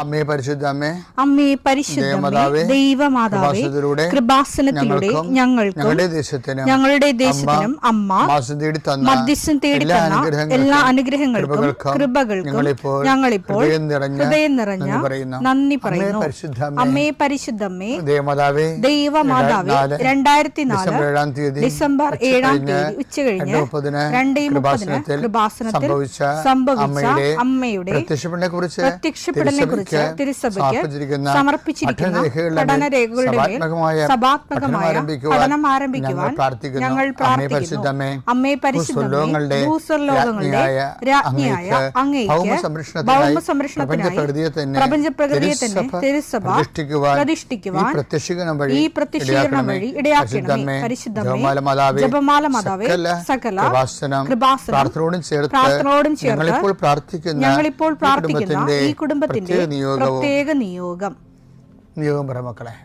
അമ്മേ പരിശുദ്ധ അമ്മേ, അമ്മേ പരിശുദ്ധമേ, ദൈവമാതാവേ, കൃപാസനത്തിലൂടെ ഞങ്ങൾക്കും ഞങ്ങളുടെ ദേശത്തിനും അമ്മ മധ്യസ്ഥം തേടി തന്ന എല്ലാ അനുഗ്രഹങ്ങൾക്കും കൃപകൾക്കും ഞങ്ങളിപ്പോൾ ഹൃദയം നിറഞ്ഞ നന്ദി പറയുന്നു. അമ്മേ പരിശുദ്ധമ്മേ, ദൈവമാതാവേ, 2004 ഡിസംബർ 7 ഉച്ചകഴിഞ്ഞ് 2:30 കൃപാസനത്തിൽ സംഭവിച്ച അമ്മയുടെ പ്രത്യക്ഷപ്പെടലിനെ തിരുസഭയ്ക്ക് സമർപ്പിച്ചിരിക്കുന്ന പഠനരേഖകളുടെ മേൽ സഭാത്മകമായ പഠനം ആരംഭിക്കുവാൻ ഞങ്ങൾ പ്രാർത്ഥിക്കുന്നു. അമ്മേ പരിശുദ്ധമേ, ഭൂസ്വർലോകങ്ങളുടെ രാജ്ഞിയായ അങ്ങേയ്ക്ക് ഭൗമസംരക്ഷണത്തിനായി പ്രപഞ്ചപ്രകൃതിയെ തന്നെ തിരുസഭ പ്രതിഷ്ഠിക്കുവാൻ ഈ പ്രത്യക്ഷീകരണം വഴി ഇടയാക്കണമേ. പരിശുദ്ധമേ, ജപമാല മാതാവേ, സകല കൃപാസനം പ്രാർത്ഥനയോടും ചേർത്ത് ഞങ്ങളിപ്പോൾ പ്രാർത്ഥിക്കുന്ന ഈ കുടുംബത്തിന്റെ പ്രത്യേക നിയോഗം പറ മക്കളെ.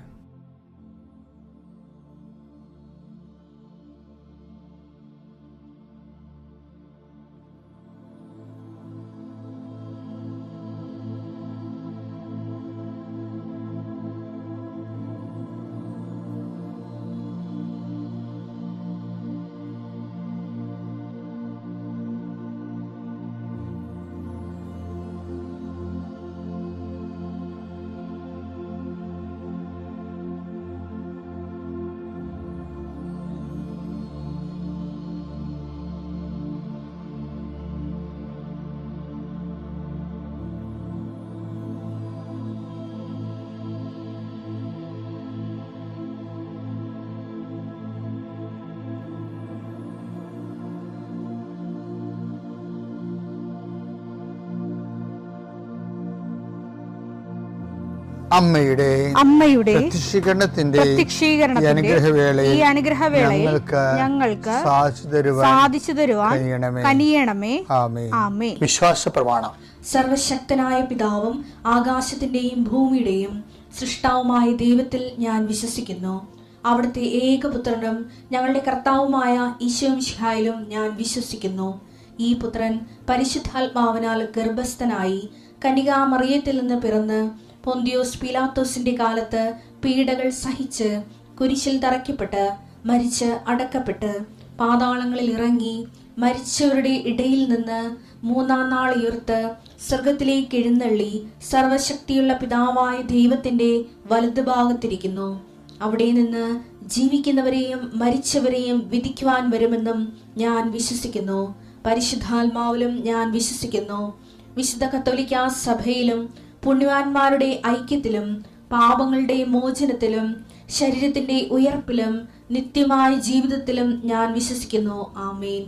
അമ്മയുടെ പ്രത്യക്ഷീകരണത്തിന്റെ ഈ അനുഗ്രഹവേളയിൽ ഞങ്ങൾക്ക് സാധിച്ചു തരുവാൻ കനിയണമേ. ആമേൻ. വിശ്വാസ പ്രമാണം. സർവശക്തനായ പിതാവും ആകാശത്തിന്റെയും ഭൂമിയുടെയും സൃഷ്ടാവുമായ ദൈവത്തിൽ ഞാൻ വിശ്വസിക്കുന്നു. അവിടുത്തെ ഏകപുത്രനും ഞങ്ങളുടെ കർത്താവുമായ ഈശോ മിശിഹായിലും ഞാൻ വിശ്വസിക്കുന്നു. ഈ പുത്രൻ പരിശുദ്ധാത്മാവിനാൽ ഗർഭസ്ഥനായി കന്യകാമറിയത്തിൽ നിന്ന് പിറന്ന് പൊന്തിയോസ് പീലാത്തോസിന്റെ കാലത്ത് പീഡകൾ സഹിച്ച് കുരിശിൽ തറയ്ക്കപ്പെട്ട് മരിച്ച് അടക്കപ്പെട്ട് പാതാളങ്ങളിൽ ഇറങ്ങി മരിച്ചവരുടെ ഇടയിൽ നിന്ന് 3-ാം നാൾ ഉയർത്ത് സ്വർഗത്തിലേക്ക് എഴുന്നള്ളി സർവശക്തിയുള്ള പിതാവായ ദൈവത്തിന്റെ വലതുഭാഗത്തിരിക്കുന്നു. അവിടെ നിന്ന് ജീവിക്കുന്നവരെയും മരിച്ചവരെയും വിധിക്കുവാൻ വരുമെന്നും ഞാൻ വിശ്വസിക്കുന്നു. പരിശുദ്ധാത്മാവിലും ഞാൻ വിശ്വസിക്കുന്നു. വിശുദ്ധ കത്തോലിക്കാ സഭയിലും പുണ്യവാന്മാരുടെ ഐക്യത്തിലും പാപങ്ങളുടെ മോചനത്തിലും ശരീരത്തിന്റെ ഉയർപ്പിലും നിത്യമായ ജീവിതത്തിലും ഞാൻ വിശ്വസിക്കുന്നു. ആമേൻ.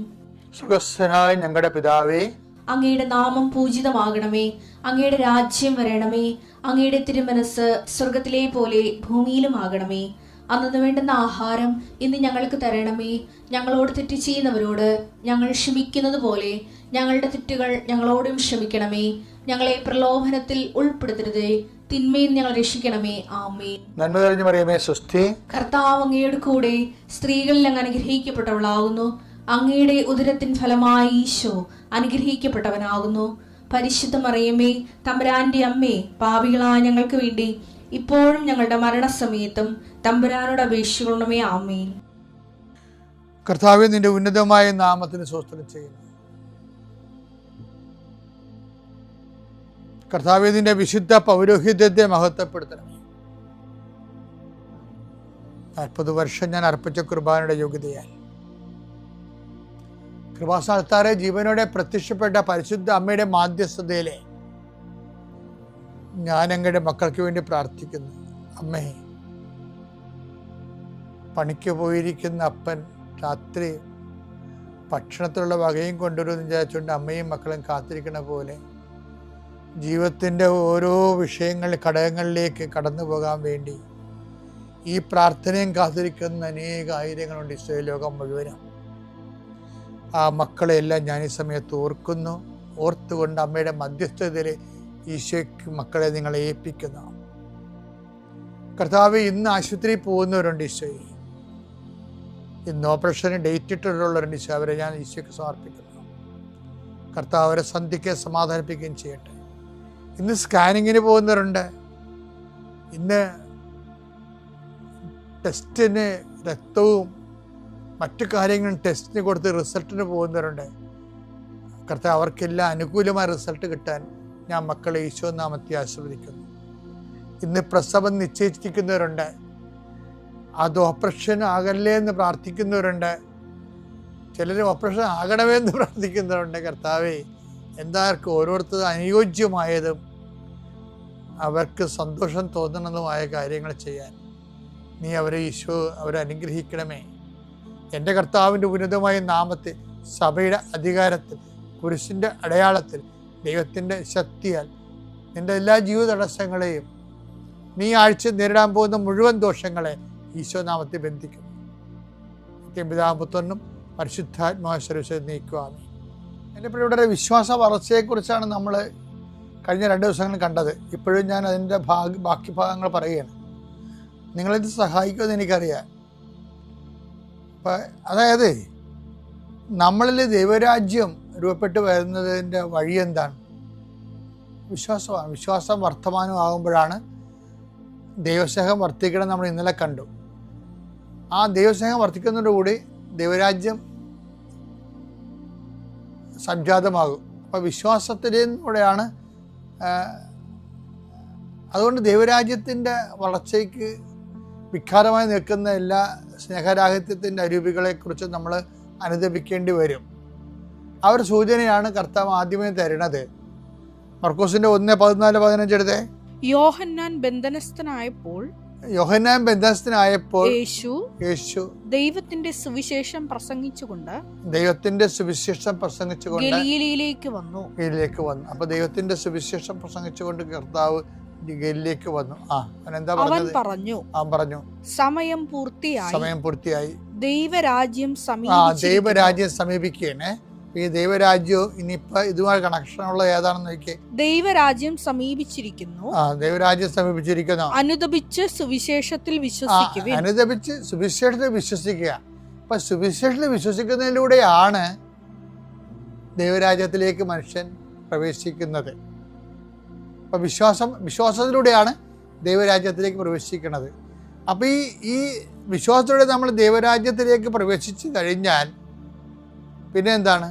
സുഖസ്ഥനായ ഞങ്ങളുടെ പിതാവേ, അങ്ങയുടെ നാമം പൂജിതമാകണമേ. അങ്ങയുടെ രാജ്യം വരണമേ. അങ്ങയുടെ തിരുമനസ് സ്വർഗത്തിലെ പോലെ ഭൂമിയിലും ആകണമേ. അന്നു വേണ്ടുന്ന ആഹാരം ഇന്ന് ഞങ്ങൾക്ക് തരണമേ. ഞങ്ങളോട് തെറ്റ് ചെയ്യുന്നവരോട് ഞങ്ങൾ ക്ഷമിക്കുന്നത് പോലെ ഞങ്ങളുടെ തെറ്റുകൾ ഞങ്ങളോടും ക്ഷമിക്കണമേ. ഞങ്ങളെ പ്രലോഭനത്തിൽ ഉൾപ്പെടുത്തരുതേ, തിന്മയിൽ ഞങ്ങൾ രക്ഷിക്കണമേ. ആമേൻ. നന്മ നിറഞ്ഞ മറിയമേ, സ്വസ്തി. കർത്താവ് അങ്ങയുടെ കൂടെ സ്ത്രീകളിൽ അങ്ങ് അനുഗ്രഹിക്കപ്പെട്ടവളാകുന്നു. അങ്ങയുടെ ഉദരത്തിൻ ഫലമായി ഈശോ അനുഗ്രഹിക്കപ്പെട്ടവനാകുന്നു. പരിശുദ്ധ മറിയമേ, തമ്പുരാന്റെ അമ്മേ, പാപികളായ ഞങ്ങൾക്ക് വേണ്ടി ഇപ്പോഴും ഞങ്ങളുടെ മരണസമയത്തും തമ്പുരാനോട് അപേക്ഷിക്കണമേ. ആമേൻ. കർത്താവേ, നിന്റെ ഉന്നതമായ നാമത്തിന് സ്തോത്രം ചെയ്യുന്നു. കർത്താവേ, നിന്റെ വിശുദ്ധ പൗരോഹിത്യത്തെ മഹത്വപ്പെടുത്തണമേ. 40 വർഷം ഞാൻ അർപ്പിച്ച കുർബാനയുടെ യോഗ്യതയാൽ കൃപാസ്ഥാനത്താറെ ജീവനോടെ പ്രത്യക്ഷപ്പെട്ട പരിശുദ്ധ അമ്മയുടെ മാധ്യസ്ഥതയിലെ ഞാൻ അങ്ങയുടെ മക്കൾക്ക് വേണ്ടി പ്രാർത്ഥിക്കുന്നു. അമ്മേ, പണിക്ക് പോയിരിക്കുന്ന അപ്പൻ രാത്രി ഭക്ഷണത്തിലുള്ള വകയും കൊണ്ടുവരുമെന്ന് വിചാരിച്ചുകൊണ്ട് അമ്മയും മക്കളും കാത്തിരിക്കണ പോലെ ജീവിതത്തിൻ്റെ ഓരോ വിഷയങ്ങളിൽ ഘടകങ്ങളിലേക്ക് കടന്നു പോകാൻ വേണ്ടി ഈ പ്രാർത്ഥനയും കാത്തിരിക്കുന്ന അനേക ആയിരങ്ങളുണ്ട് ഇസ്രായേൽ ലോകം മുഴുവനും. ആ മക്കളെയെല്ലാം ഞാൻ ഈ സമയത്ത് ഓർക്കുന്നു. ഓർത്തുകൊണ്ട് അമ്മയുടെ മധ്യസ്ഥതയിൽ ഈശോയ്ക്ക് മക്കളെ നിങ്ങളെ ഏൽപ്പിക്കുന്നു. കർത്താവ്, ഇന്ന് ആശുപത്രിയിൽ പോകുന്നവരുണ്ട് ഈശോയെ, ഇന്ന് ഓപ്പറേഷന് ഡേറ്റ് ഇട്ടിട്ടുള്ളവരുണ്ട് ഈശോ, അവരെ ഞാൻ ഈശോയ്ക്ക് സമർപ്പിക്കുന്നു. കർത്താവ് അവരെ സന്ധിക്ക് സമാധാനിപ്പിക്കുകയും ചെയ്യട്ടെ. ഇന്ന് സ്കാനിങ്ങിന് പോകുന്നവരുണ്ട്, ഇന്ന് ടെസ്റ്റിന് രക്തവും മറ്റു കാര്യങ്ങളും ടെസ്റ്റിന് കൊടുത്ത് റിസൾട്ടിന് പോകുന്നവരുണ്ട്. കർത്താവ് അവർക്കെല്ലാം അനുകൂലമായ റിസൾട്ട് കിട്ടാൻ ഞാൻ മക്കളെ ഈശോ നാമത്തെ ആശീർവദിക്കുന്നു. ഇന്ന് പ്രസവം നിശ്ചയിച്ചിരിക്കുന്നവരുണ്ട്, അത് ഓപ്പറേഷൻ ആകല്ലേ എന്ന് പ്രാർത്ഥിക്കുന്നവരുണ്ട്, ചിലർ ഓപ്പറേഷൻ ആകണമേ എന്ന് പ്രാർത്ഥിക്കുന്നവരുണ്ട്. കർത്താവേ, എന്താർക്കും ഓരോരുത്തരും അനുയോജ്യമായതും അവർക്ക് സന്തോഷം തോന്നണതുമായ കാര്യങ്ങൾ ചെയ്യാൻ നീ അവരെ അനുഗ്രഹിക്കണമേ. എൻ്റെ കർത്താവിൻ്റെ ഉന്നതമായ നാമത്തിൽ, സഭയുടെ അധികാരത്തിൽ, കുരിശിൻ്റെ അടയാളത്തിൽ, ദൈവത്തിൻ്റെ ശക്തിയാൽ നിൻ്റെ എല്ലാ ജീവിത തടസ്സങ്ങളെയും നീ ആഴ്ച നേരിടാൻ പോകുന്ന മുഴുവൻ ദോഷങ്ങളെ ഈശോ നാമത്തിൽ ബന്ധിക്കും. പിതാപുത്രനും പരിശുദ്ധാത്മാശ്വരൂപ നീക്കുവാമേ. എൻ്റെ പ്രിയപ്പെട്ടവരെ, വിശ്വാസ വളർച്ചയെക്കുറിച്ചാണ് നമ്മൾ കഴിഞ്ഞ 2 ദിവസങ്ങൾ കണ്ടത്. ഇപ്പോഴും ഞാൻ അതിൻ്റെ ബാക്കി ഭാഗങ്ങൾ പറയുകയാണ്. നിങ്ങളിത് സഹായിക്കുമെന്ന് എനിക്കറിയാം. അതായത് നമ്മളിൽ ദൈവരാജ്യം രൂപപ്പെട്ട് വരുന്നതിൻ്റെ വഴി എന്താണ്? വിശ്വാസമാണ്. വിശ്വാസം വർത്തമാനമാകുമ്പോഴാണ് ദൈവസ്നേഹം വർദ്ധിക്കണം. നമ്മൾ ഇന്നലെ കണ്ടു. ആ ദൈവസ്നേഹം വർദ്ധിക്കുന്നതോടുകൂടി ദൈവരാജ്യം സംജാതമാകും. അപ്പോൾ വിശ്വാസത്തിലൂടെയാണ്. അതുകൊണ്ട് ദൈവരാജ്യത്തിൻ്റെ വളർച്ചയ്ക്ക് വികാരമായി നിൽക്കുന്ന എല്ലാ സ്നേഹരാഹിത്യത്തിൻ്റെ അരൂപികളെക്കുറിച്ച് നമ്മൾ അനുദപിക്കേണ്ടി വരും. ആ ഒരു സൂചനയാണ് കർത്താവ് ആദ്യമേ തരുന്നത്. മർക്കോസിന്റെ 1:14-15 എടുത്തേ. യോഹന്നാൻ ബന്ധനസ്ഥനായപ്പോൾ യേശു ദൈവത്തിന്റെ സുവിശേഷം പ്രസംഗിച്ചുകൊണ്ട് ഗലീലയിലേക്ക് വന്നു. അപ്പൊ ദൈവത്തിന്റെ സുവിശേഷം പ്രസംഗിച്ചുകൊണ്ട് കർത്താവ് ഗലീലയിലേക്ക് വന്നു. അവൻ പറഞ്ഞു, സമയം പൂർത്തിയായി, ദൈവരാജ്യം സമീപിക്കുകയാണ്. ഈ ദൈവരാജ്യവും ഇനിയിപ്പോ ഇതുമായി കണക്ഷനുള്ള ഏതാണെന്ന് നോക്കിയേ. ദൈവരാജ്യം സമീപിച്ചിരിക്കുന്നു. അനുദപിച്ച് സുവിശേഷത്തിൽ വിശ്വസിക്കുക. അപ്പൊ സുവിശേഷത്തിൽ വിശ്വസിക്കുന്നതിലൂടെയാണ് ദൈവരാജ്യത്തിലേക്ക് മനുഷ്യൻ പ്രവേശിക്കുന്നത്. അപ്പൊ വിശ്വാസത്തിലൂടെയാണ് ദൈവരാജ്യത്തിലേക്ക് പ്രവേശിക്കുന്നത്. അപ്പൊ ഈ വിശ്വാസത്തോടെ നമ്മൾ ദൈവരാജ്യത്തിലേക്ക് പ്രവേശിച്ചു കഴിഞ്ഞാൽ പിന്നെ എന്താണ്?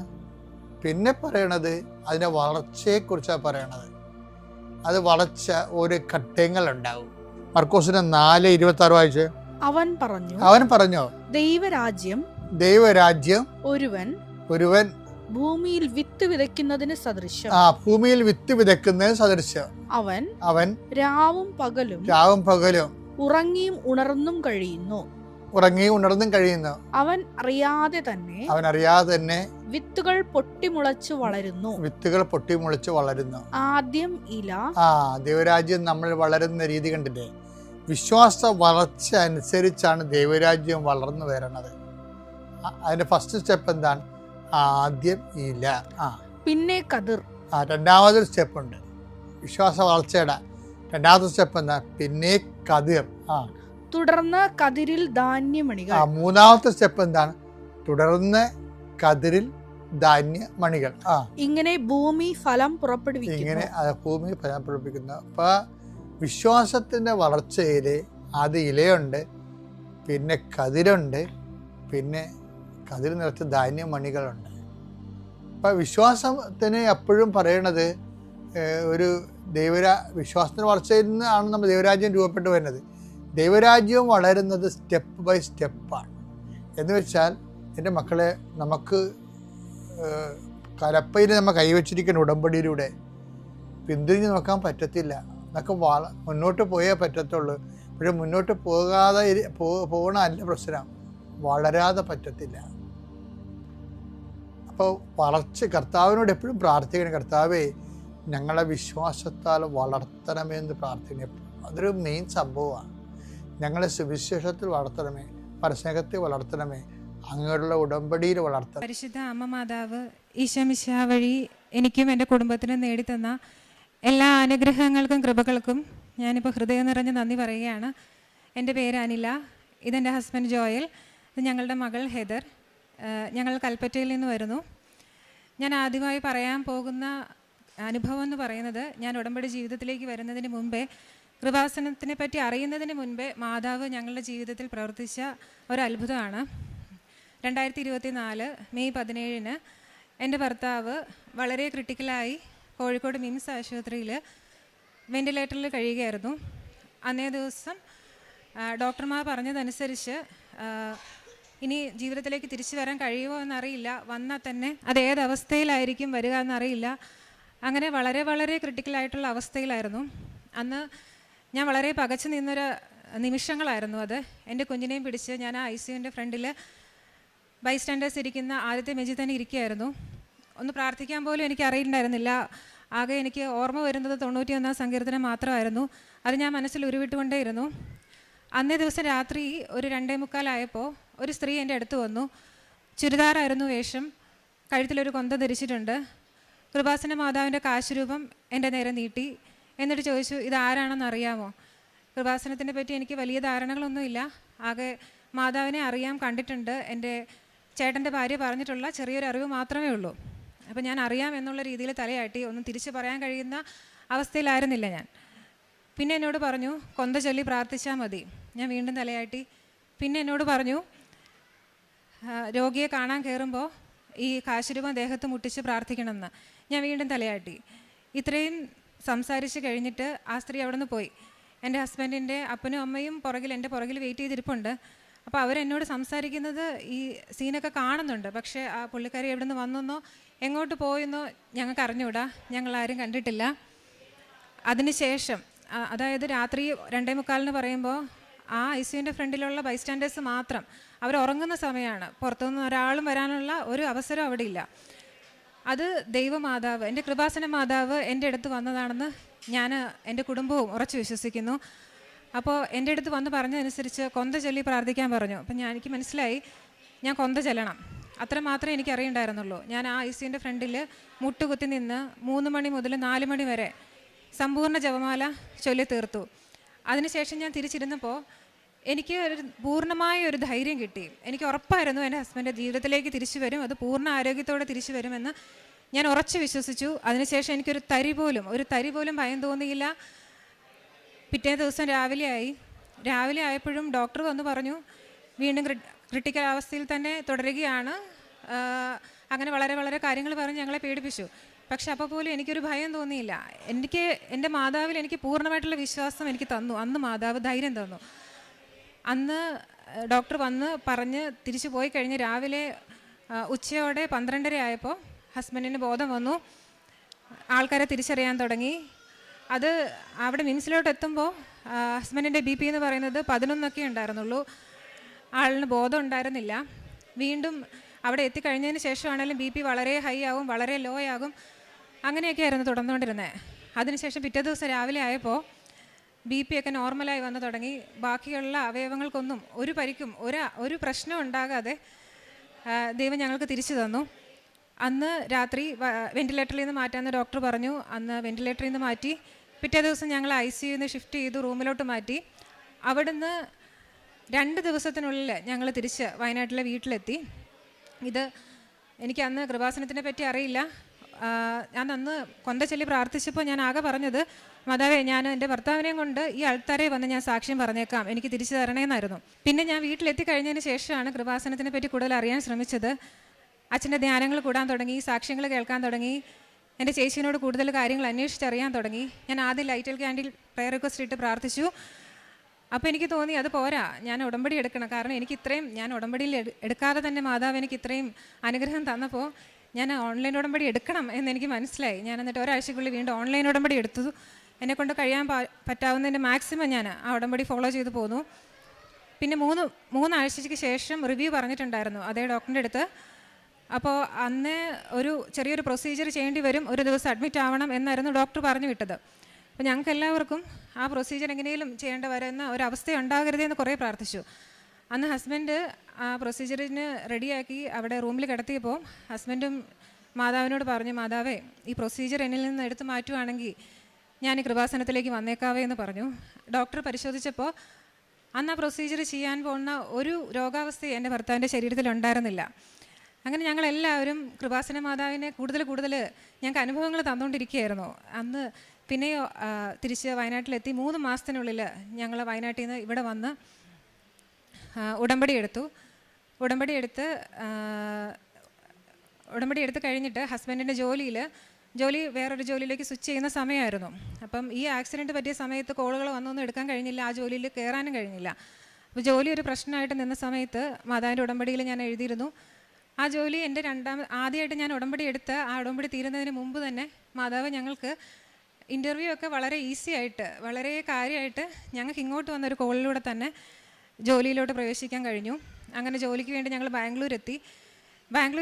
പിന്നെ പറയണത് അതിൻ്റെ വളർച്ചയെക്കുറിച്ചാണ് പറയണത്. അത് വളർച്ച ഓരോ ഘട്ടങ്ങളുണ്ടാവും. മർക്കോസിന്റെ 4:26 വായിച്ച്. അവൻ പറഞ്ഞു, ദൈവരാജ്യം ഒരുവൻ ഭൂമിയിൽ വിത്ത് വിതയ്ക്കുന്നതിന് സദൃശം. ഭൂമിയിൽ വിത്ത് വിതയ്ക്കുന്നതിന് സദൃശം. അവൻ രാവും പകലും ഉറങ്ങിയും ഉണർന്നും കഴിയുന്നു. അവൻ അറിയാതെ തന്നെ വിത്തുകൾ പൊട്ടിമുളച്ചു വളരുന്നു. ആദ്യം ഇല. ദൈവരാജ്യം നമ്മൾ വളരുന്ന രീതി കണ്ടില്ലേ? വിശ്വാസ വളർച്ച അനുസരിച്ചാണ് ദൈവരാജ്യം വളർന്നു വരണത്. അതിന്റെ ഫസ്റ്റ് സ്റ്റെപ്പ് എന്താണ്? ആദ്യം ഇല, പിന്നെ കതിർ. രണ്ടാമതൊരു സ്റ്റെപ്പ് ഉണ്ട് വിശ്വാസ വളർച്ചയുടെ. രണ്ടാമത്തെ സ്റ്റെപ്പ് എന്താ? പിന്നെ കതിർ. തുടർന്ന് കതിരിൽ ധാന്യമണികൾ. മൂന്നാമത്തെ സ്റ്റെപ്പ് എന്താണ്? തുടർന്ന് കതിരിൽ ധാന്യമണികൾ. ഇങ്ങനെ ഭൂമി ഫലം പുറപ്പെടുവിക്കുന്നു. അപ്പൊ വിശ്വാസത്തിന്റെ വളർച്ചയില് ആദ്യം ഇലയുണ്ട്, പിന്നെ കതിരുണ്ട്, പിന്നെ കതിർ നിറച്ച് ധാന്യമണികളുണ്ട്. അപ്പൊ വിശ്വാസത്തിന് എപ്പോഴും പറയണത് ഒരു വിശ്വാസത്തിന്റെ വളർച്ചയിൽ നിന്നാണ് നമ്മൾ ദൈവരാജ്യം രൂപപ്പെട്ടു വരുന്നത്. ദൈവരാജ്യവും വളരുന്നത് സ്റ്റെപ്പ് ബൈ സ്റ്റെപ്പാണ്. എന്ന് വെച്ചാൽ എൻ്റെ മക്കളെ, നമുക്ക് കലപ്പയിൽ നമ്മൾ കൈവച്ചിരിക്കുന്ന ഉടമ്പടിയിലൂടെ പിന്തിരിഞ്ഞ് നോക്കാൻ പറ്റത്തില്ല. നമുക്ക് മുന്നോട്ട് പോയേ പറ്റത്തുള്ളൂ. പക്ഷെ മുന്നോട്ട് പോകണമല്ല പ്രശ്നം, വളരാതെ പറ്റത്തില്ല. അപ്പോൾ വളർച്ച കർത്താവിനോട് എപ്പോഴും പ്രാർത്ഥിക്കണം. കർത്താവേ, ഞങ്ങളെ വിശ്വാസത്താൽ വളർത്തണമെന്ന് പ്രാർത്ഥിക്കണം. അതൊരു മെയിൻ സംഭവമാണ്. ഞങ്ങളെ സുവിശേഷത്തിൽ വളർത്തണമേ, പരസ്നേഹത്തിൽ വളർത്തണമേ, അങ്ങനെയുള്ള ഉടമ്പടിയിൽ വളർത്തണം. പരിശുദ്ധ അമ്മ മാതാവ് ഈശോ മിശിഹാ വഴി എനിക്കും എൻ്റെ കുടുംബത്തിനും നേടിത്തന്ന എല്ലാ അനുഗ്രഹങ്ങൾക്കും കൃപകൾക്കും ഞാനിപ്പോൾ ഹൃദയം നിറഞ്ഞ് നന്ദി പറയുകയാണ്. എൻ്റെ പേര് അനില, ഇതെൻ്റെ ഹസ്ബൻഡ് ജോയൽ, ഇത് ഞങ്ങളുടെ മകൾ ഹെദർ. ഞങ്ങൾ കൽപ്പറ്റയിൽ നിന്ന് വരുന്നു. ഞാൻ ആദ്യമായി പറയാൻ പോകുന്ന അനുഭവം എന്ന് പറയുന്നത്, ഞാൻ ഉടമ്പടി ജീവിതത്തിലേക്ക് വരുന്നതിന് മുമ്പേ, കൃപാസനത്തിനെ പറ്റി അറിയുന്നതിന് മുൻപേ മാതാവ് ഞങ്ങളുടെ ജീവിതത്തിൽ പ്രവർത്തിച്ച ഒരു അത്ഭുതമാണ്. 2024 മെയ് 17 എൻ്റെ ഭർത്താവ് വളരെ ക്രിട്ടിക്കലായി കോഴിക്കോട് മിംസ് ആശുപത്രിയിൽ വെൻറ്റിലേറ്ററിൽ കഴിയുകയായിരുന്നു. അന്നേ ദിവസം ഡോക്ടർമാർ പറഞ്ഞതനുസരിച്ച് ഇനി ജീവിതത്തിലേക്ക് തിരിച്ചു വരാൻ കഴിയുമോ എന്നറിയില്ല, വന്നാൽ തന്നെ അത് ഏതവസ്ഥയിലായിരിക്കും വരിക എന്നറിയില്ല. അങ്ങനെ വളരെ വളരെ ക്രിട്ടിക്കലായിട്ടുള്ള അവസ്ഥയിലായിരുന്നു. അന്ന് ഞാൻ വളരെ പകച്ചു നിന്നൊരു നിമിഷങ്ങളായിരുന്നു അത്. എൻ്റെ കുഞ്ഞിനെയും പിടിച്ച് ഞാൻ ആ ICUവിൻ്റെ ഫ്രണ്ടിൽ ബൈസ്റ്റാൻഡേഴ്സ് ഇരിക്കുന്ന ആദ്യത്തെ ബെഞ്ചിൽ തന്നെ ഇരിക്കുകയായിരുന്നു. ഒന്ന് പ്രാർത്ഥിക്കാൻ പോലും എനിക്ക് അറിയിട്ടുണ്ടായിരുന്നില്ല. ആകെ എനിക്ക് ഓർമ്മ വരുന്നത് 91 സങ്കീർത്തനം മാത്രമായിരുന്നു. അത് ഞാൻ മനസ്സിൽ ഉരുവിട്ടുകൊണ്ടേയിരുന്നു. അന്നേ ദിവസം രാത്രി ഒരു 2:45 ഒരു സ്ത്രീ എൻ്റെ അടുത്ത് വന്നു. ചുരിദാറായിരുന്നു വേഷം, കഴുത്തിലൊരു കൊന്ത ധരിച്ചിട്ടുണ്ട്. കൃപാസന മാതാവിൻ്റെ കാശുരൂപം എൻ്റെ നേരെ നീട്ടി. എന്നിട്ട് ചോദിച്ചു, ഇതാരാണെന്ന് അറിയാമോ? കൃപാസനത്തിനെ പറ്റി എനിക്ക് വലിയ ധാരണകളൊന്നുമില്ല, ആകെ മാതാവിനെ അറിയാം, കണ്ടിട്ടുണ്ട്, എൻ്റെ ചേട്ടൻ്റെ ഭാര്യ പറഞ്ഞിട്ടുള്ള ചെറിയൊരു അറിവ് മാത്രമേ ഉള്ളൂ. അപ്പോൾ ഞാൻ അറിയാം എന്നുള്ള രീതിയിൽ തലയാട്ടി. ഒന്നും തിരിച്ചു പറയാൻ കഴിയുന്ന അവസ്ഥയിലായിരുന്നില്ല ഞാൻ. പിന്നെ എന്നോട് പറഞ്ഞു, കൊന്ത ചൊല്ലി പ്രാർത്ഥിച്ചാൽ മതി. ഞാൻ വീണ്ടും തലയാട്ടി. പിന്നെ എന്നോട് പറഞ്ഞു, രോഗിയെ കാണാൻ കയറുമ്പോൾ ഈ കാശുരൂപം ദേഹത്ത് മുട്ടിച്ച് പ്രാർത്ഥിക്കണമെന്ന്. ഞാൻ വീണ്ടും തലയാട്ടി. ഇത്രയും സംസാരിച്ച് കഴിഞ്ഞിട്ട് ആ സ്ത്രീ അവിടെ നിന്ന് പോയി. എൻ്റെ ഹസ്ബൻഡിൻ്റെ അപ്പനും അമ്മയും എൻ്റെ പുറകിൽ വെയിറ്റ് ചെയ്തിരിപ്പുണ്ട്. അപ്പോൾ അവരെന്നോട് സംസാരിക്കുന്നത് ഈ സീനൊക്കെ കാണുന്നുണ്ട്. പക്ഷേ ആ പുള്ളിക്കാരി എവിടെ നിന്ന് വന്നെന്നോ എങ്ങോട്ട് പോയെന്നോ ഞങ്ങൾക്ക് അറിഞ്ഞുകൂടാ, ഞങ്ങളാരും കണ്ടിട്ടില്ല. അതിനുശേഷം അതായത് രാത്രി 2:45 പറയുമ്പോൾ ആ ICUവിൻ്റെ ഫ്രണ്ടിലുള്ള ബൈസ്റ്റാൻഡേഴ്സ് മാത്രം, അവർ ഉറങ്ങുന്ന സമയമാണ്. പുറത്തുനിന്ന് ഒരാളും വരാനുള്ള ഒരു അവസരം അവിടെ ഇല്ല. അത് ദൈവമാതാവ്, എൻ്റെ കൃപാസന മാതാവ് എൻ്റെ അടുത്ത് വന്നതാണെന്ന് ഞാൻ എൻ്റെ കുടുംബവും ഉറച്ചു വിശ്വസിക്കുന്നു. അപ്പോൾ എൻ്റെ അടുത്ത് വന്ന് പറഞ്ഞതനുസരിച്ച് കൊന്ത ചൊല്ലി പ്രാർത്ഥിക്കാൻ പറഞ്ഞു. അപ്പം എനിക്ക് മനസ്സിലായി ഞാൻ കൊന്ത ചെല്ലണം. അത്ര മാത്രമേ എനിക്ക് അറിയണ്ടായിരുന്നുള്ളൂ. ഞാൻ ആ ICUവിൻ്റെ ഫ്രണ്ടിൽ മുട്ടുകുത്തി നിന്ന് 3 മണി മുതൽ 4 മണി വരെ സമ്പൂർണ്ണ ജപമാല ചൊല്ലി തീർത്തു. അതിനുശേഷം ഞാൻ തിരിച്ചിരുന്നപ്പോൾ എനിക്ക് പൂർണ്ണമായ ഒരു ധൈര്യം കിട്ടി. എനിക്ക് ഉറപ്പായിരുന്നു എൻ്റെ ഹസ്ബൻഡ് ജീവിതത്തിലേക്ക് തിരിച്ചു വരും, അത് പൂർണ്ണ ആരോഗ്യത്തോടെ തിരിച്ചു വരുമെന്ന് ഞാൻ ഉറച്ചു വിശ്വസിച്ചു. അതിനുശേഷം എനിക്കൊരു തരി പോലും ഭയം തോന്നിയില്ല. പിറ്റേ ദിവസം രാവിലെ ആയപ്പോഴും ഡോക്ടർ വന്ന് പറഞ്ഞു, വീണ്ടും ക്രിട്ടിക്കൽ അവസ്ഥയിൽ തന്നെ തുടരുകയാണ്. അങ്ങനെ വളരെ വളരെ കാര്യങ്ങൾ പറഞ്ഞ് ഞങ്ങളെ പേടിപ്പിച്ചു. പക്ഷെ അപ്പോൾ പോലും എനിക്കൊരു ഭയം തോന്നിയില്ല. എൻ്റെ മാതാവിൽ എനിക്ക് പൂർണ്ണമായിട്ടുള്ള വിശ്വാസം എനിക്ക് തന്നു. അന്ന് മാതാവ് ധൈര്യം തന്നു. അന്ന് ഡോക്ടർ വന്ന് പറഞ്ഞ് തിരിച്ചു പോയി കഴിഞ്ഞ് രാവിലെ ഉച്ചയോടെ 12:30 ആയപ്പോൾ ഹസ്ബൻഡിന് ബോധം വന്നു. ആൾക്കാരെ തിരിച്ചറിയാൻ തുടങ്ങി. അത് അവിടെ മിംസിലോട്ട് എത്തുമ്പോൾ ഹസ്ബൻഡിൻ്റെ BP എന്ന് പറയുന്നത് 11 ഉണ്ടായിരുന്നുള്ളൂ. ആളിന് ബോധം ഉണ്ടായിരുന്നില്ല. വീണ്ടും അവിടെ എത്തിക്കഴിഞ്ഞതിന് ശേഷമാണെങ്കിലും BP വളരെ ഹൈ ആകും, വളരെ ലോ ആകും, അങ്ങനെയൊക്കെ ആയിരുന്നു തുടർന്നുകൊണ്ടിരുന്നത്. അതിനുശേഷം പിറ്റേ ദിവസം രാവിലെ ആയപ്പോൾ BP ഒക്കെ നോർമലായി വന്നു തുടങ്ങി. ബാക്കിയുള്ള അവയവങ്ങൾക്കൊന്നും ഒരു പരിക്കും ഒരു പ്രശ്നം ഉണ്ടാകാതെ ദൈവം ഞങ്ങൾക്ക് തിരിച്ചു തന്നു. അന്ന് രാത്രി വെൻറ്റിലേറ്ററിൽ നിന്ന് മാറ്റാമെന്ന് ഡോക്ടർ പറഞ്ഞു. അന്ന് വെൻറ്റിലേറ്ററിൽ നിന്ന് മാറ്റി. പിറ്റേ ദിവസം ഞങ്ങൾ ICUവിൽ നിന്ന് ഷിഫ്റ്റ് ചെയ്തു, റൂമിലോട്ട് മാറ്റി. അവിടുന്ന് 2 ദിവസത്തിനുള്ളിൽ ഞങ്ങൾ തിരിച്ച് വയനാട്ടിലെ വീട്ടിലെത്തി. ഇത് എനിക്ക് അന്ന് കൃപാസനത്തിനെ പറ്റി അറിയില്ല. ഞാൻ അന്ന് കൊന്ത ചൊല്ലി പ്രാർത്ഥിച്ചപ്പോൾ ഞാൻ ആകെ പറഞ്ഞത്, മാതാവേ, ഞാൻ എൻ്റെ ഭർത്താവിനെയും കൊണ്ട് ഈ ആൾക്കാരെ വന്ന് ഞാൻ സാക്ഷ്യം പറഞ്ഞേക്കാം, എനിക്ക് തിരിച്ചു തരണേന്നായിരുന്നു. പിന്നെ ഞാൻ വീട്ടിലെത്തി കഴിഞ്ഞതിന് ശേഷമാണ് കൃപാസനത്തിനെ പറ്റി കൂടുതൽ അറിയാൻ ശ്രമിച്ചത്. അച്ഛൻ്റെ ധ്യാനങ്ങൾ കൂടാൻ തുടങ്ങി, സാക്ഷ്യങ്ങൾ കേൾക്കാൻ തുടങ്ങി, എൻ്റെ ചേച്ചിയോട് കൂടുതൽ കാര്യങ്ങൾ അന്വേഷിച്ചറിയാൻ തുടങ്ങി. ഞാൻ ആദ്യം ലൈറ്റൽ ക്യാൻഡിൽ പ്രയർ റിക്വസ്റ്റ് ഇട്ട് പ്രാർത്ഥിച്ചു. അപ്പോൾ എനിക്ക് തോന്നി അത് പോരാ, ഞാൻ ഉടമ്പടി എടുക്കണം. കാരണം ഞാൻ ഉടമ്പടിയിൽ എടുക്കാതെ തന്നെ മാതാവ് എനിക്ക് ഇത്രയും അനുഗ്രഹം തന്നപ്പോൾ ഞാൻ ഓൺലൈൻ ഉടമ്പടി എടുക്കണം എന്നെനിക്ക് മനസ്സിലായി. ഞാൻ എന്നിട്ട് ഒരാഴ്ചക്കുള്ളിൽ വീണ്ടും ഓൺലൈൻ ഉടമ്പടി എടുത്തു. എന്നെക്കൊണ്ട് കഴിയാൻ പറ്റാവുന്നതിൻ്റെ മാക്സിമം ഞാൻ ആ ഉടമ്പടി ഫോളോ ചെയ്തു പോന്നു. പിന്നെ 3 ആഴ്ചയ്ക്ക് ശേഷം റിവ്യൂ പറഞ്ഞിട്ടുണ്ടായിരുന്നു അതേ ഡോക്ടറിൻ്റെ അടുത്ത്. അപ്പോൾ അന്ന് ചെറിയൊരു പ്രൊസീജിയർ ചെയ്യേണ്ടി വരും, ഒരു ദിവസം അഡ്മിറ്റ് ആവണം എന്നായിരുന്നു ഡോക്ടർ പറഞ്ഞു വിട്ടത്. അപ്പോൾ ഞങ്ങൾക്ക് എല്ലാവർക്കും ആ പ്രൊസീജിയർ എങ്ങനെയും ചെയ്യേണ്ട വരുന്ന ഒരവസ്ഥ ഉണ്ടാകരുതെന്ന് കുറേ പ്രാർത്ഥിച്ചു. അന്ന് ഹസ്ബൻഡ് ആ പ്രൊസീജിയറിന് റെഡിയാക്കി അവിടെ റൂമിൽ കിടത്തിയപ്പോൾ ഹസ്ബൻഡും മാതാവിനോട് പറഞ്ഞു, മാതാവേ, ഈ പ്രൊസീജിയർ എന്നിൽ നിന്ന് എടുത്തു മാറ്റുവാണെങ്കിൽ ഞാൻ ഈ കൃപാസനത്തിലേക്ക് വന്നേക്കാവേ എന്ന് പറഞ്ഞു. ഡോക്ടർ പരിശോധിച്ചപ്പോൾ അന്ന് ആ പ്രൊസീജിയർ ചെയ്യാൻ പോകുന്ന ഒരു രോഗാവസ്ഥ എൻ്റെ ഭർത്താവിൻ്റെ ശരീരത്തിൽ ഉണ്ടായിരുന്നില്ല. അങ്ങനെ ഞങ്ങളെല്ലാവരും കൃപാസന മാതാവിനെ കൂടുതൽ ഞങ്ങൾക്ക് അനുഭവങ്ങൾ തന്നുകൊണ്ടിരിക്കുകയായിരുന്നു. അന്ന് പിന്നെയോ തിരിച്ച് വയനാട്ടിലെത്തി 3 മാസത്തിനുള്ളിൽ ഞങ്ങൾ വയനാട്ടിൽ നിന്ന് ഇവിടെ വന്ന് ഉടമ്പടി എടുത്ത് കഴിഞ്ഞിട്ട് ഹസ്ബൻഡിൻ്റെ ജോലി വേറൊരു ജോലിയിലേക്ക് സ്വിച്ച് ചെയ്യുന്ന സമയമായിരുന്നു. അപ്പം ഈ ആക്സിഡൻറ്റ് പറ്റിയ സമയത്ത് കോളുകൾ വന്നൊന്നും എടുക്കാൻ കഴിഞ്ഞില്ല, ആ ജോലിയിൽ കയറാനും കഴിഞ്ഞില്ല. അപ്പോൾ ജോലി ഒരു പ്രശ്നമായിട്ട് നിന്ന സമയത്ത് മാതാവിൻ്റെ ഉടമ്പടിയിൽ ഞാൻ എഴുതിയിരുന്നു. ആ ജോലി എൻ്റെ ആദ്യമായിട്ട് ഞാൻ ഉടമ്പടി എടുത്ത് ആ ഉടമ്പടി തീരുന്നതിന് മുമ്പ് തന്നെ മാതാവ് ഞങ്ങൾക്ക് ഇൻ്റർവ്യൂ ഒക്കെ വളരെ ഈസി ആയിട്ട് വളരെ കാര്യമായിട്ട് ഞങ്ങൾക്ക് ഇങ്ങോട്ട് വന്നൊരു കോളിലൂടെ തന്നെ ജോലിയിലോട്ട് പ്രവേശിക്കാൻ കഴിഞ്ഞു. അങ്ങനെ ജോലിക്ക് വേണ്ടി ഞങ്ങൾ ബാംഗ്ലൂർ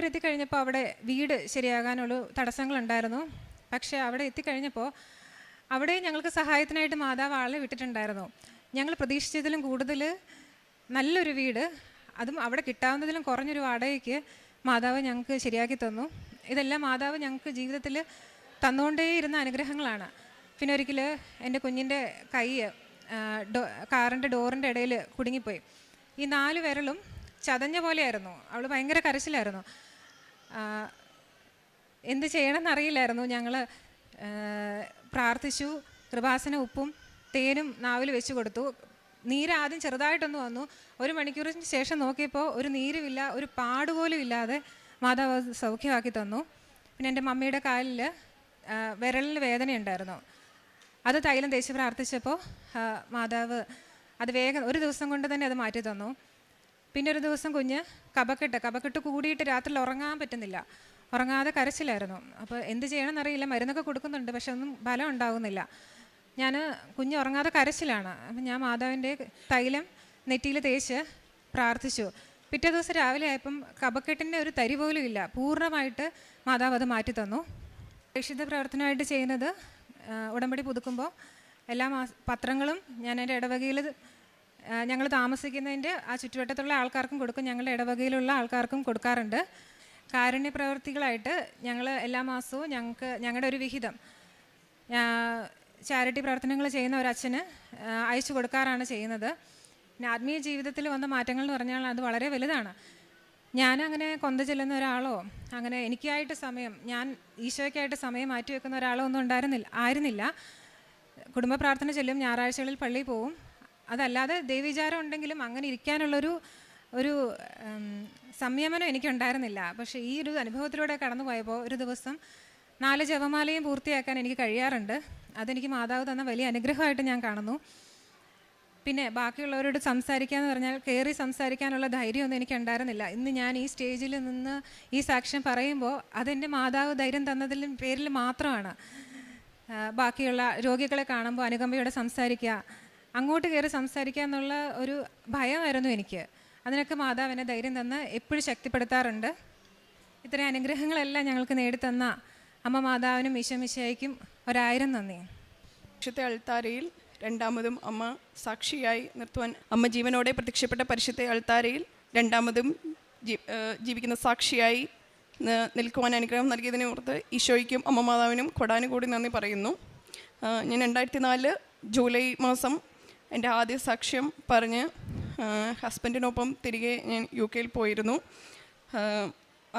എത്തിക്കഴിഞ്ഞപ്പോൾ അവിടെ വീട് ശരിയാകാനുള്ള തടസ്സങ്ങളുണ്ടായിരുന്നു. പക്ഷേ അവിടെ എത്തിക്കഴിഞ്ഞപ്പോൾ അവിടെ ഞങ്ങൾക്ക് സഹായത്തിനായിട്ട് മാതാവ് ആളെ വിട്ടിട്ടുണ്ടായിരുന്നു. ഞങ്ങൾ പ്രതീക്ഷിച്ചതിലും കൂടുതൽ നല്ലൊരു വീട്, അതും അവിടെ കിട്ടാവുന്നതിലും കുറഞ്ഞൊരു വാടകയ്ക്ക് മാതാവ് ഞങ്ങൾക്ക് ശരിയാക്കി തന്നു. ഇതെല്ലാം മാതാവ് ഞങ്ങൾക്ക് ജീവിതത്തിൽ തന്നുകൊണ്ടേയിരുന്ന അനുഗ്രഹങ്ങളാണ്. പിന്നെ ഒരിക്കൽ എൻ്റെ കുഞ്ഞിൻ്റെ കൈ കാറിൻ്റെ ഡോറിൻ്റെ ഇടയിൽ കുടുങ്ങിപ്പോയി. ഈ 4 വിരലും ചതഞ്ഞ പോലെയായിരുന്നു. അവൾ ഭയങ്കര കരച്ചിലായിരുന്നു. എന്ത് ചെയ്യണമെന്നറിയില്ലായിരുന്നു. ഞങ്ങൾ പ്രാർത്ഥിച്ചു. കൃപാസന ഉപ്പും തേനും നാവിൽ വെച്ച് കൊടുത്തു. നീര് ആദ്യം ചെറുതായിട്ടൊന്ന് വന്നു. 1 മണിക്കൂറിന് ശേഷം നോക്കിയപ്പോൾ ഒരു നീരുമില്ല, ഒരു പാടുപോലും ഇല്ലാതെ മാതാവ് സൗഖ്യമാക്കി തന്നു. പിന്നെ എൻ്റെ മമ്മിയുടെ കാലിൽ വിരലിന് വേദനയുണ്ടായിരുന്നു. അത് തൈലം തേച്ച് പ്രാർത്ഥിച്ചപ്പോൾ മാതാവ് അത് വേഗം 1 ദിവസം കൊണ്ട് തന്നെ അത് മാറ്റി തന്നു. പിന്നെ ഒരു ദിവസം കുഞ്ഞ് കഫക്കെട്ട് കൂടിയിട്ട് രാത്രിയിൽ ഉറങ്ങാൻ പറ്റുന്നില്ല, ഉറങ്ങാതെ കരച്ചിലായിരുന്നു. അപ്പോൾ എന്ത് ചെയ്യണമെന്നറിയില്ല, മരുന്നൊക്കെ കൊടുക്കുന്നുണ്ട്, പക്ഷെ ഒന്നും ഫലം ഉണ്ടാകുന്നില്ല. കുഞ്ഞ് ഉറങ്ങാതെ കരച്ചിലാണ്. അപ്പം ഞാൻ മാതാവിൻ്റെ തൈലം നെറ്റിയിൽ തേച്ച് പ്രാർത്ഥിച്ചു. പിറ്റേ ദിവസം രാവിലെ ആയപ്പം കഫക്കെട്ടിൻ്റെ ഒരു തരി പോലും ഇല്ല, പൂർണ്ണമായിട്ട് മാതാവ് അത് മാറ്റി തന്നു. പ്രേക്ഷിത പ്രവർത്തനമായിട്ട് ചെയ്യുന്നത് ഉടമ്പടി പുതുക്കുമ്പോൾ എല്ലാ പത്രങ്ങളും ഞാൻ എൻ്റെ ഇടവകയിൽ ഞങ്ങൾ താമസിക്കുന്നതിൻ്റെ ആ ചുറ്റുവട്ടത്തുള്ള ആൾക്കാർക്കും കൊടുക്കും, ഞങ്ങളുടെ ഇടവകയിലുള്ള ആൾക്കാർക്കും കൊടുക്കാറുണ്ട്. കാരുണ്യ പ്രവർത്തികളായിട്ട് ഞങ്ങൾ എല്ലാ മാസവും ഞങ്ങളുടെ ഒരു വിഹിതം ചാരിറ്റി പ്രവർത്തനങ്ങൾ ചെയ്യുന്ന ഒരച്ഛന് അയച്ചു കൊടുക്കാറാണ് ചെയ്യുന്നത്. പിന്നെ ആത്മീയ ജീവിതത്തിൽ വന്ന മാറ്റങ്ങൾ എന്ന് പറഞ്ഞാൽ അത് വളരെ വലുതാണ്. ഞാനങ്ങനെ കൊന്ത ചെല്ലുന്ന ഒരാളോ അങ്ങനെ എനിക്കായിട്ട് ഞാൻ ഈശോയ്ക്കായിട്ട് സമയം മാറ്റി വെക്കുന്ന ഒരാളോ ഒന്നും ആയിരുന്നില്ല. കുടുംബ പ്രാർത്ഥന ചെല്ലും, ഞായറാഴ്ചകളിൽ പള്ളിയിൽ പോവും. അതല്ലാതെ ദൈവവിചാരം ഉണ്ടെങ്കിലും അങ്ങനെ ഇരിക്കാനുള്ളൊരു സംയമനം എനിക്കുണ്ടായിരുന്നില്ല. പക്ഷേ ഈ ഒരു അനുഭവത്തിലൂടെ കടന്നു പോയപ്പോൾ ഒരു ദിവസം 4 ജപമാലയും പൂർത്തിയാക്കാൻ എനിക്ക് കഴിയാറുണ്ട്. അതെനിക്ക് മാതാവ് തന്ന വലിയ അനുഗ്രഹമായിട്ട് ഞാൻ കാണുന്നു. പിന്നെ ബാക്കിയുള്ളവരോട് സംസാരിക്കുക എന്ന് പറഞ്ഞാൽ കയറി സംസാരിക്കാനുള്ള ധൈര്യമൊന്നും എനിക്കുണ്ടായിരുന്നില്ല. ഇന്ന് ഞാൻ ഈ സ്റ്റേജിൽ നിന്ന് ഈ സാക്ഷ്യം പറയുമ്പോൾ അതെൻ്റെ മാതാവ് ധൈര്യം തന്നതിലും പേരിൽ മാത്രമാണ്. ബാക്കിയുള്ള രോഗികളെ കാണുമ്പോൾ അനുകമ്പയോടെ സംസാരിക്കുക, അങ്ങോട്ട് കയറി സംസാരിക്കുക എന്നുള്ള ഒരു ഭയമായിരുന്നു എനിക്ക്. അതിനൊക്കെ മാതാവ് എന്നെ ധൈര്യം തന്ന് എപ്പോഴും ശക്തിപ്പെടുത്താറുണ്ട്. ഇത്രയും അനുഗ്രഹങ്ങളെല്ലാം ഞങ്ങൾക്ക് നേടിത്തന്ന അമ്മ മാതാവിനും ഈശോമിശിഹായ്ക്കും 1000 നന്ദി. പരിശുദ്ധ അൾത്താരയിൽ രണ്ടാമതും അമ്മ സാക്ഷിയായി നിർത്തുവാൻ, അമ്മ ജീവനോടെ പ്രത്യക്ഷപ്പെട്ട പരിശുദ്ധ അൾത്താരയിൽ രണ്ടാമതും ജീവിക്കുന്ന സാക്ഷിയായി നിൽക്കുവാൻ അനുഗ്രഹം നൽകിയതിനെ ഓർത്ത് ഈശോയ്ക്കും അമ്മ മാതാവിനും കൊടാനുകൂടി നന്ദി പറയുന്നു. ഞാൻ 2004 ജൂലൈ മാസം എൻ്റെ ആദ്യ സാക്ഷ്യം പറഞ്ഞ് ഹസ്ബൻഡിനൊപ്പം തിരികെ ഞാൻ UK പോയിരുന്നു.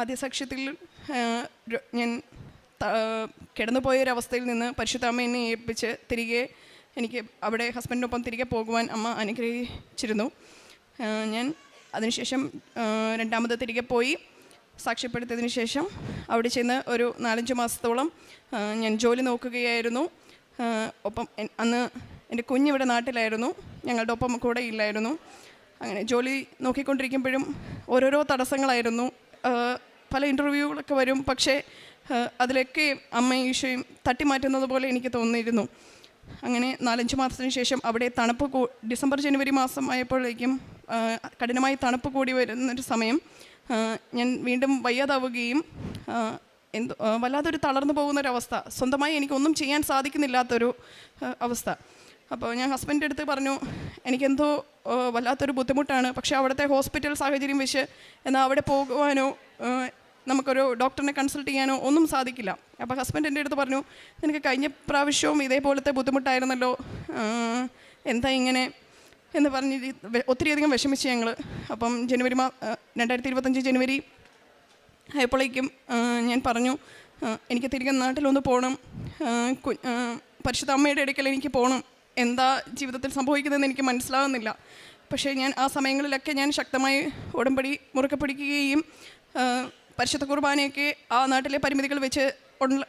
ആദ്യ സാക്ഷ്യത്തിൽ ഞാൻ കിടന്നുപോയൊരവസ്ഥയിൽ നിന്ന് പരിശുദ്ധ അമ്മ എന്നെ ഏൽപ്പിച്ച് തിരികെ എനിക്ക് അവിടെ ഹസ്ബൻഡിനൊപ്പം തിരികെ പോകുവാൻ അമ്മ അനുഗ്രഹിച്ചിരുന്നു. ഞാൻ അതിനുശേഷം രണ്ടാമത് തിരികെ പോയി സാക്ഷ്യപ്പെടുത്തിയതിന് ശേഷം അവിടെ ചെന്ന് ഒരു 4-5 മാസത്തോളം ഞാൻ ജോലി നോക്കുകയായിരുന്നു. ഒപ്പം അന്ന് എൻ്റെ കുഞ്ഞിവിടെ നാട്ടിലായിരുന്നു, ഞങ്ങളുടെ ഒപ്പം കൂടെ ഇല്ലായിരുന്നു. അങ്ങനെ ജോലി നോക്കിക്കൊണ്ടിരിക്കുമ്പോഴും ഓരോരോ തടസ്സങ്ങളായിരുന്നു. പല ഇൻ്റർവ്യൂകളൊക്കെ വരും, പക്ഷേ അതിലൊക്കെ അമ്മയും ഈശോയും തട്ടിമാറ്റുന്നത് പോലെ എനിക്ക് തോന്നിയിരുന്നു. അങ്ങനെ 4-5 മാസത്തിന് ശേഷം അവിടെ തണുപ്പ് ഡിസംബർ ജനുവരി മാസം ആയപ്പോഴേക്കും കഠിനമായി തണുപ്പ് കൂടി വരുന്നൊരു സമയം ഞാൻ വീണ്ടും വയ്യാതാവുകയും വല്ലാത്തൊരു തളർന്നു പോകുന്നൊരവസ്ഥ, സ്വന്തമായി എനിക്കൊന്നും ചെയ്യാൻ സാധിക്കുന്നില്ലാത്തൊരു അവസ്ഥ. അപ്പോൾ ഞാൻ ഹസ്ബൻഡിൻ്റെ അടുത്ത് പറഞ്ഞു, എനിക്കെന്തോ വല്ലാത്തൊരു ബുദ്ധിമുട്ടാണ്, പക്ഷേ അവിടുത്തെ ഹോസ്പിറ്റൽ സാഹചര്യം വെച്ച് എന്നാൽ അവിടെ പോകുവാനോ നമുക്കൊരു ഡോക്ടറിനെ കൺസൾട്ട് ചെയ്യാനോ ഒന്നും സാധിക്കില്ല. അപ്പോൾ ഹസ്ബൻഡ് എൻ്റെ അടുത്ത് പറഞ്ഞു, നിനക്ക് കഴിഞ്ഞ പ്രാവശ്യവും ഇതേപോലത്തെ ബുദ്ധിമുട്ടായിരുന്നല്ലോ, എന്താ ഇങ്ങനെ എന്ന് പറഞ്ഞ് ഒത്തിരിയധികം വിഷമിച്ച് ഞങ്ങൾ. അപ്പം 2025 ജനുവരി ആയപ്പോഴേക്കും ഞാൻ പറഞ്ഞു, എനിക്ക് തിരികെ നാട്ടിലൊന്ന് പോകണം, പരിശുദ്ധ അമ്മയുടെ അടുക്കൽ എനിക്ക് പോകണം, എന്താ ജീവിതത്തിൽ സംഭവിക്കുന്നതെന്ന് എനിക്ക് മനസ്സിലാകുന്നില്ല. പക്ഷേ ഞാൻ ആ സമയങ്ങളിലൊക്കെ ഞാൻ ശക്തമായി ഉടമ്പടി മുറുക്കെ പിടിക്കുകയും പരിശുദ്ധ കുർബാനയൊക്കെ ആ നാട്ടിലെ പരിമിതികൾ വെച്ച്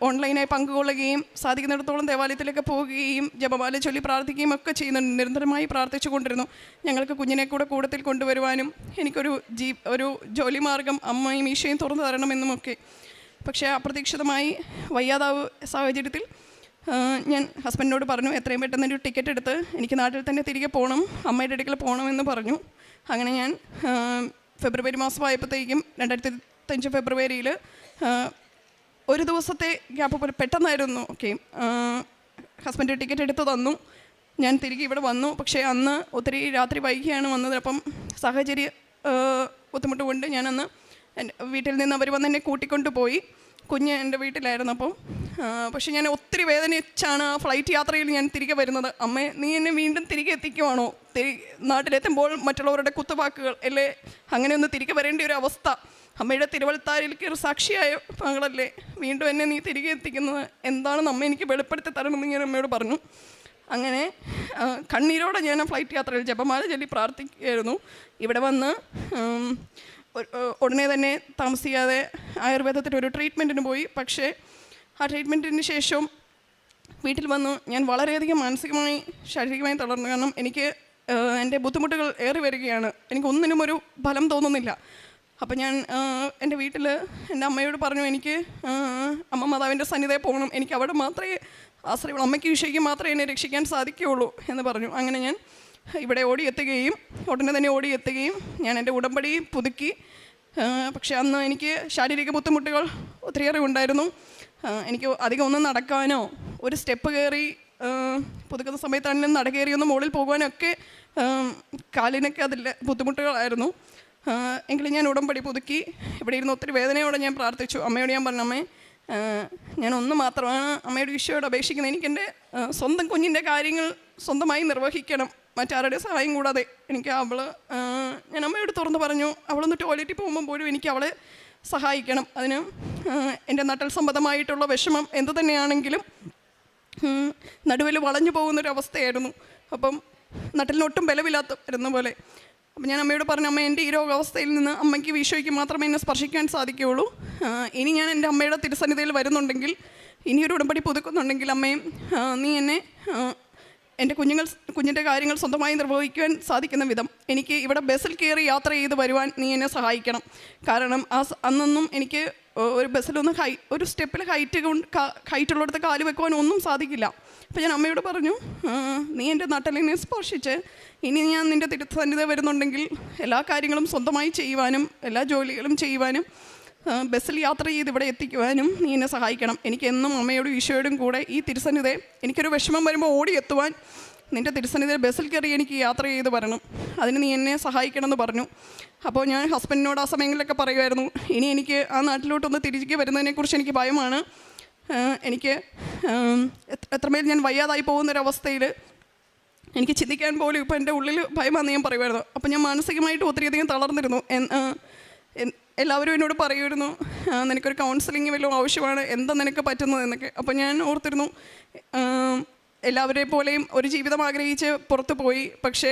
ഓൺലൈനായി പങ്കുകൊള്ളുകയും സാധിക്കുന്നിടത്തോളം ദേവാലയത്തിലേക്ക് പോവുകയും ജപമാല ചൊല്ലി പ്രാർത്ഥിക്കുകയും ഒക്കെ ചെയ്യുന്നുണ്ട്. നിരന്തരമായി പ്രാർത്ഥിച്ചു കൊണ്ടിരുന്നു. ഞങ്ങൾക്ക് കുഞ്ഞിനെ കൂടെ കൂടത്തിൽ കൊണ്ടുവരുവാനും എനിക്കൊരു ഒരു ജോലി മാർഗം അമ്മയും ഈശോയും തുറന്നു തരണമെന്നുമൊക്കെ. പക്ഷേ അപ്രതീക്ഷിതമായി വയ്യാതാവ് സാഹചര്യത്തിൽ ഞാൻ ഹസ്ബൻഡിനോട് പറഞ്ഞു, എത്രയും പെട്ടെന്ന് ഒരു ടിക്കറ്റ് എടുത്ത് എനിക്ക് നാട്ടിൽ തന്നെ തിരികെ പോകണം, അമ്മയുടെ അടുക്കൽ പോകണമെന്ന് പറഞ്ഞു. അങ്ങനെ ഞാൻ ഫെബ്രുവരി മാസമായപ്പോഴത്തേക്കും 2005 ഫെബ്രുവരിയിൽ ഒരു ദിവസത്തെ ഗ്യാപ്പ് പോലെ പെട്ടെന്നായിരുന്നു. ഓക്കെ, ഹസ്ബൻഡ് ടിക്കറ്റ് എടുത്ത് തന്നു. ഞാൻ തിരികെ ഇവിടെ വന്നു. പക്ഷേ അന്ന് ഒത്തിരി രാത്രി വൈകിയാണ് വന്നത്. അപ്പം സാഹചര്യ ബുദ്ധിമുട്ട് കൊണ്ട് ഞാനന്ന് എൻ്റെ വീട്ടിൽ നിന്ന് അവർ വന്ന് എന്നെ കൂട്ടിക്കൊണ്ട് പോയി. കുഞ്ഞ് എൻ്റെ വീട്ടിലായിരുന്നു. അപ്പം പക്ഷേ ഞാൻ ഒത്തിരി വേദനിച്ചാണ് ആ ഫ്ലൈറ്റ് യാത്രയിൽ ഞാൻ തിരികെ വരുന്നത്. അമ്മേ, നീ എന്നെ വീണ്ടും തിരികെ എത്തിക്കുവാണോ? നാട്ടിലെത്തുമ്പോൾ മറ്റുള്ളവരുടെ കുത്തുവാക്കുകൾ അല്ലേ, അങ്ങനെ ഒന്ന് തിരികെ വരേണ്ട ഒരു അവസ്ഥ. അമ്മയുടെ തിരുവൾത്താരിലേക്ക് ഒരു സാക്ഷിയായ മകളല്ലേ, വീണ്ടും എന്നെ നീ തിരികെ എത്തിക്കുന്നത് എന്താണെന്ന് അമ്മ എനിക്ക് വെളിപ്പെടുത്തി തരണമെന്ന് ഞാൻ അമ്മയോട് പറഞ്ഞു. അങ്ങനെ കണ്ണീരോടെ ഞാൻ ആ ഫ്ലൈറ്റ് യാത്രയിൽ ജപമാല ചൊല്ലി പ്രാർത്ഥിക്കുകയായിരുന്നു. ഇവിടെ വന്ന് ഉടനെ തന്നെ താമസിയാതെ ആയുർവേദത്തിൽ ഒരു ട്രീറ്റ്മെൻറ്റിന് പോയി. പക്ഷേ ആ ട്രീറ്റ്മെൻറ്റിന് ശേഷം വീട്ടിൽ വന്നു ഞാൻ വളരെയധികം മാനസികമായി ശാരീരികമായി തളർന്നു. കാരണം എനിക്ക് എൻ്റെ ബുദ്ധിമുട്ടുകൾ ഏറി വരികയാണ്. എനിക്കൊന്നിനും ഒരു ഫലം തോന്നുന്നില്ല. അപ്പം ഞാൻ എൻ്റെ വീട്ടിൽ എൻ്റെ അമ്മയോട് പറഞ്ഞു, എനിക്ക് അമ്മ മാതാവിൻ്റെ സന്നിധിയിൽ പോകണം, എനിക്ക് അവിടെ മാത്രമേ ആശ്രയമുള്ളൂ, അമ്മയ്ക്ക് ഈശോയ്ക്ക് മാത്രമേ എന്നെ രക്ഷിക്കാൻ സാധിക്കുകയുള്ളൂ എന്ന് പറഞ്ഞു. അങ്ങനെ ഞാൻ ഇവിടെ ഓടിയെത്തുകയും ഉടനെ തന്നെ ഓടിയെത്തുകയും ഞാൻ എൻ്റെ ഉടമ്പടി പുതുക്കി. പക്ഷെ അന്ന് എനിക്ക് ശാരീരിക ബുദ്ധിമുട്ടുകൾ ഒത്തിരിയേറെ ഉണ്ടായിരുന്നു. എനിക്ക് അധികം ഒന്നും നടക്കാനോ ഒരു സ്റ്റെപ്പ് കയറി പുതുക്കുന്ന സമയത്താണെങ്കിലും നട കയറി ഒന്ന് മുകളിൽ പോകുവാനൊക്കെ കാലിനൊക്കെ അതിൽ ബുദ്ധിമുട്ടുകളായിരുന്നു. എങ്കിലും ഞാൻ ഉടമ്പടി പുതുക്കി ഇവിടെ ഇരുന്ന് ഒത്തിരി വേദനയോടെ ഞാൻ പ്രാർത്ഥിച്ചു. അമ്മയോട് ഞാൻ പറഞ്ഞു, അമ്മേ, ഞാൻ ഒന്ന് മാത്രമാണ് അമ്മയുടെ ഈശോയോട് അപേക്ഷിക്കുന്നത്. എനിക്കെൻ്റെ സ്വന്തം കുഞ്ഞിൻ്റെ കാര്യങ്ങൾ സ്വന്തമായി നിർവഹിക്കണം, മറ്റാരുടെ സഹായം കൂടാതെ. എനിക്ക് ഞാൻ അമ്മയോട് തുറന്ന് പറഞ്ഞു, അവളൊന്ന് ടോയ്ലറ്റിൽ പോകുമ്പോൾ പോലും എനിക്ക് അവളെ സഹായിക്കണം. അതിന് എൻ്റെ നട്ടൽ സംബന്ധമായിട്ടുള്ള വിഷമം എന്തു തന്നെയാണെങ്കിലും നടുവിൽ വളഞ്ഞു പോകുന്നൊരവസ്ഥയായിരുന്നു. അപ്പം നട്ടലിനൊട്ടും ബലമില്ലാത്ത പോലെ. അപ്പം ഞാൻ അമ്മയോട് പറഞ്ഞു, അമ്മ, എൻ്റെ ഈ രോഗാവസ്ഥയിൽ നിന്ന് അമ്മയ്ക്ക് ഈശോയ്ക്ക് മാത്രമേ എന്നെ സ്പർശിക്കാൻ സാധിക്കുകയുള്ളൂ. ഇനി ഞാൻ എൻ്റെ അമ്മയുടെ തിരുസന്നിധിയിൽ വരുന്നുണ്ടെങ്കിൽ, ഇനിയൊരു ഉടമ്പടി പുതുക്കുന്നുണ്ടെങ്കിൽ, അമ്മയും നീ എന്നെ എൻ്റെ കുഞ്ഞിൻ്റെ കാര്യങ്ങൾ സ്വന്തമായി നിർവഹിക്കുവാൻ സാധിക്കുന്ന വിധം എനിക്ക് ഇവിടെ ബസ്സിൽ കയറി യാത്ര ചെയ്ത് വരുവാൻ നീ എന്നെ സഹായിക്കണം. കാരണം അന്നൊന്നും എനിക്ക് ഒരു ബസ്സിലൊന്നും ഒരു സ്റ്റെപ്പിൽ ഹൈറ്റുള്ളിടത്ത് കാല് വെക്കുവാൻ ഒന്നും സാധിക്കില്ല. അപ്പോൾ ഞാൻ അമ്മയോട് പറഞ്ഞു, നീ എൻ്റെ നട്ടലിനെ സ്പർശിച്ച് ഇനി ഞാൻ നിൻ്റെ തിരുസന്നിധി വരുന്നുണ്ടെങ്കിൽ എല്ലാ കാര്യങ്ങളും സ്വന്തമായി ചെയ്യുവാനും എല്ലാ ജോലികളും ചെയ്യുവാനും ബസ്സിൽ യാത്ര ചെയ്ത് ഇവിടെ എത്തിക്കുവാനും നീ എന്നെ സഹായിക്കണം. എനിക്കെന്നും അമ്മയോടും ഈശോയോടും കൂടെ ഈ തിരുസന്നിധി എനിക്കൊരു വിഷമം വരുമ്പോൾ ഓടിയെത്തുവാൻ നിൻ്റെ തിരുസന്നിധി ബസ്സിൽ കയറി എനിക്ക് യാത്ര ചെയ്ത് വരണം, അതിന് നീ എന്നെ സഹായിക്കണമെന്ന് പറഞ്ഞു. അപ്പോൾ ഞാൻ ഹസ്ബൻഡിനോട് ആ സമയങ്ങളിലൊക്കെ പറയുമായിരുന്നു, ഇനി എനിക്ക് ആ നാട്ടിലോട്ടൊന്ന് തിരികെ വരുന്നതിനെക്കുറിച്ച് എനിക്ക് ഭയമാണ്. എനിക്ക് എത്രമേൽ ഞാൻ വയ്യാതായി പോകുന്നൊരവസ്ഥയിൽ എനിക്ക് ചിന്തിക്കാൻ പോലും ഇപ്പോൾ എൻ്റെ ഉള്ളിൽ ഭയമാണെന്ന് ഞാൻ പറയുമായിരുന്നു. അപ്പോൾ ഞാൻ മാനസികമായിട്ട് ഒത്തിരിയധികം തളർന്നിരുന്നു. എല്ലാവരും എന്നോട് പറയുമായിരുന്നു, നിനക്കൊരു കൗൺസിലിംഗ് വല്ലതും ആവശ്യമാണ്, എന്താ നിനക്ക് പറ്റുന്നത് എന്നൊക്കെ. അപ്പോൾ ഞാൻ ഓർത്തിരുന്നു, എല്ലാവരെ പോലെയും ഒരു ജീവിതം ആഗ്രഹിച്ച് പുറത്തു പോയി. പക്ഷേ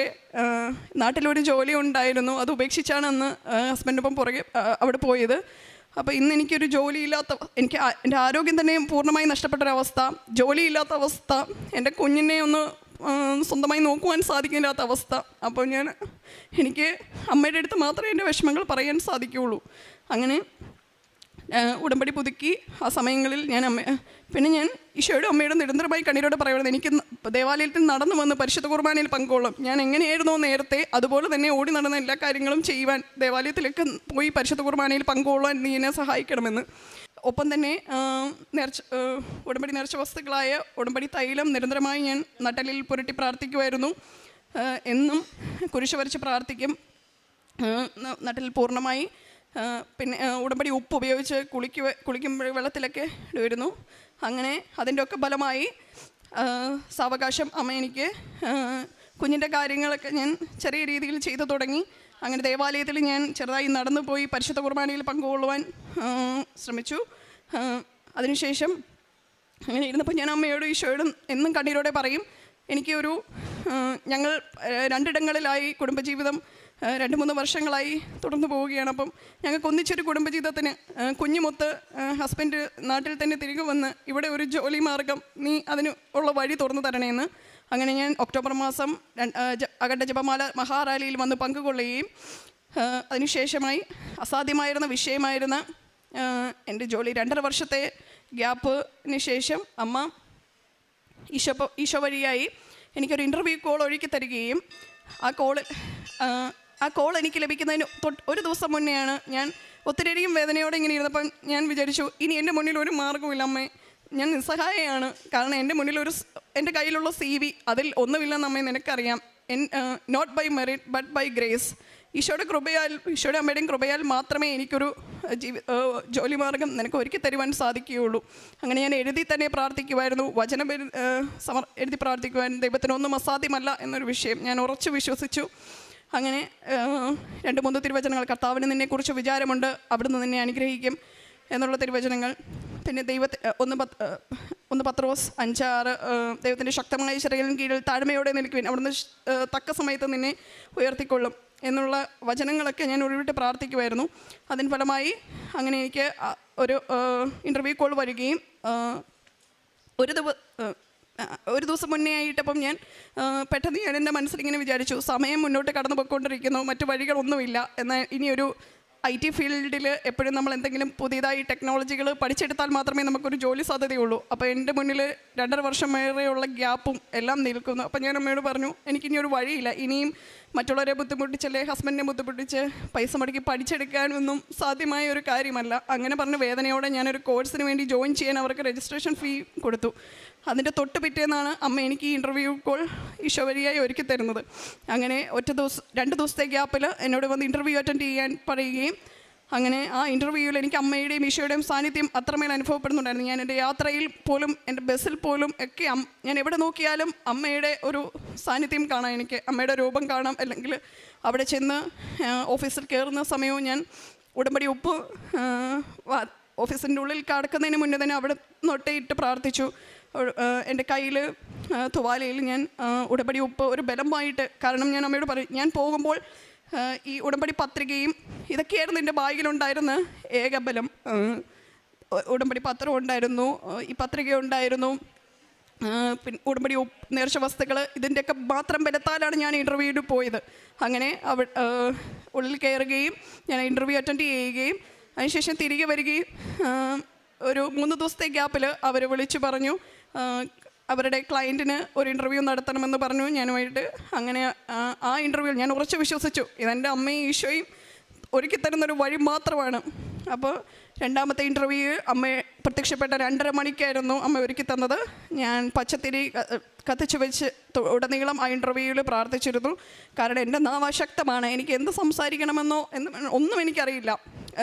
നാട്ടിലൊരു ജോലി ഉണ്ടായിരുന്നു, അത് ഉപേക്ഷിച്ചാണ് അന്ന് ഹസ്ബൻഡൊപ്പം പുറകെ അവിടെ പോയത്. അപ്പോൾ ഇന്ന് എനിക്കൊരു ജോലിയില്ലാത്ത, എനിക്ക് എൻ്റെ ആരോഗ്യം തന്നെ പൂർണ്ണമായി നഷ്ടപ്പെട്ടൊരവസ്ഥ, ജോലിയില്ലാത്ത അവസ്ഥ, എൻ്റെ കുഞ്ഞിനെ ഒന്ന് സ്വന്തമായി നോക്കുവാൻ സാധിക്കില്ലാത്ത അവസ്ഥ. അപ്പോൾ എനിക്ക് അമ്മയുടെ അടുത്ത് മാത്രമേ എൻ്റെ വിഷമങ്ങൾ പറയാൻ സാധിക്കുകയുള്ളൂ. അങ്ങനെ ഉടമ്പടി പുതുക്കി ആ സമയങ്ങളിൽ പിന്നെ ഞാൻ ഈശോയോടും അമ്മയോടും നിരന്തരമായി കണ്ണീരോടെ പറയുന്നത്, എനിക്ക് ദേവാലയത്തിൽ നടന്നു വന്ന് പരിശുദ്ധ കുർബാനയിൽ പങ്കുകൊള്ളും. ഞാൻ എങ്ങനെയായിരുന്നോ നേരത്തെ അതുപോലെ തന്നെ ഓടി നടന്ന എല്ലാ കാര്യങ്ങളും ചെയ്യുവാൻ, ദേവാലയത്തിലേക്ക് പോയി പരിശുദ്ധ കുർബാനയിൽ പങ്കുകൊള്ളാൻ നീ എന്നെ സഹായിക്കണമെന്ന്. ഒപ്പം തന്നെ ഉടമ്പടി നേർച്ച വസ്തുക്കളായ ഉടമ്പടി തൈലം നിരന്തരമായി ഞാൻ നട്ടലിൽ പുരട്ടി പ്രാർത്ഥിക്കുമായിരുന്നു. എന്നും കുരിശ് വരച്ച് പ്രാർത്ഥിക്കും, നട്ടലിൽ പൂർണ്ണമായി. പിന്നെ ഉടമ്പടി ഉപ്പ് ഉപയോഗിച്ച് കുളിക്കുമ്പോൾ വെള്ളത്തിലൊക്കെ ഇടുമായിരുന്നു. അങ്ങനെ അതിൻ്റെ ഒക്കെ ഫലമായി സാവകാശം അമ്മ എനിക്ക് കുഞ്ഞിൻ്റെ കാര്യങ്ങളൊക്കെ ഞാൻ ചെറിയ രീതിയിൽ ചെയ്തു തുടങ്ങി. അങ്ങനെ ദേവാലയത്തിൽ ഞാൻ ചെറുതായി നടന്നു പോയി പരിശുദ്ധ കുർബാനയിൽ പങ്കുകൊള്ളുവാൻ ശ്രമിച്ചു. അതിനുശേഷം അങ്ങനെ ഇരുന്നപ്പോൾ ഞാൻ അമ്മയോടും ഈശോയോടും എന്നും കണ്ണീരോടെ പറയും, എനിക്ക് ഞങ്ങൾ 2 ഇടങ്ങളിലായി കുടുംബജീവിതം 2-3 വർഷങ്ങളായി തുടർന്ന് പോവുകയാണ്. അപ്പം ഞങ്ങൾക്ക് ഒന്നിച്ചൊരു കുടുംബജീവിതത്തിന് കുഞ്ഞുമൊത്ത് ഹസ്ബൻഡ് നാട്ടിൽ തന്നെ തിരികെ വന്ന് ഇവിടെ ഒരു ജോലി മാർഗം നീ അതിന് ഉള്ള വഴി തുറന്നു തരണേന്ന്. അങ്ങനെ ഞാൻ ഒക്ടോബർ മാസം അഖണ്ഡ ജപമാല മഹാറാലിയിൽ വന്ന് പങ്കുകൊള്ളുകയും അതിനുശേഷമായി അസാധ്യമായിരുന്ന വിഷയമായിരുന്ന എൻ്റെ ജോലി 2.5 വർഷത്തെ ഗ്യാപ്പിന് ശേഷം അമ്മ ഈശോ വഴിയായി എനിക്കൊരു ഇൻ്റർവ്യൂ കോൾ ഒരുക്കി തരികയും ആ കോൾ എനിക്ക് ലഭിക്കുന്നതിന് ഒരു ദിവസം മുന്നെയാണ് ഞാൻ ഒത്തിരിയധികം വേദനയോടെ ഇങ്ങനെ ഇരുന്നപ്പം ഞാൻ വിചാരിച്ചു, ഇനി എൻ്റെ മുന്നിൽ ഒരു മാർഗ്ഗമില്ല അമ്മേ, ഞാൻ നിസ്സഹായയാണ്. കാരണം എൻ്റെ മുന്നിൽ എൻ്റെ കയ്യിലുള്ള CV അതിൽ ഒന്നുമില്ലെന്ന് അമ്മേ നിനക്കറിയാം. Not by merit but by grace. ഈശോയുടെ അമ്മയുടെയും കൃപയാൽ മാത്രമേ എനിക്കൊരു ജോലി മാർഗം നിനക്ക് ഒരുക്കി തരുവാൻ സാധിക്കുകയുള്ളൂ. അങ്ങനെ ഞാൻ എഴുതി തന്നെ പ്രാർത്ഥിക്കുമായിരുന്നു, വചനം എഴുതി പ്രാർത്ഥിക്കുമായിരുന്നു. ദൈവത്തിനൊന്നും അസാധ്യമല്ല എന്നൊരു വിഷയം ഞാൻ ഉറച്ചു വിശ്വസിച്ചു. അങ്ങനെ 2-3 തിരുവചനങ്ങൾ, കർത്താവിന് നിന്നെക്കുറിച്ച് വിചാരമുണ്ട്, അവിടുന്ന് നിന്നെ അനുഗ്രഹിക്കും എന്നുള്ള തിരുവചനങ്ങൾ. പിന്നെ ഒന്ന് പത്രോസ് 5:6 ദൈവത്തിൻ്റെ ശക്തമായ ചിറകിൻ കീഴിൽ താഴ്മയോടെ നിൽക്കുവിൻ, അവിടുന്ന് തക്ക സമയത്ത് നിന്നെ ഉയർത്തിക്കൊള്ളും എന്നുള്ള വചനങ്ങളൊക്കെ ഞാൻ ഉരുവിട്ട് പ്രാർത്ഥിക്കുമായിരുന്നു. അതിന് ഫലമായി അങ്ങനെ എനിക്ക് ഒരു ഇൻ്റർവ്യൂ കോൾ വരികയും ഒരു ദിവസം മുന്നേ ആയിട്ടപ്പം ഞാൻ പെട്ടെന്ന് ഞാൻ എൻ്റെ മനസ്സിലിങ്ങനെ വിചാരിച്ചു, സമയം മുന്നോട്ട് കടന്നു പോയിക്കൊണ്ടിരിക്കുന്നു, മറ്റു വഴികളൊന്നുമില്ല, എന്നാൽ ഇനിയൊരു IT ഫീൽഡിൽ എപ്പോഴും നമ്മൾ എന്തെങ്കിലും പുതിയതായി ടെക്നോളജികൾ പഠിച്ചെടുത്താൽ മാത്രമേ നമുക്കൊരു ജോലി സാധ്യതയുള്ളൂ. അപ്പോൾ എൻ്റെ മുന്നിൽ 2.5 വർഷം വരെയുള്ള ഗ്യാപ്പും എല്ലാം നിൽക്കുന്നു. അപ്പോൾ ഞാൻ അമ്മയോട് പറഞ്ഞു, എനിക്കിനി ഒരു വഴിയില്ല, ഇനിയും മറ്റുള്ളവരെ ബുദ്ധിമുട്ടിച്ചല്ലേ ഹസ്ബൻഡിനെ ബുദ്ധിമുട്ടിച്ച് പൈസ മുടക്കി പഠിച്ചെടുക്കാനൊന്നും സാധ്യമായ ഒരു കാര്യമല്ല. അങ്ങനെ പറഞ്ഞ് വേദനയോടെ ഞാനൊരു കോഴ്സിന് വേണ്ടി ജോയിൻ ചെയ്യാൻ അവർക്ക് രജിസ്ട്രേഷൻ ഫീ കൊടുത്തു. അതിൻ്റെ തൊട്ട് പിറ്റേന്നാണ് അമ്മ എനിക്ക് ഈ ഇൻ്റർവ്യൂ കോൾ ഈശോ വഴിയായി ഒരുക്കി തരുന്നത്. അങ്ങനെ 2 ദിവസത്തെ ഗ്യാപ്പിൽ എന്നോട് വന്ന് ഇൻ്റർവ്യൂ അറ്റൻഡ് ചെയ്യാൻ പറയുകയും അങ്ങനെ ആ ഇൻ്റർവ്യൂവിൽ എനിക്ക് അമ്മയുടെയും ഈശോയുടെയും സാന്നിധ്യം അത്രമേൽ അനുഭവപ്പെടുന്നുണ്ടായിരുന്നു. ഞാൻ എൻ്റെ യാത്രയിൽ പോലും എൻ്റെ ബസ്സിൽ പോലും ഒക്കെ ഞാൻ എവിടെ നോക്കിയാലും അമ്മയുടെ ഒരു സാന്നിധ്യം കാണാം, എനിക്ക് അമ്മയുടെ രൂപം കാണാം. അല്ലെങ്കിൽ അവിടെ ചെന്ന് ഓഫീസിൽ കയറുന്ന സമയവും ഞാൻ ഉടമ്പടി ഉപ്പ് ഓഫീസിൻ്റെ ഉള്ളിൽ കടക്കുന്നതിന് മുന്നേ തന്നെ അവിടെ നൊട്ടയിട്ട് പ്രാർത്ഥിച്ചു. എൻ്റെ കയ്യിൽ തുവാലയിൽ ഞാൻ ഉടമ്പടി ഉപ്പ് ഒരു ബലമായിട്ട്, കാരണം ഞാൻ അമ്മയോട് പറയും, ഞാൻ പോകുമ്പോൾ ഈ ഉടമ്പടി പത്രികയും ഇതൊക്കെയായിരുന്നു എൻ്റെ ബാഗിലുണ്ടായിരുന്ന ഏക ബലം. ഉടമ്പടി പത്രം ഉണ്ടായിരുന്നു, ഈ പത്രിക ഉണ്ടായിരുന്നു, പിന്നെ ഉടമ്പടി നേർച്ച വസ്തുക്കൾ, ഇതിൻ്റെയൊക്കെ മാത്രം ബലത്താലാണ് ഞാൻ ഇൻ്റർവ്യൂവിന് പോയത്. അങ്ങനെ ഉള്ളിൽ കയറുകയും ഞാൻ ഇൻ്റർവ്യൂ അറ്റൻഡ് ചെയ്യുകയും അതിനുശേഷം തിരികെ വരികയും ഒരു 3 ദിവസത്തെ ഗ്യാപ്പിൽ അവർ വിളിച്ചു പറഞ്ഞു അവരുടെ ക്ലയൻറ്റിന് ഒരു ഇൻ്റർവ്യൂ നടത്തണമെന്ന് പറഞ്ഞു ഞാനുമായിട്ട്. അങ്ങനെ ആ ഇൻ്റർവ്യൂവിൽ ഞാൻ ഉറച്ചു വിശ്വസിച്ചു, ഇതെൻ്റെ അമ്മയും ഈശോയും ഒരുക്കി തരുന്നൊരു വഴി മാത്രമാണ്. അപ്പോൾ 2ാമത്തെ ഇൻ്റർവ്യൂ അമ്മ പ്രത്യക്ഷപ്പെട്ട 2:30 മണിക്കായിരുന്നു അമ്മ ഒരുക്കി തന്നത്. ഞാൻ പച്ചത്തിരി കത്തിച്ചു വെച്ച് ഉടനീളം ആ ഇൻ്റർവ്യൂവിൽ പ്രാർത്ഥിച്ചിരുന്നു. കാരണം എൻ്റെ നാവ് അശക്തമാണ്, എനിക്ക് എന്ത് സംസാരിക്കണമെന്നോ ഒന്നും എനിക്കറിയില്ല.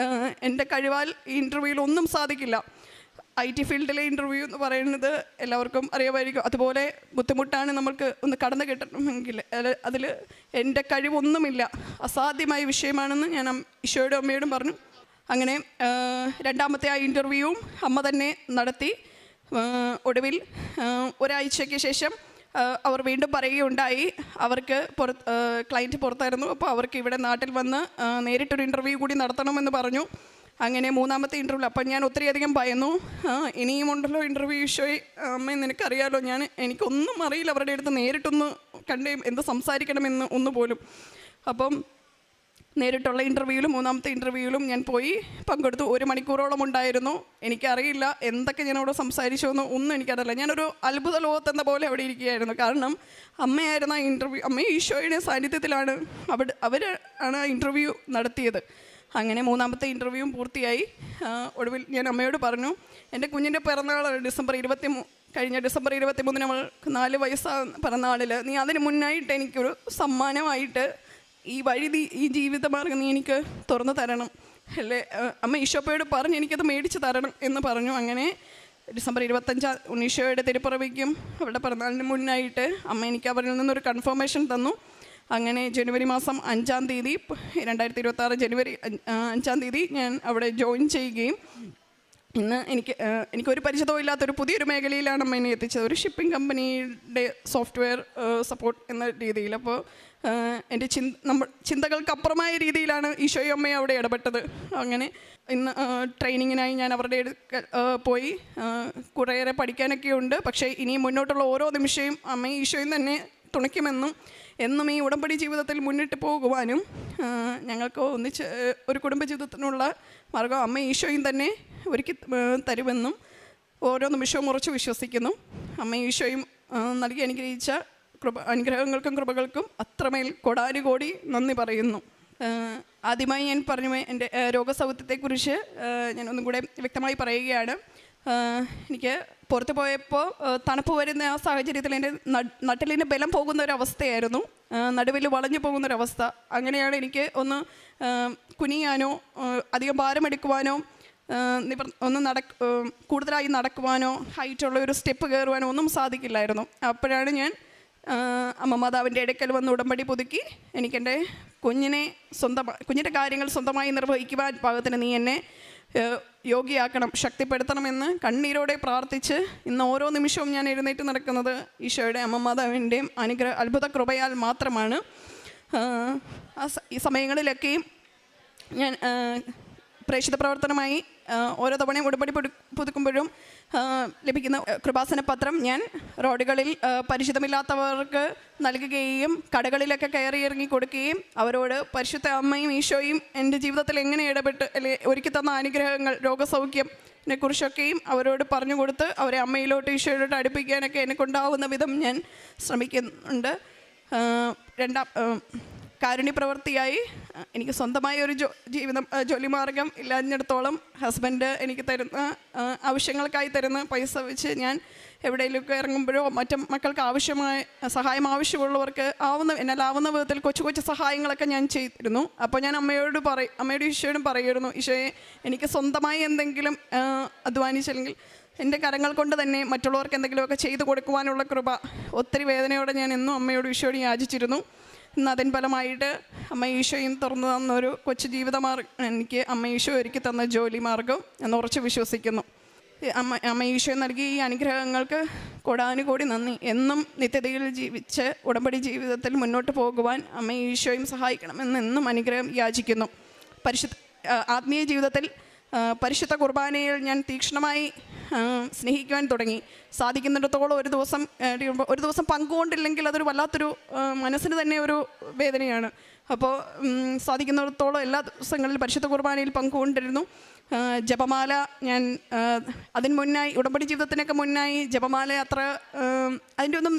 എൻ്റെ കഴിവാൽ ഈ ഇൻ്റർവ്യൂവിൽ ഒന്നും സാധിക്കില്ല. IT ഫീൽഡിലെ ഇൻ്റർവ്യൂ എന്ന് പറയുന്നത് എല്ലാവർക്കും അറിയാമായിരിക്കും. അതുപോലെ ബുദ്ധിമുട്ടാണ് നമ്മൾക്ക് ഒന്ന് കടന്നു കിട്ടണമെങ്കിൽ. അതിൽ എൻ്റെ കഴിവൊന്നുമില്ല, അസാധ്യമായ വിഷയമാണെന്ന് ഞാൻ ഈശോയോടും അമ്മയോടും പറഞ്ഞു. അങ്ങനെ 2ാമത്തെ ആ ഇൻ്റർവ്യൂവും അമ്മ തന്നെ നടത്തി. ഒടുവിൽ ഒരാഴ്ചയ്ക്ക് ശേഷം അവർ വീണ്ടും പറയുകയുണ്ടായി, അവർക്ക് ക്ലയൻറ്റ് പുറത്തായിരുന്നു, അപ്പോൾ അവർക്ക് ഇവിടെ നാട്ടിൽ വന്ന് നേരിട്ടൊരു ഇൻ്റർവ്യൂ കൂടി നടത്തണമെന്ന് പറഞ്ഞു. അങ്ങനെ 3ാമത്തെ ഇൻ്റർവ്യൂ. അപ്പം ഞാൻ ഒത്തിരിയധികം ഭയന്നു, ഇനിയും ഉണ്ടല്ലോ ഇൻ്റർവ്യൂ ഈശോയെ, അമ്മ നിനക്കറിയാലോ, എനിക്കൊന്നും അറിയില്ല അവരുടെ അടുത്ത് നേരിട്ടൊന്ന് കണ്ടേ എന്ത് സംസാരിക്കണമെന്ന് ഒന്നുപോലും. അപ്പം നേരിട്ടുള്ള ഇൻ്റർവ്യൂവിലും 3ാമത്തെ ഇൻ്റർവ്യൂവിലും ഞാൻ പോയി പങ്കെടുത്തു. 1 മണിക്കൂറോളം ഉണ്ടായിരുന്നു. എനിക്കറിയില്ല എന്തൊക്കെ ഞാനവിടെ സംസാരിച്ചോന്ന് ഒന്നും എനിക്കറിയില്ല. ഞാനൊരു അത്ഭുത ലോകത്തെന്ന പോലെ അവിടെ ഇരിക്കുകയായിരുന്നു. കാരണം അമ്മയായിരുന്ന ആ ഇൻ്റർവ്യൂ, അമ്മ ഈശോയുടെ സാന്നിധ്യത്തിലാണ് അവരാണ് ആ ഇൻ്റർവ്യൂ നടത്തിയത്. അങ്ങനെ 3ാമത്തെ ഇൻ്റർവ്യൂവും പൂർത്തിയായി. ഒടുവിൽ ഞാൻ അമ്മയോട് പറഞ്ഞു, എൻ്റെ കുഞ്ഞിൻ്റെ പിറന്നാളാണ് കഴിഞ്ഞ ഡിസംബർ 23 അവൾക്ക് 4 വയസ്സാകുന്ന പിറന്നാളിൽ നീ അതിന് മുന്നായിട്ട് എനിക്കൊരു സമ്മാനമായിട്ട് ഈ ജീവിതമാർഗ്ഗം നീ എനിക്ക് തുറന്നു തരണം അല്ലേ, അമ്മ ഈശോപ്പയോട് പറഞ്ഞ് എനിക്കത് മേടിച്ച് തരണം എന്ന് പറഞ്ഞു. അങ്ങനെ ഡിസംബർ 25 ഈശോയുടെ തിരുപ്പിറവിക്കും അവളുടെ പിറന്നാളിന് മുന്നായിട്ട് അമ്മ എനിക്ക് അവരിൽ നിന്നൊരു കൺഫർമേഷൻ തന്നു. അങ്ങനെ ജനുവരി മാസം 5-ാം തീയതി 2026 ജനുവരി 5-ാം തീയതി ഞാൻ അവിടെ ജോയിൻ ചെയ്യുകയും ഇന്ന് എനിക്കൊരു പരിചിതവും ഇല്ലാത്തൊരു പുതിയൊരു മേഖലയിലാണ് അമ്മ എന്നെ എത്തിച്ചത്. ഒരു ഷിപ്പിംഗ് കമ്പനിയുടെ സോഫ്റ്റ്വെയർ സപ്പോർട്ട് എന്ന രീതിയിൽ. അപ്പോൾ എൻ്റെ ചിന്തകൾക്കപ്പുറമായ രീതിയിലാണ് ഈശോയും അമ്മയും അവിടെ ഇടപെട്ടത്. അങ്ങനെ ഇന്ന് ട്രെയിനിങ്ങിനായി ഞാൻ അവരുടെ പോയി കുറേയേറെ പഠിക്കാനൊക്കെ ഉണ്ട്. പക്ഷേ ഇനി മുന്നോട്ടുള്ള ഓരോ നിമിഷവും അമ്മയും ഈശോയും തന്നെ തുണയ്ക്കുമെന്നും എന്നും ഈ ഉടമ്പടി ജീവിതത്തിൽ മുന്നിട്ട് പോകുവാനും ഞങ്ങൾക്ക് ഒന്നിച്ച് ഒരു കുടുംബജീവിതത്തിനുള്ള മാർഗം അമ്മ ഈശോയും തന്നെ ഒരുക്കി തരുമെന്നും ഓരോ നിമിഷവും ഉറച്ചു വിശ്വസിക്കുന്നു. അമ്മ ഈശോയും നൽകി അനുഗ്രഹിച്ച അനുഗ്രഹങ്ങൾക്കും കൃപകൾക്കും അത്രമേൽ കോടാനുകോടി നന്ദി പറയുന്നു. ആദ്യമായി ഞാൻ പറഞ്ഞു എൻ്റെ രോഗസൗഖ്യത്തെക്കുറിച്ച് ഞാൻ ഒന്നും കൂടെ വ്യക്തമായി പറയുകയാണ്. എനിക്ക് പുറത്ത് പോയപ്പോൾ തണുപ്പ് വരുന്ന ആ സാഹചര്യത്തിൽ എൻ്റെ നട്ടിലിന് ബലം പോകുന്ന ഒരവസ്ഥയായിരുന്നു. നടുവിൽ വളഞ്ഞു പോകുന്നൊരവസ്ഥ. അങ്ങനെയാണ് എനിക്ക് ഒന്ന് കുനിയാനോ അധികം ഭാരമെടുക്കുവാനോ കൂടുതലായി നടക്കുവാനോ ഹൈറ്റുള്ള ഒരു സ്റ്റെപ്പ് കയറുവാനോ ഒന്നും സാധിക്കില്ലായിരുന്നു. അപ്പോഴാണ് ഞാൻ അമ്മ മാതാവിൻ്റെ അടുക്കൽ വന്ന് ഉടമ്പടി പുതുക്കി എനിക്കെൻ്റെ കുഞ്ഞിൻ്റെ കാര്യങ്ങൾ സ്വന്തമായി നിർവഹിക്കുവാൻ പാകത്തിന് നീ എന്നെ യോഗ്യയാക്കണം, ശക്തിപ്പെടുത്തണമെന്ന് കണ്ണീരോടെ പ്രാർത്ഥിച്ച് ഇന്ന് ഓരോ നിമിഷവും ഞാൻ എഴുന്നേറ്റ് നടക്കുന്നത് ഈശോയുടെ അമ്മ മാതാവിൻ്റെയും അത്ഭുത കൃപയാൽ മാത്രമാണ്. ഈ സമയങ്ങളിലൊക്കെയും ഞാൻ പ്രേക്ഷിത പ്രവർത്തനമായി ഓരോ തവണയും ഉടമ്പടി പുതുക്കുമ്പോഴും ലഭിക്കുന്ന കൃപാസന പത്രം ഞാൻ റോഡുകളിൽ പരിചിതമില്ലാത്തവർക്ക് നൽകുകയും കടകളിലൊക്കെ കയറി ഇറങ്ങി കൊടുക്കുകയും അവരോട് പരിശുദ്ധ അമ്മയും ഈശോയും എൻ്റെ ജീവിതത്തിൽ എങ്ങനെ ഇടപെട്ട് ഒരുക്കി തന്ന അനുഗ്രഹങ്ങൾ രോഗസൗഖ്യത്തിനെ കുറിച്ചൊക്കെയും അവരോട് പറഞ്ഞു കൊടുത്ത് അവരെ അമ്മയിലോട്ട് ഈശോയിലോട്ട് അടുപ്പിക്കാനൊക്കെ എന്നെ കൊണ്ടാവുന്ന വിധം ഞാൻ ശ്രമിക്കുന്നുണ്ട്. കാരുണ്യപ്രവൃത്തിയായി എനിക്ക് സ്വന്തമായ ഒരു ജോലി മാർഗം ഇല്ലാഞ്ഞിടത്തോളം ഹസ്ബൻഡ് എനിക്ക് തരുന്ന ആവശ്യങ്ങൾക്കായി തരുന്ന പൈസ വെച്ച് ഞാൻ എവിടെയെങ്കിലുമൊക്കെ ഇറങ്ങുമ്പോഴോ മറ്റു മക്കൾക്ക് സഹായം ആവശ്യമുള്ളവർക്ക് എന്നാലാവുന്ന വിധത്തിൽ കൊച്ചു സഹായങ്ങളൊക്കെ ഞാൻ ചെയ്തിരുന്നു. അപ്പോൾ ഞാൻ അമ്മയോട് ഈശോയോടും പറയുമായിരുന്നു, ഈശോയെ എനിക്ക് സ്വന്തമായി എന്തെങ്കിലും അധ്വാനിച്ചില്ലെങ്കിൽ എൻ്റെ കരങ്ങൾ കൊണ്ട് തന്നെ മറ്റുള്ളവർക്ക് എന്തെങ്കിലുമൊക്കെ ചെയ്തു കൊടുക്കുവാനുള്ള കൃപ. ഒത്തിരി വേദനയോടെ ഞാൻ എന്നും അമ്മയോട് ഈശോയോട് യാചിച്ചിരുന്നു. ഇന്ന് അതിന് ഫലമായിട്ട് അമ്മ ഈശോയും തുറന്നു തന്നൊരു കൊച്ചു ജീവിതമാർഗം എനിക്ക് അമ്മ ഈശോ ഒരുക്കി തന്ന ജോലി മാർഗം എന്ന് ഉറച്ച് വിശ്വസിക്കുന്നു. അമ്മ ഈശോ നൽകിയ ഈ അനുഗ്രഹങ്ങൾക്ക് കോടാനുകോടി നന്ദി. എന്നും നിത്യതയിൽ ജീവിച്ച് ഉടമ്പടി ജീവിതത്തിൽ മുന്നോട്ട് പോകുവാൻ അമ്മ ഈശോയും സഹായിക്കണമെന്ന് എന്നും അനുഗ്രഹം യാചിക്കുന്നു. ആത്മീയ ജീവിതത്തിൽ പരിശുദ്ധ കുർബാനയിൽ ഞാൻ തീക്ഷ്ണമായി സ്നേഹിക്കുവാൻ തുടങ്ങി. സാധിക്കുന്നിടത്തോളം ഒരു ദിവസം പങ്കുകൊണ്ടില്ലെങ്കിൽ അതൊരു വല്ലാത്തൊരു മനസ്സിന് തന്നെ ഒരു വേദനയാണ്. അപ്പോൾ സാധിക്കുന്നിടത്തോളം എല്ലാ ദിവസങ്ങളിലും പരിശുദ്ധ കുർബാനയിൽ പങ്കുകൊണ്ടിരുന്നു. ജപമാല ഞാൻ അതിന് മുന്നായി ഉടമ്പടി ജീവിതത്തിനൊക്കെ മുന്നായി ജപമാല അത്ര അതിൻ്റെ ഒന്നും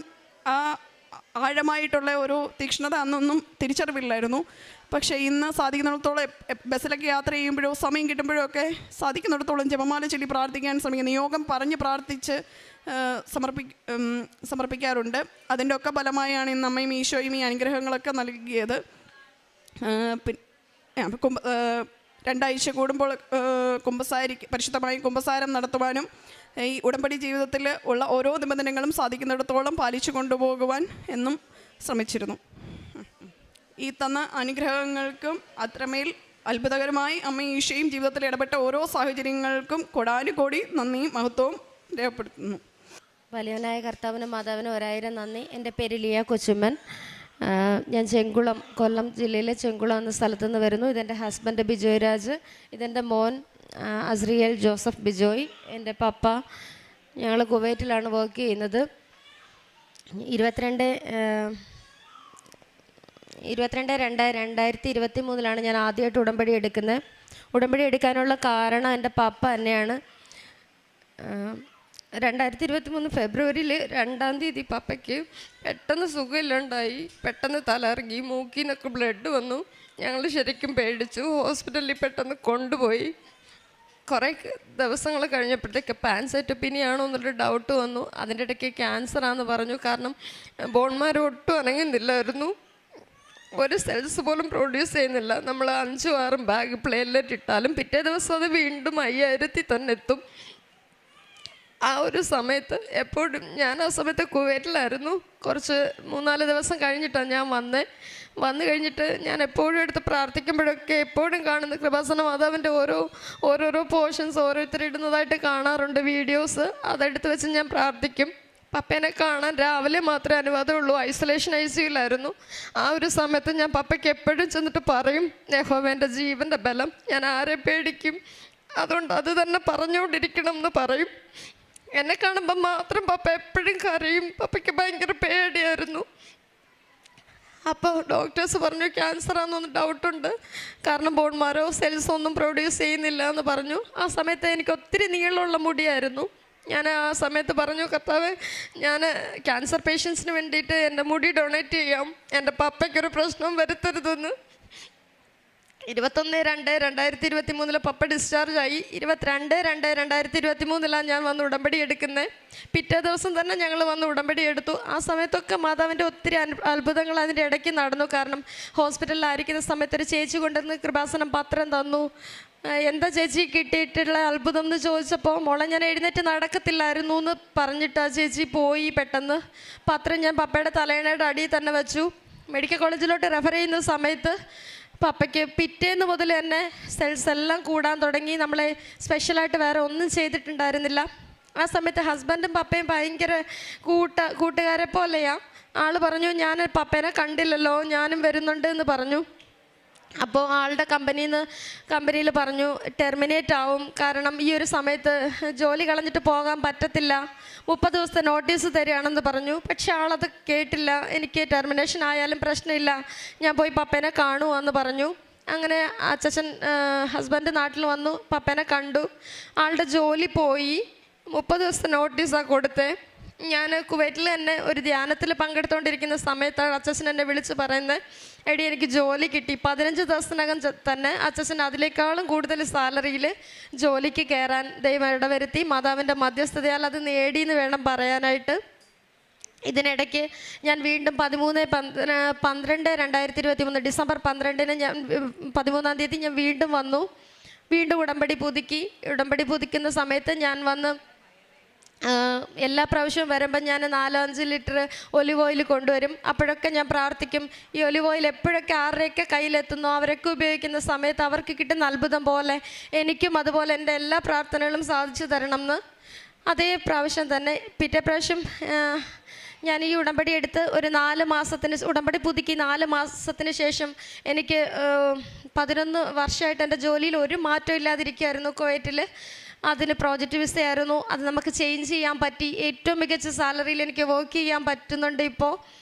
ആഴമായിട്ടുള്ള ഒരു തീക്ഷ്ണത അന്നൊന്നും തിരിച്ചറിവില്ലായിരുന്നു. പക്ഷേ ഇന്ന് സാധിക്കുന്നിടത്തോളം ബസ്സിലൊക്കെ യാത്ര ചെയ്യുമ്പോഴോ സമയം കിട്ടുമ്പോഴോ ഒക്കെ സാധിക്കുന്നിടത്തോളം ജപമാല ചൊല്ലി പ്രാർത്ഥിക്കാൻ ശ്രമിക്കുന്നു. നിയോഗം പറഞ്ഞ് പ്രാർത്ഥിച്ച് സമർപ്പിക്കാറുണ്ട്. അതിൻ്റെ ഒക്കെ ഫലമായാണ് ഇന്ന് അമ്മയും ഈശോയും ഈ അനുഗ്രഹങ്ങളൊക്കെ നൽകിയത്. 2 ആഴ്ച കൂടുമ്പോൾ പരിശുദ്ധമായി കുമ്പസാരം നടത്തുവാനും ഈ ഉടമ്പടി ജീവിതത്തിൽ ഉള്ള ഓരോ നിബന്ധനകളും സാധിക്കുന്നിടത്തോളം പാലിച്ചു കൊണ്ടുപോകുവാൻ എന്നും ശ്രമിച്ചിരുന്നു. ഈ തന്ന അനുഗ്രഹങ്ങൾക്കും അത്രമേൽ അത്ഭുതകരമായി അമ്മ ഈശോയും ജീവിതത്തിൽ ഇടപെട്ട ഓരോ സാഹചര്യങ്ങൾക്കും കോടാനുകോടി നന്ദിയും മഹത്വവും രേഖപ്പെടുത്തുന്നു. വലിയവനായ കർത്താവിനും മാതാവിനും 1000 നന്ദി. എൻ്റെ പേര് ലിയ കൊച്ചുമ്മൻ. ഞാൻ കൊല്ലം ജില്ലയിലെ ചെങ്കുളം എന്ന സ്ഥലത്തു നിന്ന് വരുന്നു. ഇതെൻ്റെ ഹസ്ബൻഡ് ബിജോയ് രാജ്, ഇതെൻ്റെ മോൻ അസ്രിയേൽ ജോസഫ് ബിജോയ്. എൻ്റെ പപ്പ. ഞങ്ങൾ കുവൈറ്റിലാണ് വർക്ക് ചെയ്യുന്നത്. 22/2/2023 ഞാൻ ആദ്യമായിട്ട് ഉടമ്പടി എടുക്കുന്നത്. ഉടമ്പടി എടുക്കാനുള്ള കാരണം എൻ്റെ പപ്പ തന്നെയാണ്. 2023 ഫെബ്രുവരിയിൽ 2-ാം തീയതി പപ്പയ്ക്ക് പെട്ടെന്ന് സുഖമില്ലാണ്ടായി. പെട്ടെന്ന് തലയിറങ്ങി, മൂക്കിൽ നിന്നൊക്കെ ബ്ലഡ് വന്നു. ഞങ്ങൾ ശരിക്കും പേടിച്ചു. ഹോസ്പിറ്റലിൽ പെട്ടെന്ന് കൊണ്ടുപോയി. കുറേ ദിവസങ്ങൾ കഴിഞ്ഞപ്പോഴത്തേക്ക് പാൻസൈറ്റോപീനിയാണോ എന്നൊരു ഡൗട്ട് വന്നു. അതിൻ്റെ ഇടയ്ക്ക് ക്യാൻസറാണെന്ന് പറഞ്ഞു. കാരണം ബോൺമാർ ഒട്ടും അനങ്ങുന്നില്ലായിരുന്നു. ഒരു സെൽസ് പോലും പ്രൊഡ്യൂസ് ചെയ്യുന്നില്ല. നമ്മൾ 5-6 ബാഗ് പ്ലേറ്റ്ലെറ്റ് ഇട്ടാലും പിറ്റേ ദിവസം അത് വീണ്ടും 5000 തന്നെ എത്തും. ആ ഒരു സമയത്ത് എപ്പോഴും ഞാൻ ആ സമയത്ത് കുവൈറ്റിലായിരുന്നു. കുറച്ച് 3-4 ദിവസം കഴിഞ്ഞിട്ടാണ് ഞാൻ വന്നു കഴിഞ്ഞിട്ട് ഞാൻ എപ്പോഴും എടുത്ത് പ്രാർത്ഥിക്കുമ്പോഴൊക്കെ എപ്പോഴും കാണുന്ന കൃപാസന മാതാവിൻ്റെ ഓരോരോ പോർഷൻസ് ഓരോരുത്തരിടുന്നതായിട്ട് കാണാറുണ്ട്, വീഡിയോസ്. അതെടുത്ത് വെച്ച് ഞാൻ പ്രാർത്ഥിക്കും. പപ്പേനെ കാണാൻ രാവിലെ മാത്രമേ അനുവാദമുള്ളൂ. ഐസൊലേഷൻ ICUലായിരുന്നു. ആ ഒരു സമയത്ത് ഞാൻ പപ്പയ്ക്ക് എപ്പോഴും ചെന്നിട്ട് പറയും, യഹോവയുടെ ജീവൻ്റെ ബലം, ഞാൻ ആരെ പേടിക്കും, അതുകൊണ്ട് അത് തന്നെ പറഞ്ഞുകൊണ്ടിരിക്കണം എന്ന് പറയും. എന്നെ കാണുമ്പോൾ മാത്രം പപ്പ എപ്പോഴും കരയും. പപ്പയ്ക്ക് ഭയങ്കര പേടിയായിരുന്നു. അപ്പോൾ ഡോക്ടേഴ്സ് പറഞ്ഞു ക്യാൻസറാണെന്നൊന്ന് ഡൗട്ടുണ്ട്, കാരണം ബോൺമാരോ സെൽസോ ഒന്നും പ്രൊഡ്യൂസ് ചെയ്യുന്നില്ല എന്ന് പറഞ്ഞു. ആ സമയത്ത് എനിക്ക് ഒത്തിരി നീളമുള്ള മുടിയായിരുന്നു. ഞാൻ ആ സമയത്ത് പറഞ്ഞു, കർത്താവേ, ഞാൻ ക്യാൻസർ പേഷ്യൻസിന് വേണ്ടിയിട്ട് എൻ്റെ മുടി ഡൊണേറ്റ് ചെയ്യാം, എൻ്റെ പപ്പയ്ക്കൊരു പ്രശ്നം വരുത്തരുതെന്ന്. 21/2/2023 പപ്പ ഡിസ്ചാർജായി. 22/2/2023 ഞാൻ വന്ന് ഉടമ്പടി എടുക്കുന്നത്. പിറ്റേ ദിവസം തന്നെ ഞങ്ങൾ വന്ന് ഉടമ്പടി എടുത്തു. ആ സമയത്തൊക്കെ മാതാവിൻ്റെ ഒത്തിരി അത്ഭുതങ്ങൾ അതിൻ്റെ ഇടയ്ക്ക് നടന്നു. കാരണം ഹോസ്പിറ്റലിലായിരിക്കുന്ന സമയത്ത് ഒരു ചേച്ചി കൊണ്ടുവന്ന് കൃപാസനം പത്രം തന്നു. എന്താ ചേച്ചി കിട്ടിയിട്ടുള്ള അത്ഭുതം എന്ന് ചോദിച്ചപ്പോൾ, മോളെ ഞാൻ എഴുന്നേറ്റ് നടക്കത്തില്ലായിരുന്നു എന്ന് പറഞ്ഞിട്ട് ആ ചേച്ചി പോയി. പെട്ടെന്ന് പത്രം ഞാൻ പപ്പയുടെ തലയണയുടെ അടിയിൽ തന്നെ വെച്ചു. മെഡിക്കൽ കോളേജിലോട്ട് റെഫർ ചെയ്യുന്ന സമയത്ത് പപ്പയ്ക്ക് പിറ്റേന്ന് മുതൽ തന്നെ സെൽസ് എല്ലാം കൂടാൻ തുടങ്ങി. നമ്മളെ സ്പെഷ്യലായിട്ട് വേറെ ഒന്നും ചെയ്തിട്ടുണ്ടായിരുന്നില്ല. ആ സമയത്ത് ഹസ്ബൻഡും പപ്പയും ഭയങ്കര കൂട്ടുകാരെ പോലെയാണ്. ആൾ പറഞ്ഞു, ഞാൻ പപ്പേനെ കണ്ടില്ലല്ലോ, ഞാനും വരുന്നുണ്ട് എന്ന് പറഞ്ഞു. അപ്പോൾ ആളുടെ കമ്പനിയിൽ പറഞ്ഞു ടെർമിനേറ്റ് ആവും, കാരണം ഈ ഒരു സമയത്ത് ജോലി കളഞ്ഞിട്ട് പോകാൻ പറ്റത്തില്ല, 30 ദിവസത്തെ നോട്ടീസ് തരികയാണെന്ന് പറഞ്ഞു. പക്ഷെ ആളത് കേട്ടില്ല. എനിക്ക് ടെർമിനേഷൻ ആയാലും പ്രശ്നമില്ല, ഞാൻ പോയി പപ്പേനെ കാണുവാന്ന് പറഞ്ഞു. അങ്ങനെ അച്ഛൻ ഹസ്ബൻഡ് നാട്ടിൽ വന്നു, പപ്പേനെ കണ്ടു. ആളുടെ ജോലി പോയി. 30 ദിവസത്തെ നോട്ടീസാണ് കൊടുത്തേ. ഞാൻ കുവൈറ്റിൽ തന്നെ ഒരു ധ്യാനത്തിൽ പങ്കെടുത്തുകൊണ്ടിരിക്കുന്ന സമയത്താണ് അച്ഛൻ എന്നെ വിളിച്ച് പറയുന്നത്, എടി എനിക്ക് ജോലി കിട്ടി. 15 ദിവസത്തിനകം തന്നെ അച്ഛൻ അതിനേക്കാളും കൂടുതൽ സാലറിയിൽ ജോലിക്ക് കയറാൻ ദൈവം ഇടവരുത്തി. മാതാവിൻ്റെ മധ്യസ്ഥതയാൽ അത് നേടിയെന്ന് വേണം പറയാനായിട്ട്. ഇതിനിടയ്ക്ക് ഞാൻ വീണ്ടും 13/12/2023 ഡിസംബർ 12-ന് ഞാൻ 13-ാം തീയതി ഞാൻ വീണ്ടും വന്നു. വീണ്ടും ഉടമ്പടി പുതുക്കുന്ന സമയത്ത് ഞാൻ വന്ന് എല്ലാ പ്രാവശ്യവും വരുമ്പം ഞാൻ 4-5 ലിറ്റർ ഒലിവ് ഓയിൽ കൊണ്ടുവരും. അപ്പോഴൊക്കെ ഞാൻ പ്രാർത്ഥിക്കും, ഈ ഒലിവ് ഓയിൽ എപ്പോഴൊക്കെ ആരുടെയൊക്കെ കയ്യിലെത്തുന്നോ അവരൊക്കെ ഉപയോഗിക്കുന്ന സമയത്ത് അവർക്ക് കിട്ടുന്ന അത്ഭുതം പോലെ എനിക്കും അതുപോലെ എൻ്റെ എല്ലാ പ്രാർത്ഥനകളും സാധിച്ചു തരണം എന്ന്. അതേ പ്രാവശ്യം തന്നെ പിറ്റേ പ്രാവശ്യം ഞാൻ ഈ ഉടമ്പടി എടുത്ത് ഒരു 4 മാസത്തിന് ഉടമ്പടി പുതുക്കി 4 മാസത്തിന് ശേഷം എനിക്ക് 11 വർഷമായിട്ട് എൻ്റെ ജോലിയിൽ ഒരു മാറ്റം ഇല്ലാതിരിക്കുമായിരുന്നു കുവൈറ്റിൽ. അതിന് പ്രോജക്റ്റ് വിസയായിരുന്നു. അത് നമുക്ക് ചേഞ്ച് ചെയ്യാൻ പറ്റി. ഏറ്റവും മികച്ച സാലറിയിൽ എനിക്ക് വർക്ക് ചെയ്യാൻ പറ്റുന്നുണ്ട് ഇപ്പോൾ.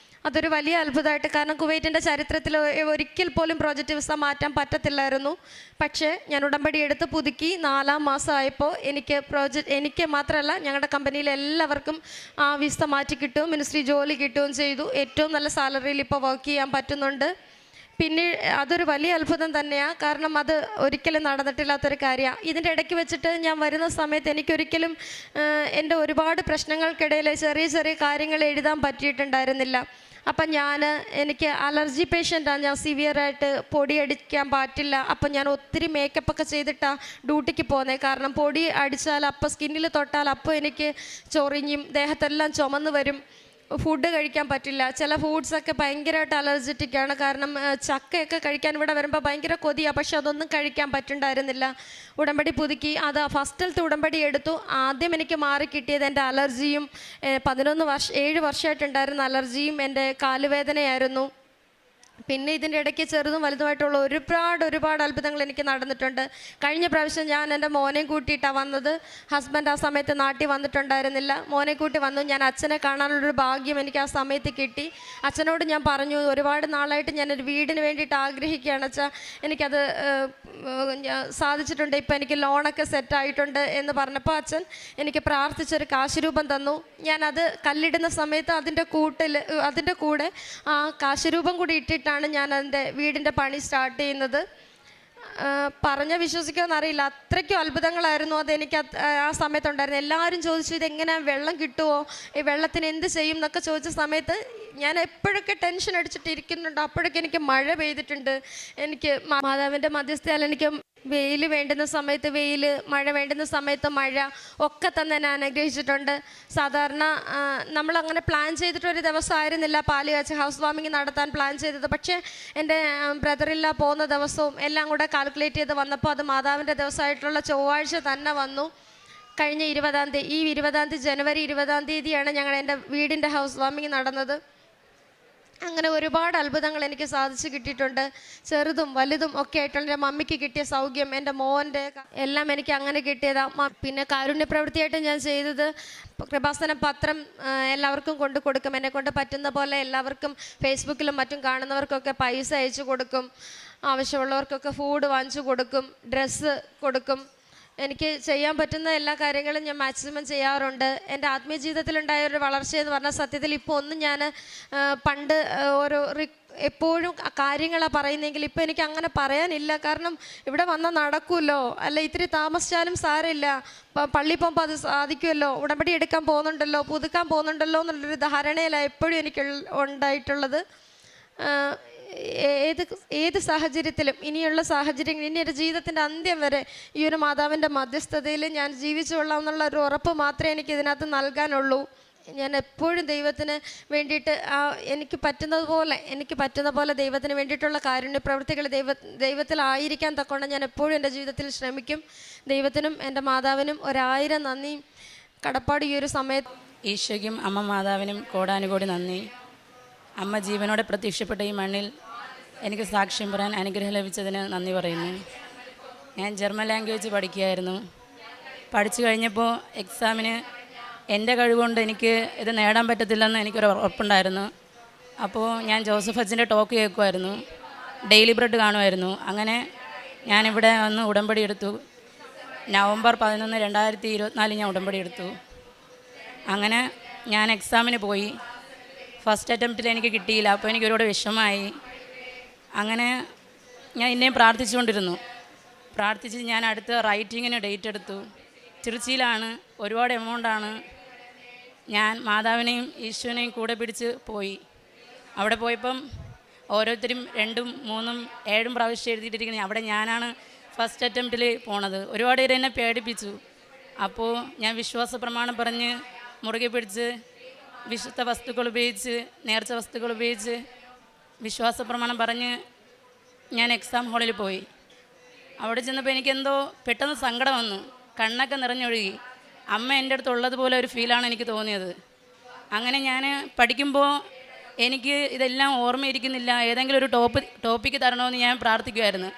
അതൊരു വലിയ അത്ഭുതമായിട്ട്, കാരണം കുവൈറ്റിൻ്റെ ചരിത്രത്തിൽ ഒരിക്കൽ പോലും പ്രോജക്റ്റ് വിസ മാറ്റാൻ പറ്റത്തില്ലായിരുന്നു. പക്ഷേ ഞാൻ ഉടമ്പടി എടുത്ത് പുതുക്കി 4-ാം മാസമായപ്പോൾ എനിക്ക് മാത്രമല്ല ഞങ്ങളുടെ കമ്പനിയിലെ എല്ലാവർക്കും ആ വിസ മാറ്റി കിട്ടുകയും മിനിസ്ട്രി ജോലി കിട്ടുകയും ചെയ്തു. ഏറ്റവും നല്ല സാലറിയിൽ ഇപ്പോൾ വർക്ക് ചെയ്യാൻ പറ്റുന്നുണ്ട്. പിന്നെ അതൊരു വലിയ അത്ഭുതം തന്നെയാണ്, കാരണം അത് ഒരിക്കലും നടന്നിട്ടില്ലാത്തൊരു കാര്യമാണ്. ഇതിൻ്റെ ഇടയ്ക്ക് വെച്ചിട്ട് ഞാൻ വരുന്ന സമയത്ത് എനിക്കൊരിക്കലും എൻ്റെ ഒരുപാട് പ്രശ്നങ്ങൾക്കിടയിൽ ചെറിയ കാര്യങ്ങൾ എഴുതാൻ പറ്റിയിട്ടുണ്ടായിരുന്നില്ല. അപ്പം എനിക്ക് അലർജി പേഷ്യൻ്റാണ്, ഞാൻ സിവിയറായിട്ട് പൊടി അടിക്കാൻ പറ്റില്ല. അപ്പം ഞാൻ ഒത്തിരി മേക്കപ്പൊക്കെ ചെയ്തിട്ടാണ് ഡ്യൂട്ടിക്ക് പോകുന്നത്. കാരണം പൊടി അടിച്ചാൽ അപ്പം സ്കിന്നിൽ തൊട്ടാൽ അപ്പോൾ എനിക്ക് ചൊറിഞ്ഞും ദേഹത്തെല്ലാം ചുമന്ന് വരും. ഫുഡ് കഴിക്കാൻ പറ്റില്ല. ചില ഫുഡ്സൊക്കെ ഭയങ്കരമായിട്ട് അലർജറ്റിക്കാണ്. കാരണം ചക്കയൊക്കെ കഴിക്കാൻ ഇവിടെ വരുമ്പോൾ ഭയങ്കര കൊതിയാണ്, പക്ഷെ അതൊന്നും കഴിക്കാൻ പറ്റുന്നുണ്ടായിരുന്നില്ല. ഉടമ്പടി പുതുക്കി അത് ഫസ്റ്റിലത്തെ ഉടമ്പടി എടുത്തു. ആദ്യം എനിക്ക് മാറി കിട്ടിയത് എൻ്റെ അലർജിയും 7 വർഷമായിട്ടുണ്ടായിരുന്ന അലർജിയും എൻ്റെ കാലുവേദനയായിരുന്നു. പിന്നെ ഇതിൻ്റെ ഇടയ്ക്ക് ചെറുതും വലുതുമായിട്ടുള്ള ഒരുപാട് അത്ഭുതങ്ങൾ എനിക്ക് നടന്നിട്ടുണ്ട്. കഴിഞ്ഞ പ്രാവശ്യം ഞാൻ എൻ്റെ മോനെയും കൂട്ടിയിട്ടാണ് വന്നത്. ഹസ്ബൻഡ് ആ സമയത്ത് നാട്ടിൽ വന്നിട്ടുണ്ടായിരുന്നില്ല. മോനെ കൂട്ടി വന്നു. ഞാൻ അച്ഛനെ കാണാനുള്ളൊരു ഭാഗ്യം എനിക്ക് ആ സമയത്ത് കിട്ടി. അച്ഛനോട് ഞാൻ പറഞ്ഞു, ഒരുപാട് നാളായിട്ട് ഞാനൊരു വീടിന് വേണ്ടിയിട്ട് ആഗ്രഹിക്കുകയാണ് അച്ഛാ, എനിക്കത് സാധിച്ചിട്ടുണ്ട്, ഇപ്പം എനിക്ക് ലോണൊക്കെ സെറ്റായിട്ടുണ്ട് എന്ന് പറഞ്ഞപ്പോൾ അച്ഛൻ എനിക്ക് പ്രാർത്ഥിച്ചൊരു കാശുരൂപം തന്നു. ഞാനത് കല്ലിടുന്ന സമയത്ത് അതിൻ്റെ കൂടെ ആ കാശുരൂപം കൂടി ഇട്ടിട്ടാണ് ഞാൻ എൻ്റെ വീടിൻ്റെ പണി സ്റ്റാർട്ട് ചെയ്യുന്നത്. വിശ്വസിക്കുമെന്ന് അറിയില്ല, അത്രയ്ക്കും അത്ഭുതങ്ങളായിരുന്നു അതെനിക്ക് ആ സമയത്തുണ്ടായിരുന്നു. എല്ലാവരും ചോദിച്ചു, ഇതെങ്ങനെ വെള്ളം കിട്ടുമോ, ഈ വെള്ളത്തിന് എന്ത് ചെയ്യും എന്നൊക്കെ ചോദിച്ച സമയത്ത് ഞാൻ എപ്പോഴൊക്കെ ടെൻഷൻ അടിച്ചിട്ട് ഇരിക്കുന്നുണ്ടോ അപ്പോഴൊക്കെ എനിക്ക് മഴ പെയ്തിട്ടുണ്ട്. എനിക്ക് മാതാവിൻ്റെ മധ്യസ്ഥയാൽ എനിക്ക് വെയിൽ വേണ്ടുന്ന സമയത്ത് വെയിൽ, മഴ വേണ്ടുന്ന സമയത്ത് മഴ ഒക്കെ തന്നെ എന്നെ അനുഗ്രഹിച്ചിട്ടുണ്ട്. സാധാരണ നമ്മളങ്ങനെ പ്ലാൻ ചെയ്തിട്ടൊരു ദിവസമായിരുന്നില്ല പാല് കാച്ച് ഹൗസ് വാമിങ് നടത്താൻ പ്ലാൻ ചെയ്തത്. പക്ഷേ എൻ്റെ ബ്രദറില്ല പോകുന്ന ദിവസവും എല്ലാം കൂടെ കാൽക്കുലേറ്റ് ചെയ്ത് വന്നപ്പോൾ അത് മാതാവിൻ്റെ ദിവസമായിട്ടുള്ള ചൊവ്വാഴ്ച തന്നെ വന്നു. കഴിഞ്ഞ 20-ാം തീയതി, ഈ 20-ാം തീയതി ജനുവരി 20-ാം തീയതിയാണ് എൻ്റെ വീടിൻ്റെ ഹൗസ് വാമിങ് നടന്നത്. അങ്ങനെ ഒരുപാട് അത്ഭുതങ്ങൾ എനിക്ക് സാധിച്ചു കിട്ടിയിട്ടുണ്ട്. ചെറുതും വലുതും ഒക്കെ ആയിട്ടുള്ള എൻ്റെ മമ്മിക്ക് കിട്ടിയ സൗഖ്യം, എൻ്റെ മോൻ്റെ എല്ലാം എനിക്ക് അങ്ങനെ കിട്ടിയതാണ്. പിന്നെ കാരുണ്യ പ്രവൃത്തിയായിട്ട് ഞാൻ ചെയ്തത് കൃപാസനം പത്രം എല്ലാവർക്കും കൊണ്ട് കൊടുക്കും. എന്നെക്കൊണ്ട് പറ്റുന്ന പോലെ എല്ലാവർക്കും ഫേസ്ബുക്കിലും മറ്റും കാണുന്നവർക്കൊക്കെ പൈസ അയച്ചു കൊടുക്കും. ആവശ്യമുള്ളവർക്കൊക്കെ ഫുഡ് വാങ്ങിച്ചു കൊടുക്കും, ഡ്രസ്സ് കൊടുക്കും. എനിക്ക് ചെയ്യാൻ പറ്റുന്ന എല്ലാ കാര്യങ്ങളും ഞാൻ മാക്സിമം ചെയ്യാറുണ്ട്. എൻ്റെ ആത്മീയ ജീവിതത്തിലുണ്ടായ ഒരു വളർച്ചയെന്ന് പറഞ്ഞാൽ സത്യത്തിൽ ഇപ്പോൾ ഒന്നും ഞാൻ പണ്ട് ഓരോ എപ്പോഴും കാര്യങ്ങളാണ് പറയുന്നെങ്കിൽ ഇപ്പോൾ എനിക്ക് അങ്ങനെ പറയാനില്ല. കാരണം ഇവിടെ വന്നാൽ നടക്കുമല്ലോ, അല്ല ഇത്തിരി താമസിച്ചാലും സാരമില്ല, പള്ളി പോകുമ്പോൾ അത് സാധിക്കുമല്ലോ, ഉടമ്പടി എടുക്കാൻ പോകുന്നുണ്ടല്ലോ, പുതുക്കാൻ പോകുന്നുണ്ടല്ലോ എന്നുള്ളൊരു ധാരണയിലാണ് എപ്പോഴും എനിക്ക് ഉണ്ടായിട്ടുള്ളത്. ഏത് സാഹചര്യത്തിലും, ഇനിയുള്ള സാഹചര്യങ്ങൾ, ഇനി ഒരു ജീവിതത്തിൻ്റെ അന്ത്യം വരെ ഈ ഒരു മാതാവിൻ്റെ മധ്യസ്ഥതയിൽ ഞാൻ ജീവിച്ചുകൊള്ളാം എന്നുള്ള ഒരു ഉറപ്പ് മാത്രമേ എനിക്ക് ഇതിനകത്ത് നൽകാനുള്ളൂ. ഞാൻ എപ്പോഴും ദൈവത്തിന് വേണ്ടിയിട്ട് എനിക്ക് പറ്റുന്ന പോലെ ദൈവത്തിന് വേണ്ടിയിട്ടുള്ള കാരുണ്യ പ്രവൃത്തികൾ ദൈവത്തിലായിരിക്കാൻ തക്കോണം ഞാൻ എപ്പോഴും എൻ്റെ ജീവിതത്തിൽ ശ്രമിക്കും. ദൈവത്തിനും എൻ്റെ മാതാവിനും 1000 നന്ദി കടപ്പാട് ഈ ഒരു സമയത്ത്. ഈശോയ്ക്കും അമ്മ മാതാവിനും കോടാനുകോടി നന്ദി. അമ്മ ജീവനോടെ പ്രത്യക്ഷപ്പെട്ട ഈ മണ്ണിൽ എനിക്ക് സാക്ഷ്യം പറയാൻ അനുഗ്രഹം ലഭിച്ചതിന് നന്ദി പറയുന്നു. ഞാൻ ജർമ്മൻ ലാംഗ്വേജ് പഠിക്കുകയായിരുന്നു. പഠിച്ചു കഴിഞ്ഞപ്പോൾ എക്സാമിന് എൻ്റെ കഴിവുകൊണ്ട് എനിക്ക് ഇത് നേടാൻ പറ്റത്തില്ലെന്ന് എനിക്കൊരു ഉറപ്പുണ്ടായിരുന്നു. അപ്പോൾ ഞാൻ ജോസഫ് അച്ഛൻ്റെ ടോക്ക് കേൾക്കുമായിരുന്നു, ഡെയിലി ബ്രെഡ് കാണുമായിരുന്നു. അങ്ങനെ ഞാനിവിടെ വന്ന് ഉടമ്പടി എടുത്തു. നവംബർ 11, 2024 ഞാൻ ഉടമ്പടി എടുത്തു. അങ്ങനെ ഞാൻ എക്സാമിന് പോയി. ഫസ്റ്റ് അറ്റംപ്റ്റിൽ എനിക്ക് കിട്ടിയില്ല. അപ്പോൾ എനിക്ക് ഒരുപാട് വിഷമമായി. അങ്ങനെ ഞാൻ ഇന്നേയും പ്രാർത്ഥിച്ച് ഞാൻ അടുത്ത റൈറ്റിങ്ങിന് ഡേറ്റ് എടുത്തു. തിരുച്ചിയിലാണ്, ഒരുപാട് എമൗണ്ടാണ്. ഞാൻ മാതാവിനെയും ഈശോനെയും കൂടെ പിടിച്ച് പോയി. അവിടെ പോയപ്പം ഓരോരുത്തരും 2, 3, 7 പ്രാവശ്യം എഴുതിയിട്ടിരിക്കുന്നത്. അവിടെ ഞാനാണ് ഫസ്റ്റ് അറ്റംപ്റ്റിൽ പോണത്. ഒരുപാട് പേര് എന്നെ പേടിപ്പിച്ചു. അപ്പോൾ ഞാൻ വിശ്വാസ പ്രമാണം പറഞ്ഞ് മുറുകെ പിടിച്ച് വിശുദ്ധ വസ്തുക്കൾ ഉപയോഗിച്ച്, നേർച്ച വസ്തുക്കൾ ഉപയോഗിച്ച് വിശ്വാസ പ്രമാണം പറഞ്ഞ് ഞാൻ എക്സാം ഹാളിൽ പോയി. അവിടെ ചെന്നപ്പോൾ എനിക്കെന്തോ പെട്ടെന്ന് സങ്കടം വന്നു, കണ്ണൊക്കെ നിറഞ്ഞൊഴുകി. അമ്മ എൻ്റെ അടുത്തുള്ളതുപോലെ ഒരു ഫീലാണ് എനിക്ക് തോന്നിയത്. അങ്ങനെ ഞാൻ പഠിക്കുമ്പോൾ എനിക്ക് ഇതെല്ലാം ഓർമ്മയിരിക്കുന്നില്ല. ഏതെങ്കിലും ഒരു ടോപ്പിക്ക് തരണമെന്ന് ഞാൻ പ്രാർത്ഥിക്കുമായിരുന്നു.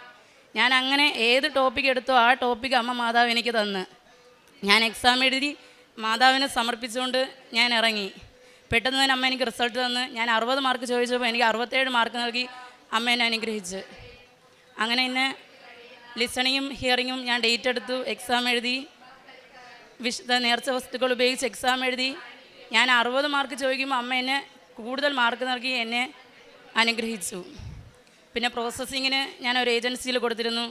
ഞാൻ അങ്ങനെ ഏത് ടോപ്പിക്ക് എടുത്തോ ആ ടോപ്പിക്ക് അമ്മ മാതാവ് എനിക്ക് തന്ന് ഞാൻ എക്സാം എഴുതി മാതാവിനെ സമർപ്പിച്ചുകൊണ്ട് ഞാൻ ഇറങ്ങി. പെട്ടെന്ന് തന്നെ അമ്മ എനിക്ക് റിസൾട്ട് തന്ന്. ഞാൻ 60 മാർക്ക് ചോദിച്ചപ്പോൾ എനിക്ക് 67 മാർക്ക് നൽകി അമ്മ എന്നെ അനുഗ്രഹിച്ച്. അങ്ങനെ എന്നെ ലിസണിങ്ങും ഹിയറിങ്ങും ഞാൻ ഡേറ്റ് എടുത്തു, എക്സാം എഴുതി, വിശുദ്ധ നേർച്ച വസ്തുക്കൾ ഉപയോഗിച്ച് എക്സാം എഴുതി. ഞാൻ 60 മാർക്ക് ചോദിക്കുമ്പോൾ അമ്മ എന്നെ കൂടുതൽ മാർക്ക് നൽകി എന്നെ അനുഗ്രഹിച്ചു. പിന്നെ പ്രോസസ്സിങ്ങിന് ഞാൻ ഒരു ഏജൻസിയിൽ കൊടുത്തിരുന്നു.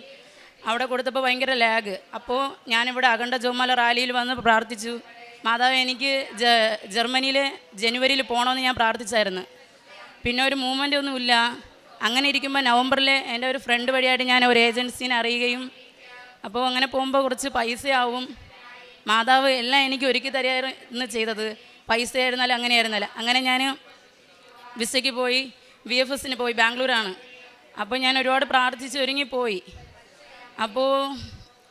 അവിടെ കൊടുത്തപ്പോൾ ഭയങ്കര ലാഗ്. അപ്പോൾ ഞാനിവിടെ അഖണ്ഡ ജോമാല റാലിയിൽ വന്ന് പ്രാർത്ഥിച്ചു. മാതാവ് എനിക്ക് ജർമ്മനിയിൽ ജനുവരിയിൽ പോകണമെന്ന് ഞാൻ പ്രാർത്ഥിച്ചായിരുന്നു. പിന്നെ ഒരു മൂവ്മെൻ്റ് ഒന്നുമില്ല. അങ്ങനെ ഇരിക്കുമ്പോൾ നവംബറിൽ എൻ്റെ ഒരു ഫ്രണ്ട് വഴിയായിട്ട് ഞാൻ ഒരു ഏജൻസീനെ അറിയുകയും, അപ്പോൾ അങ്ങനെ പോകുമ്പോൾ കുറച്ച് പൈസയാവും. മാതാവ് എല്ലാം എനിക്ക് ഒരുക്കി തരികയായിരുന്നു ചെയ്തത്. പൈസ ആയിരുന്നാലും അങ്ങനെയായിരുന്നല്ല. അങ്ങനെ ഞാൻ വിസയ്ക്ക് പോയി, VFSന് പോയി, ബാംഗ്ലൂരാണ്. അപ്പോൾ ഞാൻ ഒരുപാട് പ്രാർത്ഥിച്ച് ഒരുങ്ങിപ്പോയി. അപ്പോൾ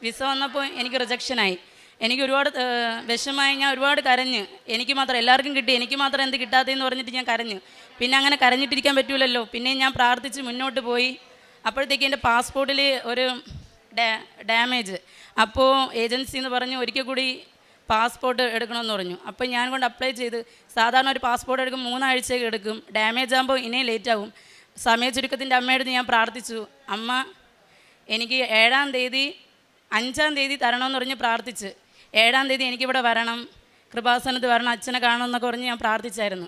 വിസ വന്നപ്പോൾ എനിക്ക് റിജക്ഷനായി. എനിക്ക് ഒരുപാട് വിഷമായി. ഞാൻ ഒരുപാട് കരഞ്ഞ്. എനിക്ക് മാത്രം, എല്ലാവർക്കും കിട്ടി, എനിക്ക് മാത്രം എന്ത് കിട്ടാത്തതെന്ന് പറഞ്ഞിട്ട് ഞാൻ കരഞ്ഞു. പിന്നെ അങ്ങനെ കരഞ്ഞിട്ടിരിക്കാൻ പറ്റില്ലല്ലോ. പിന്നെ ഞാൻ പ്രാർത്ഥിച്ച് മുന്നോട്ട് പോയി. അപ്പോഴത്തേക്ക് എൻ്റെ പാസ്പോർട്ടിൽ ഒരു ഡാമേജ്. അപ്പോൾ ഏജൻസി എന്ന് പറഞ്ഞു ഒരിക്കൽ കൂടി പാസ്പോർട്ട് എടുക്കണമെന്ന് പറഞ്ഞു. അപ്പോൾ ഞാൻ കൊണ്ട് അപ്ലൈ ചെയ്ത്. സാധാരണ ഒരു പാസ്പോർട്ട് എടുക്കും 3 ആഴ്ചയൊക്കെ എടുക്കും. ഡാമേജ് ആകുമ്പോൾ ഇനിയും ലേറ്റ് ആകും. സമയ ചുരുക്കത്തിൻ്റെ അമ്മയുടെ ഞാൻ പ്രാർത്ഥിച്ചു. അമ്മ എനിക്ക് 7-ാം തീയതി 5-ാം തീയതി തരണമെന്ന് പറഞ്ഞ് പ്രാർത്ഥിച്ച്. 7-ാം തീയതി എനിക്കിവിടെ വരണം, കൃപാസനത്ത് വരണം, അച്ഛനെ കാണണമെന്നൊക്കെ പറഞ്ഞ് ഞാൻ പ്രാർത്ഥിച്ചായിരുന്നു.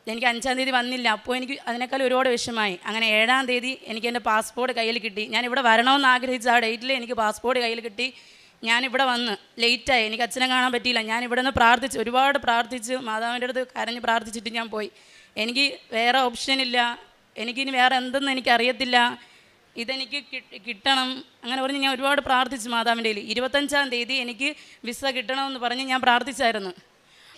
എനിക്ക് 5-ാം തീയതി വന്നില്ല. അപ്പോൾ എനിക്ക് അതിനേക്കാൾ ഒരുപാട് വിഷമമായി. അങ്ങനെ 7-ാം തീയതി എനിക്ക് എൻ്റെ പാസ്പോർട്ട് കയ്യിൽ കിട്ടി. ഞാനിവിടെ വരണമെന്ന് ആഗ്രഹിച്ച ആ ഡേറ്റിൽ എനിക്ക് പാസ്പോർട്ട് കയ്യിൽ കിട്ടി. ഞാനിവിടെ വന്ന് ലേറ്റായി. എനിക്ക് അച്ഛനെ കാണാൻ പറ്റിയില്ല. ഞാനിവിടെ നിന്ന് പ്രാർത്ഥിച്ച്, ഒരുപാട് പ്രാർത്ഥിച്ച്, മാതാവിൻ്റെ അടുത്ത് കരഞ്ഞ് പ്രാർത്ഥിച്ചിട്ട് ഞാൻ പോയി. എനിക്ക് വേറെ ഓപ്ഷനില്ല. എനിക്കിനി വേറെ എന്തെന്ന് എനിക്കറിയത്തില്ല. ഇതെനിക്ക് കിട്ടണം അങ്ങനെ പറഞ്ഞ് ഞാൻ ഒരുപാട് പ്രാർത്ഥിച്ചു മാതാവിൻ്റെ കയ്യിൽ. 25-ാം തീയതി എനിക്ക് വിസ കിട്ടണമെന്ന് പറഞ്ഞ് ഞാൻ പ്രാർത്ഥിച്ചായിരുന്നു.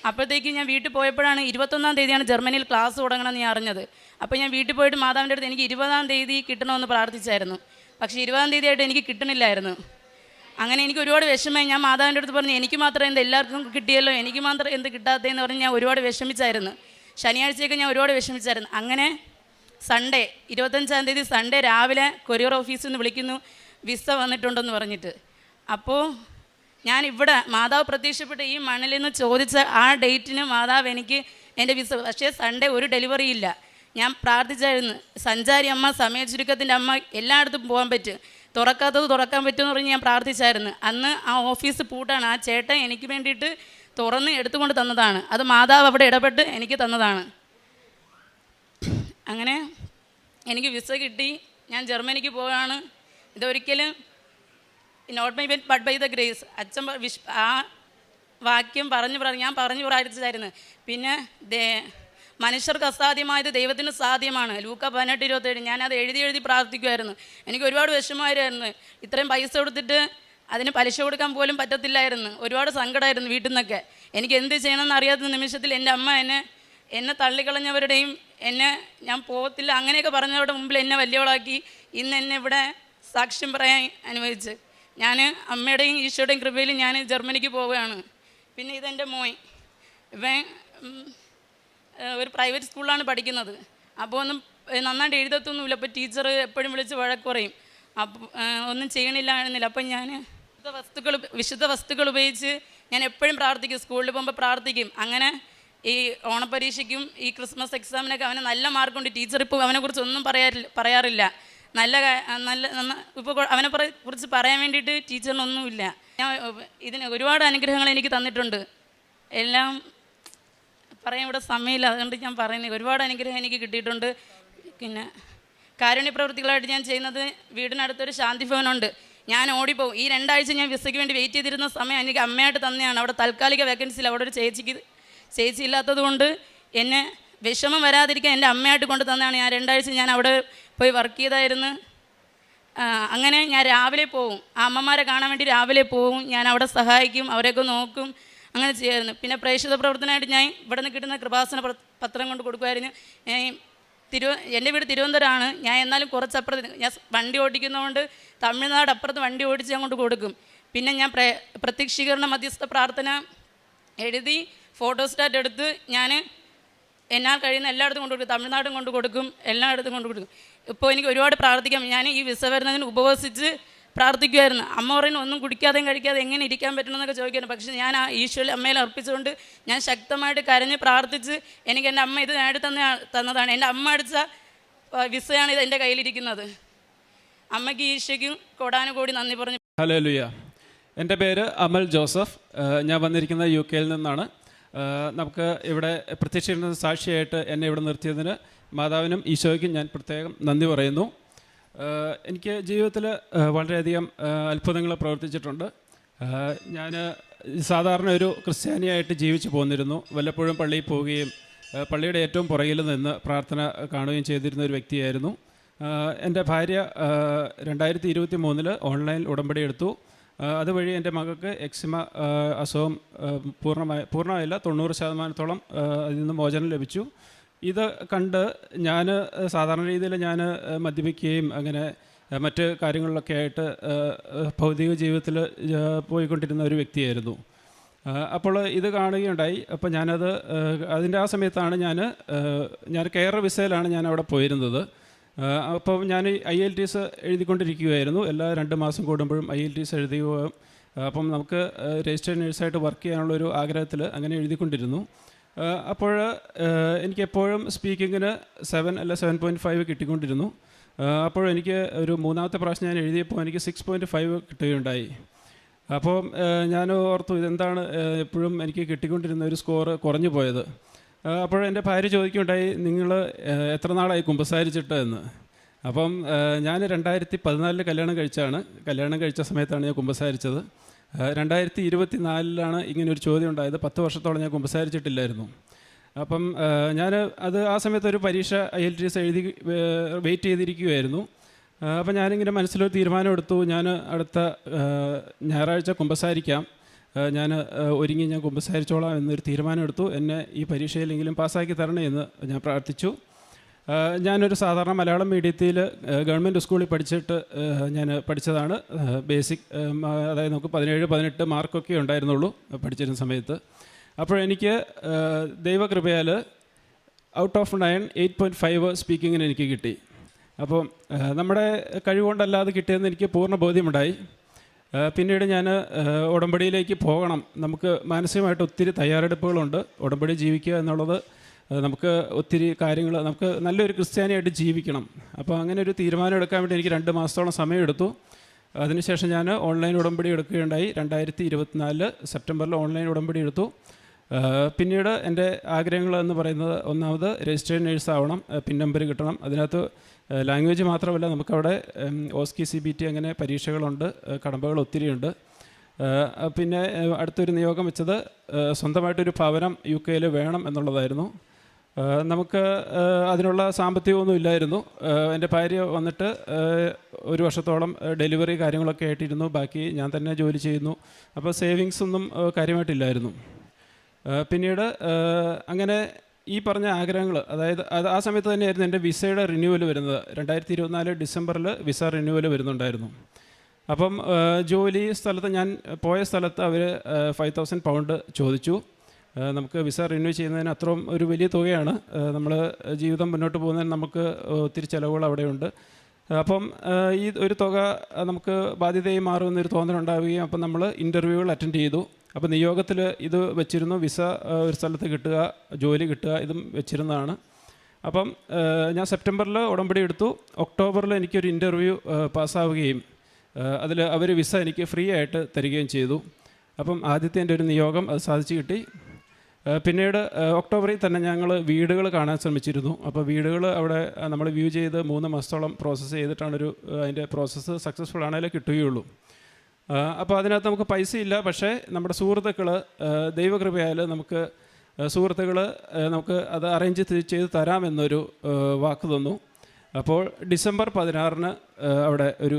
അപ്പോഴത്തേക്ക് ഞാൻ വീട്ടിൽ പോയപ്പോഴാണ് 21-ാം തീയതിയാണ് ജർമ്മനിയിൽ ക്ലാസ് തുടങ്ങണമെന്ന് ഞാൻ അറിഞ്ഞത്. അപ്പോൾ ഞാൻ വീട്ടിൽ പോയിട്ട് മാതാവിൻ്റെ അടുത്ത് എനിക്ക് 20-ാം തീയതി കിട്ടണമെന്ന് പ്രാർത്ഥിച്ചായിരുന്നു. പക്ഷേ 20-ാം തീയതി ആയിട്ട് എനിക്ക് കിട്ടണില്ലായിരുന്നു. അങ്ങനെ എനിക്ക് ഒരുപാട് വിഷമമായി. ഞാൻ മാതാവിൻ്റെ അടുത്ത് പറഞ്ഞു എനിക്ക് മാത്രം എന്ത് എല്ലാവർക്കും കിട്ടിയല്ലോ, എനിക്ക് മാത്രം എന്ത് കിട്ടാത്തതെന്ന് പറഞ്ഞ് ഞാൻ ഒരുപാട് വിഷമിച്ചായിരുന്നു. ശനിയാഴ്ചയൊക്കെ ഞാൻ ഒരുപാട് വിഷമിച്ചായിരുന്നു. അങ്ങനെ സൺഡേ 25-ാം തീയതി സൺഡേ രാവിലെ കൊറിയർ ഓഫീസിൽ നിന്ന് വിളിക്കുന്നു, വിസ വന്നിട്ടുണ്ടെന്ന് പറഞ്ഞിട്ട്. അപ്പോൾ ഞാൻ ഇവിടെ മാതാവ് പ്രത്യക്ഷപ്പെട്ട് ഈ മണ്ണിൽ നിന്ന് ചോദിച്ച ആ ഡേറ്റിന് മാതാവ് എനിക്ക് എൻ്റെ വിസ, പക്ഷേ സൺഡേ ഒരു ഡെലിവറി ഇല്ല. ഞാൻ പ്രാർത്ഥിച്ചായിരുന്നു, സഞ്ചാരി അമ്മ, സമയ ചുരുക്കത്തിൻ്റെ അമ്മ, എല്ലായിടത്തും പോകാൻ പറ്റും, തുറക്കാത്തത് തുറക്കാൻ പറ്റുമെന്ന് പറഞ്ഞ് ഞാൻ പ്രാർത്ഥിച്ചായിരുന്നു. അന്ന് ആ ഓഫീസ് പൂട്ടാണ്. ആ ചേട്ടൻ എനിക്ക് വേണ്ടിയിട്ട് തുറന്ന് എടുത്തുകൊണ്ട് തന്നതാണ്. അത് മാതാവ് അവിടെ ഇടപെട്ട് എനിക്ക് തന്നതാണ്. അങ്ങനെ എനിക്ക് വിസ കിട്ടി. ഞാൻ ജർമ്മനിക്ക് പോവുകയാണ്. ഇതൊരിക്കലും not my bet but by the grace. അച്ഛൻ ആ വാക്യം ഞാൻ പറഞ്ഞു പ്രാർത്ഥിച്ചായിരുന്നു. പിന്നെ മനുഷ്യർക്ക് അസാധ്യമായത് ദൈവത്തിന് സാധ്യമാണ്. ലൂക്ക 18:27. ഞാനത് എഴുതി പ്രാർത്ഥിക്കുമായിരുന്നു. എനിക്ക് ഒരുപാട് വിഷമമായിരുന്നു. ഇത്രയും പൈസ കൊടുത്തിട്ട് അതിന് പലിശ കൊടുക്കാൻ പോലും പറ്റത്തില്ലായിരുന്നു. ഒരുപാട് സങ്കടമായിരുന്നു വീട്ടിൽ നിന്നൊക്കെ. എനിക്ക് എന്ത് ചെയ്യണമെന്ന് അറിയാത്ത നിമിഷത്തിൽ എൻ്റെ അമ്മ എന്നെ തള്ളിക്കളഞ്ഞവരുടെയും ഞാൻ പോകത്തില്ല അങ്ങനെയൊക്കെ പറഞ്ഞവരുടെ മുമ്പിൽ എന്നെ വലിയവളാക്കി ഇന്ന് എന്നെ ഇവിടെ സാക്ഷ്യം പറയാൻ അനുവദിച്ച്. ഞാൻ അമ്മയുടെയും ഈശോയുടെയും കൃപയിൽ ഞാൻ ജർമ്മനിക്ക് പോവുകയാണ്. പിന്നെ ഇതെൻ്റെ മോൻ. ഇവൻ ഒരു പ്രൈവറ്റ് സ്കൂളിലാണ് പഠിക്കുന്നത്. അപ്പോൾ ഒന്നും നന്നായിട്ട് എഴുതത്തൊന്നുമില്ല. അപ്പോൾ ടീച്ചർ എപ്പോഴും വിളിച്ച് വഴക്ക് പറയും. അപ്പോൾ ഒന്നും ചെയ്യണില്ലായിരുന്നില്ല. അപ്പം ഞാൻ വിശുദ്ധ വസ്തുക്കൾ ഉപയോഗിച്ച് ഞാൻ എപ്പോഴും പ്രാർത്ഥിക്കും. സ്കൂളിൽ പോകുമ്പോൾ പ്രാർത്ഥിക്കും. അങ്ങനെ ഈ ഓണപ്പരീക്ഷയ്ക്കും ഈ ക്രിസ്മസ് എക്സാമിനൊക്കെ അവന് നല്ല മാർക്കുണ്ട്. ടീച്ചർ ഇപ്പോൾ അവനെക്കുറിച്ച് ഒന്നും പറയാറില്ല. ഇപ്പോൾ അവനെ കുറിച്ച് പറയാൻ വേണ്ടിയിട്ട് ടീച്ചറിനൊന്നുമില്ല. ഞാൻ ഇതിന് ഒരുപാട് അനുഗ്രഹങ്ങൾ എനിക്ക് തന്നിട്ടുണ്ട്. എല്ലാം പറയാൻ ഇവിടെ സമയമില്ല, അതുകൊണ്ട് ഞാൻ പറയുന്നത് ഒരുപാട് അനുഗ്രഹം എനിക്ക് കിട്ടിയിട്ടുണ്ട്. പിന്നെ കാരുണ്യ പ്രവൃത്തികളായിട്ട് ഞാൻ ചെയ്യുന്നത് വീടിനടുത്തൊരു ശാന്തി ഭവനുണ്ട്. ഞാൻ ഓടിപ്പോവും. ഈ 2 ആഴ്ച ഞാൻ വിസയ്ക്ക് വേണ്ടി വെയിറ്റ് ചെയ്തിരുന്ന സമയം എനിക്ക് അമ്മയായിട്ട് തന്നെയാണ്. അവിടെ താൽക്കാലിക വേക്കൻസിയിൽ അവിടെ ഒരു ചേച്ചി ഇല്ലാത്തത് കൊണ്ട് എന്നെ വിഷമം വരാതിരിക്കാൻ എൻ്റെ അമ്മയായിട്ട് കൊണ്ട് തന്നെയാണ്. ഞാൻ 2 ആഴ്ച ഞാൻ അവിടെ പോയി വർക്ക് ചെയ്തായിരുന്നു. അങ്ങനെ ഞാൻ രാവിലെ പോവും. ആ അമ്മമാരെ കാണാൻ വേണ്ടി രാവിലെ പോവും. ഞാൻ അവിടെ സഹായിക്കും, അവരെയൊക്കെ നോക്കും, അങ്ങനെ ചെയ്യായിരുന്നു. പിന്നെ പ്രേക്ഷിത പ്രവർത്തനമായിട്ട് ഞാൻ ഇവിടെ നിന്ന് കിട്ടുന്ന കൃപാസന പത്രം കൊണ്ട് കൊടുക്കുമായിരുന്നു. എൻ്റെ വീട് തിരുവനന്തപുരമാണ്. ഞാൻ എന്നാലും കുറച്ചപ്പുറത്ത് ഞാൻ വണ്ടി ഓടിക്കുന്നതുകൊണ്ട് തമിഴ്നാട് അപ്പുറത്ത് വണ്ടി ഓടിച്ച് അങ്ങോട്ട് കൊടുക്കും. പിന്നെ ഞാൻ പ്രത്യക്ഷീകരണ മധ്യസ്ഥ പ്രാർത്ഥന എഴുതി ഫോട്ടോസ്റ്റാറ്റ് എടുത്ത് ഞാൻ എന്നാൽ കഴിയുന്ന എല്ലായിടത്തും കൊണ്ട് കൊടുക്കും. തമിഴ്നാടും കൊണ്ട് കൊടുക്കും, എല്ലായിടത്തും കൊണ്ട് കൊടുക്കും. ഇപ്പോൾ എനിക്ക് ഒരുപാട് പ്രാർത്ഥിക്കാം. ഞാൻ ഈ വിസ വരുന്നതിന് ഉപവസിച്ച് പ്രാർത്ഥിക്കുമായിരുന്നു. അമ്മ പറയുന്നു ഒന്നും കുടിക്കാതെയും കഴിക്കാതെ എങ്ങനെ ഇരിക്കാൻ പറ്റണമെന്നൊക്കെ ചോദിക്കുന്നു. പക്ഷേ ഞാൻ ആ ഈശോയിൽ അമ്മയിൽ അർപ്പിച്ചുകൊണ്ട് ഞാൻ ശക്തമായിട്ട് കരഞ്ഞ് പ്രാർത്ഥിച്ച് എനിക്ക് എൻ്റെ അമ്മ ഇത് നേടി തന്നതാണ്. എൻ്റെ അമ്മ അടിച്ച വിസയാണ് ഇത് എൻ്റെ കയ്യിലിരിക്കുന്നത്. അമ്മയ്ക്ക് ഈശോയ്ക്കും കോടാനുകോടി നന്ദി പറഞ്ഞു. ഹല്ലേലൂയ. എൻ്റെ പേര് അമൽ ജോസഫ്. ഞാൻ വന്നിരിക്കുന്നത് UK നിന്നാണ്. നമുക്ക് ഇവിടെ പ്രത്യക്ഷീകരണ സാക്ഷിയായിട്ട് എന്നെ ഇവിടെ നിർത്തിയതിന് മാതാവിനും ഈശോയ്ക്കും ഞാൻ പ്രത്യേകം നന്ദി പറയുന്നു. എനിക്ക് ജീവിതത്തിൽ വളരെയധികം അത്ഭുതങ്ങൾ പ്രവർത്തിച്ചിട്ടുണ്ട്. ഞാൻ സാധാരണ ഒരു ക്രിസ്ത്യാനിയായിട്ട് ജീവിച്ചു പോന്നിരുന്നു. വല്ലപ്പോഴും പള്ളിയിൽ പോവുകയും പള്ളിയുടെ ഏറ്റവും പുറകിൽ നിന്ന് പ്രാർത്ഥന കാണുകയും ചെയ്തിരുന്ന ഒരു വ്യക്തിയായിരുന്നു. എൻ്റെ ഭാര്യ 2023 ഓൺലൈൻ ഉടമ്പടി എടുത്തു. അതുവഴി എൻ്റെ മകൾക്ക് എക്സിമ അസുഖം പൂർണ്ണമായില്ല 90% അതിൽ നിന്ന് മോചനം ലഭിച്ചു. ഇത് കണ്ട് ഞാൻ സാധാരണ രീതിയിൽ ഞാൻ മദ്യപിക്കുകയും അങ്ങനെ മറ്റ് കാര്യങ്ങളിലൊക്കെ ആയിട്ട് ഭൗതിക ജീവിതത്തിൽ പോയിക്കൊണ്ടിരുന്ന ഒരു വ്യക്തിയായിരുന്നു. അപ്പോൾ ഇത് കാണുകയുണ്ടായി. അപ്പോൾ ഞാനത് അതിൻ്റെ ആ സമയത്താണ് ഞാൻ കെയർ വിസയിലാണ് ഞാൻ അവിടെ പോയിരുന്നത്. അപ്പം ഞാൻ IELTS എഴുതിക്കൊണ്ടിരിക്കുകയായിരുന്നു. എല്ലാ 2 മാസം കൂടുമ്പോഴും IELTS എഴുതുകയും അപ്പം നമുക്ക് രജിസ്റ്റേർഡ് നേഴ്സായിട്ട് വർക്ക് ചെയ്യാനുള്ളൊരു ആഗ്രഹത്തിൽ അങ്ങനെ എഴുതിക്കൊണ്ടിരുന്നു. അപ്പോൾ എനിക്കെപ്പോഴും സ്പീക്കിങ്ങിന് 7 അല്ല 7.5 കിട്ടിക്കൊണ്ടിരുന്നു. അപ്പോൾ എനിക്ക് ഒരു 3ാമത്തെ പ്രാവശ്യം ഞാൻ എഴുതിയപ്പോൾ എനിക്ക് 6.5 കിട്ടുകയുണ്ടായി. അപ്പോൾ ഞാൻ ഓർത്തു ഇതെന്താണ് എപ്പോഴും എനിക്ക് കിട്ടിക്കൊണ്ടിരുന്ന ഒരു സ്കോർ കുറഞ്ഞു പോയത്. അപ്പോൾ എൻ്റെ ഭാര്യ ചോദിക്കുകയുണ്ടായി നിങ്ങൾ എത്ര നാളായി കുമ്പസാരിച്ചിട്ട് എന്ന്. അപ്പം ഞാൻ 2014 കല്യാണം കഴിച്ച സമയത്താണ് ഞാൻ കുമ്പസാരിച്ചത്. 2024 ഇങ്ങനൊരു ചോദ്യം ഉണ്ടായത്. 10 വർഷത്തോളം ഞാൻ കുമ്പസാരിച്ചിട്ടില്ലായിരുന്നു. അപ്പം ഞാൻ ആ സമയത്ത് ഒരു പരീക്ഷ IELTS എഴുതി വെയിറ്റ് ചെയ്തിരിക്കുകയായിരുന്നു. അപ്പോൾ ഞാനിങ്ങനെ മനസ്സിലൊരു തീരുമാനം എടുത്തു. ഞാൻ അടുത്ത ഞായറാഴ്ച കുമ്പസാരിക്കാം, ഞാൻ ഒരുങ്ങി ഞാൻ കുമ്പസാരിച്ചോളാം എന്നൊരു തീരുമാനം എടുത്തു. എന്നെ ഈ പരീക്ഷയിലെങ്കിലും പാസ്സാക്കി തരണേ എന്ന് ഞാൻ പ്രാർത്ഥിച്ചു. ഞാനൊരു സാധാരണ മലയാളം മീഡിയത്തിൽ ഗവൺമെൻറ് സ്കൂളിൽ പഠിച്ചിട്ട് ഞാൻ പഠിച്ചതാണ്. ബേസിക്, അതായത് നമുക്ക് 17-18 മാർക്കൊക്കെ ഉണ്ടായിരുന്നുള്ളൂ പഠിച്ചിരുന്ന സമയത്ത്. അപ്പോഴെനിക്ക് ദൈവകൃപയാൽ ഔട്ട് ഓഫ് 9 8.5 സ്പീക്കിങ്ങിന് എനിക്ക് കിട്ടി. അപ്പം നമ്മുടെ കഴിവുകൊണ്ടല്ലാതെ കിട്ടിയെന്ന് എനിക്ക് പൂർണ്ണ ബോധ്യമുണ്ടായി. പിന്നീട് ഞാൻ ഉടമ്പടിയിലേക്ക് പോകണം, നമുക്ക് മാനസികമായിട്ട് ഒത്തിരി തയ്യാറെടുപ്പുകളുണ്ട്. ഉടമ്പടി ജീവിക്കുക എന്നുള്ളത് നമുക്ക് ഒത്തിരി കാര്യങ്ങൾ, നമുക്ക് നല്ലൊരു ക്രിസ്ത്യാനിയായിട്ട് ജീവിക്കണം. അപ്പോൾ അങ്ങനെ ഒരു തീരുമാനം എടുക്കാൻ വേണ്ടി എനിക്ക് 2 മാസത്തോളം സമയമെടുത്തു. അതിനുശേഷം ഞാൻ ഓൺലൈൻ ഉടമ്പടി എടുക്കുകയുണ്ടായി. 2024 സെപ്റ്റംബറിൽ ഓൺലൈൻ ഉടമ്പടി എടുത്തു. പിന്നീട് എൻ്റെ ആഗ്രഹങ്ങൾ എന്ന് പറയുന്നത്, ഒന്നാമത് രജിസ്റ്റേർഡ് നേഴ്സ് ആവണം, പിൻ നമ്പർ കിട്ടണം. അതിനകത്ത് ലാംഗ്വേജ് മാത്രമല്ല, നമുക്കവിടെ ഓസ്കി CBT അങ്ങനെ പരീക്ഷകളുണ്ട്, കടമ്പകൾ ഒത്തിരിയുണ്ട്. പിന്നെ അടുത്തൊരു നിയോഗം വെച്ചത് സ്വന്തമായിട്ടൊരു ഭവനം UK വേണം എന്നുള്ളതായിരുന്നു. നമുക്ക് അതിനുള്ള സാമ്പത്തികമൊന്നും ഇല്ലായിരുന്നു. എൻ്റെ ഭാര്യ വന്നിട്ട് 1 വർഷത്തോളം ഡെലിവറി കാര്യങ്ങളൊക്കെ ആയിട്ടിരുന്നു. ബാക്കി ഞാൻ തന്നെ ജോലി ചെയ്യുന്നു. അപ്പോൾ സേവിങ്സ് ഒന്നും കാര്യമായിട്ടില്ലായിരുന്നു. പിന്നീട് അങ്ങനെ ഈ പറഞ്ഞ ആഗ്രഹങ്ങൾ, അതായത് ആ സമയത്ത് തന്നെയായിരുന്നു എൻ്റെ വിസയുടെ റിന്യൂവൽ വരുന്നത്. 2024 ഡിസംബറിൽ വിസ റിന്യൂവൽ വരുന്നുണ്ടായിരുന്നു. അപ്പം ജോലി സ്ഥലത്ത്, ഞാൻ പോയ സ്ഥലത്ത് അവർ 5,000 പൗണ്ട് ചോദിച്ചു. നമുക്ക് വിസ റിന്യൂ ചെയ്യുന്നതിന് അത്രയും ഒരു വലിയ തുകയാണ്. നമ്മൾ ജീവിതം മുന്നോട്ട് പോകുന്നതിന് നമുക്ക് ഒത്തിരി ചിലവുകൾ അവിടെയുണ്ട്. അപ്പം ഈ ഒരു തുക നമുക്ക് ബാധ്യതയായി മാറുമെന്നൊരു തോന്നലുണ്ടാവുകയും അപ്പം നമ്മൾ ഇൻ്റർവ്യൂകൾ അറ്റൻഡ് ചെയ്തു. അപ്പോൾ നിയോഗത്തിൽ ഇത് വെച്ചിരുന്നു, വിസ ഒരു സ്ഥലത്ത് കിട്ടുക, ജോലി കിട്ടുക, ഇതും വെച്ചിരുന്നതാണ്. അപ്പം ഞാൻ സെപ്റ്റംബറിൽ ഉടമ്പടി എടുത്തു. ഒക്ടോബറിൽ എനിക്കൊരു ഇൻ്റർവ്യൂ പാസ്സാവുകയും അതിൽ അവർ വിസ എനിക്ക് ഫ്രീ ആയിട്ട് തരികയും ചെയ്തു. അപ്പം ആദ്യത്തെ എൻ്റെ ഒരു നിയോഗം അത് സാധിച്ചു കിട്ടി. പിന്നീട് ഒക്ടോബറിൽ തന്നെ ഞങ്ങൾ വീടുകൾ കാണാൻ ശ്രമിച്ചിരുന്നു. അപ്പോൾ വീടുകൾ അവിടെ നമ്മൾ വ്യൂ ചെയ്ത് 3 മാസത്തോളം പ്രോസസ്സ് ചെയ്തിട്ടാണൊരു അതിൻ്റെ പ്രോസസ്സ് സക്സസ്ഫുൾ ആണെങ്കിലേ കിട്ടുകയുള്ളൂ. അപ്പോൾ അതിനകത്ത് നമുക്ക് പൈസ ഇല്ല. പക്ഷേ നമ്മുടെ സുഹൃത്തുക്കൾ, ദൈവകൃപയാൽ നമുക്ക് സുഹൃത്തുക്കൾ നമുക്ക് അത് അറേഞ്ച് ചെയ്ത് തരാമെന്നൊരു വാക്ക് തന്നു. അപ്പോൾ ഡിസംബർ 16 അവിടെ ഒരു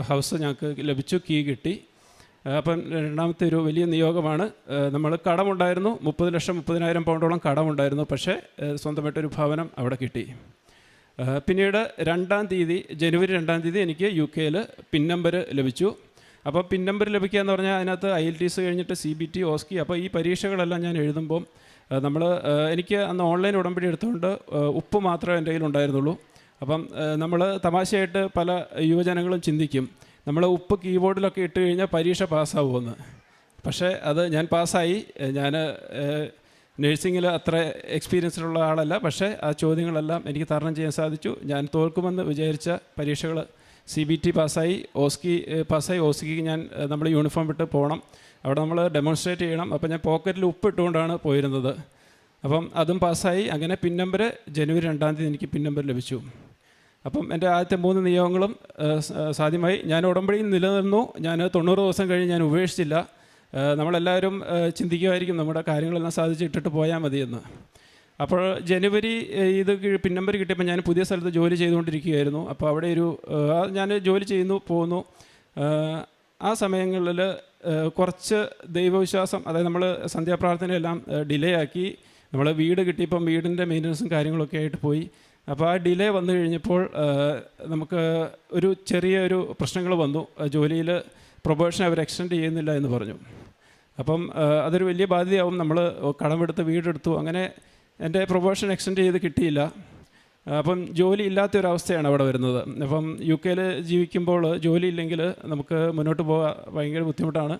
ഹൗസ് ഞങ്ങൾക്ക് ലഭിച്ചു, കീ കിട്ടി. അപ്പം രണ്ടാമത്തെ ഒരു വലിയ നിയോഗമാണ്. നമ്മൾ കടമുണ്ടായിരുന്നു, 30,30,000 പൗണ്ടോളം കടമുണ്ടായിരുന്നു. പക്ഷേ സ്വന്തമായിട്ടൊരു ഭവനം അവിടെ കിട്ടി. പിന്നീട് ജനുവരി 2 തീയതി എനിക്ക് UK പിൻ നമ്പർ ലഭിച്ചു. അപ്പോൾ പിൻ നമ്പർ ലഭിക്കുക എന്ന് പറഞ്ഞാൽ അതിനകത്ത് IELTS കഴിഞ്ഞിട്ട് CBT, ഓസ്കി, അപ്പോൾ ഈ പരീക്ഷകളെല്ലാം ഞാൻ എഴുതുമ്പം എനിക്ക് അന്ന് ഓൺലൈൻ ഉടമ്പടി എടുത്തുകൊണ്ട് ഉപ്പ് മാത്രമേ എൻ്റെ കയ്യിലുണ്ടായിരുന്നുള്ളൂ. അപ്പം നമ്മൾ തമാശയായിട്ട് പല യുവജനങ്ങളും ചിന്തിക്കും, നമ്മൾ ഉപ്പ് കീബോർഡിലൊക്കെ ഇട്ട് കഴിഞ്ഞാൽ പരീക്ഷ പാസ്സാവുമെന്ന്. പക്ഷേ അത് ഞാൻ പാസ്സായി. ഞാൻ നഴ്സിങ്ങിൽ അത്ര എക്സ്പീരിയൻസിലുള്ള ആളല്ല, പക്ഷേ ആ ചോദ്യങ്ങളെല്ലാം എനിക്ക് തരണം ചെയ്യാൻ സാധിച്ചു. ഞാൻ തോൽക്കുമെന്ന് വിചാരിച്ച പരീക്ഷകൾ CBT പാസ്സായി, ഓസ്കി പാസ്സായി. ഓസ്കിക്ക് നമ്മൾ യൂണിഫോം ഇട്ട് പോകണം, അവിടെ നമ്മൾ ഡെമോൺസ്ട്രേറ്റ് ചെയ്യണം. അപ്പോൾ ഞാൻ പോക്കറ്റിൽ ഉപ്പ് ഇട്ടുകൊണ്ടാണ് പോയിരുന്നത്. അപ്പം അതും പാസ്സായി. അങ്ങനെ പിൻ നമ്പർ ജനുവരി 2 തീയതി എനിക്ക് പിൻ നമ്പർ ലഭിച്ചു. അപ്പം എൻ്റെ ആദ്യത്തെ 3 നിയോഗങ്ങളും സാധ്യമായി. ഞാൻ ഉടമ്പടിയിൽ നിലനിന്നു. ഞാൻ 90 ദിവസം കഴിഞ്ഞ് ഞാൻ ഉപേക്ഷിച്ചില്ല. നമ്മളെല്ലാവരും ചിന്തിക്കുമായിരിക്കും നമ്മുടെ കാര്യങ്ങളെല്ലാം സാധിച്ച് ഇട്ടിട്ട് പോയാൽ മതിയെന്ന്. അപ്പോൾ ജനുവരി ഇത് പിൻ നമ്പർ കിട്ടിയപ്പോൾ ഞാൻ പുതിയ സ്ഥലത്ത് ജോലി ചെയ്തുകൊണ്ടിരിക്കുകയായിരുന്നു. അപ്പോൾ അവിടെ ഞാൻ ജോലി പോകുന്നു. ആ സമയങ്ങളിൽ കുറച്ച് ദൈവവിശ്വാസം, അതായത് നമ്മൾ സന്ധ്യാപ്രാർത്ഥനയെല്ലാം ഡിലേ ആക്കി. നമ്മൾ വീട് കിട്ടിയപ്പം വീടിൻ്റെ മെയിൻ്റനൻസും കാര്യങ്ങളൊക്കെ ആയിട്ട് പോയി. അപ്പോൾ ആ ഡിലേ വന്നു കഴിഞ്ഞപ്പോൾ നമുക്ക് ചെറിയൊരു പ്രശ്നങ്ങൾ വന്നു. ജോലിയിൽ പ്രൊമോഷൻ അവർ എക്സ്റ്റെൻഡ് ചെയ്യുന്നില്ല എന്ന് പറഞ്ഞു. അപ്പം അതൊരു വലിയ ബാധ്യതയാവും. നമ്മൾ കടമെടുത്ത് വീടെടുത്തു. അങ്ങനെ എൻ്റെ പ്രൊമോഷൻ എക്സ്റ്റെൻഡ് ചെയ്ത് കിട്ടിയില്ല. അപ്പം ജോലി ഇല്ലാത്തൊരവസ്ഥയാണ് അവിടെ വരുന്നത്. അപ്പം UK ജീവിക്കുമ്പോൾ ജോലി ഇല്ലെങ്കിൽ നമുക്ക് മുന്നോട്ട് പോകാൻ ഭയങ്കര ബുദ്ധിമുട്ടാണ്.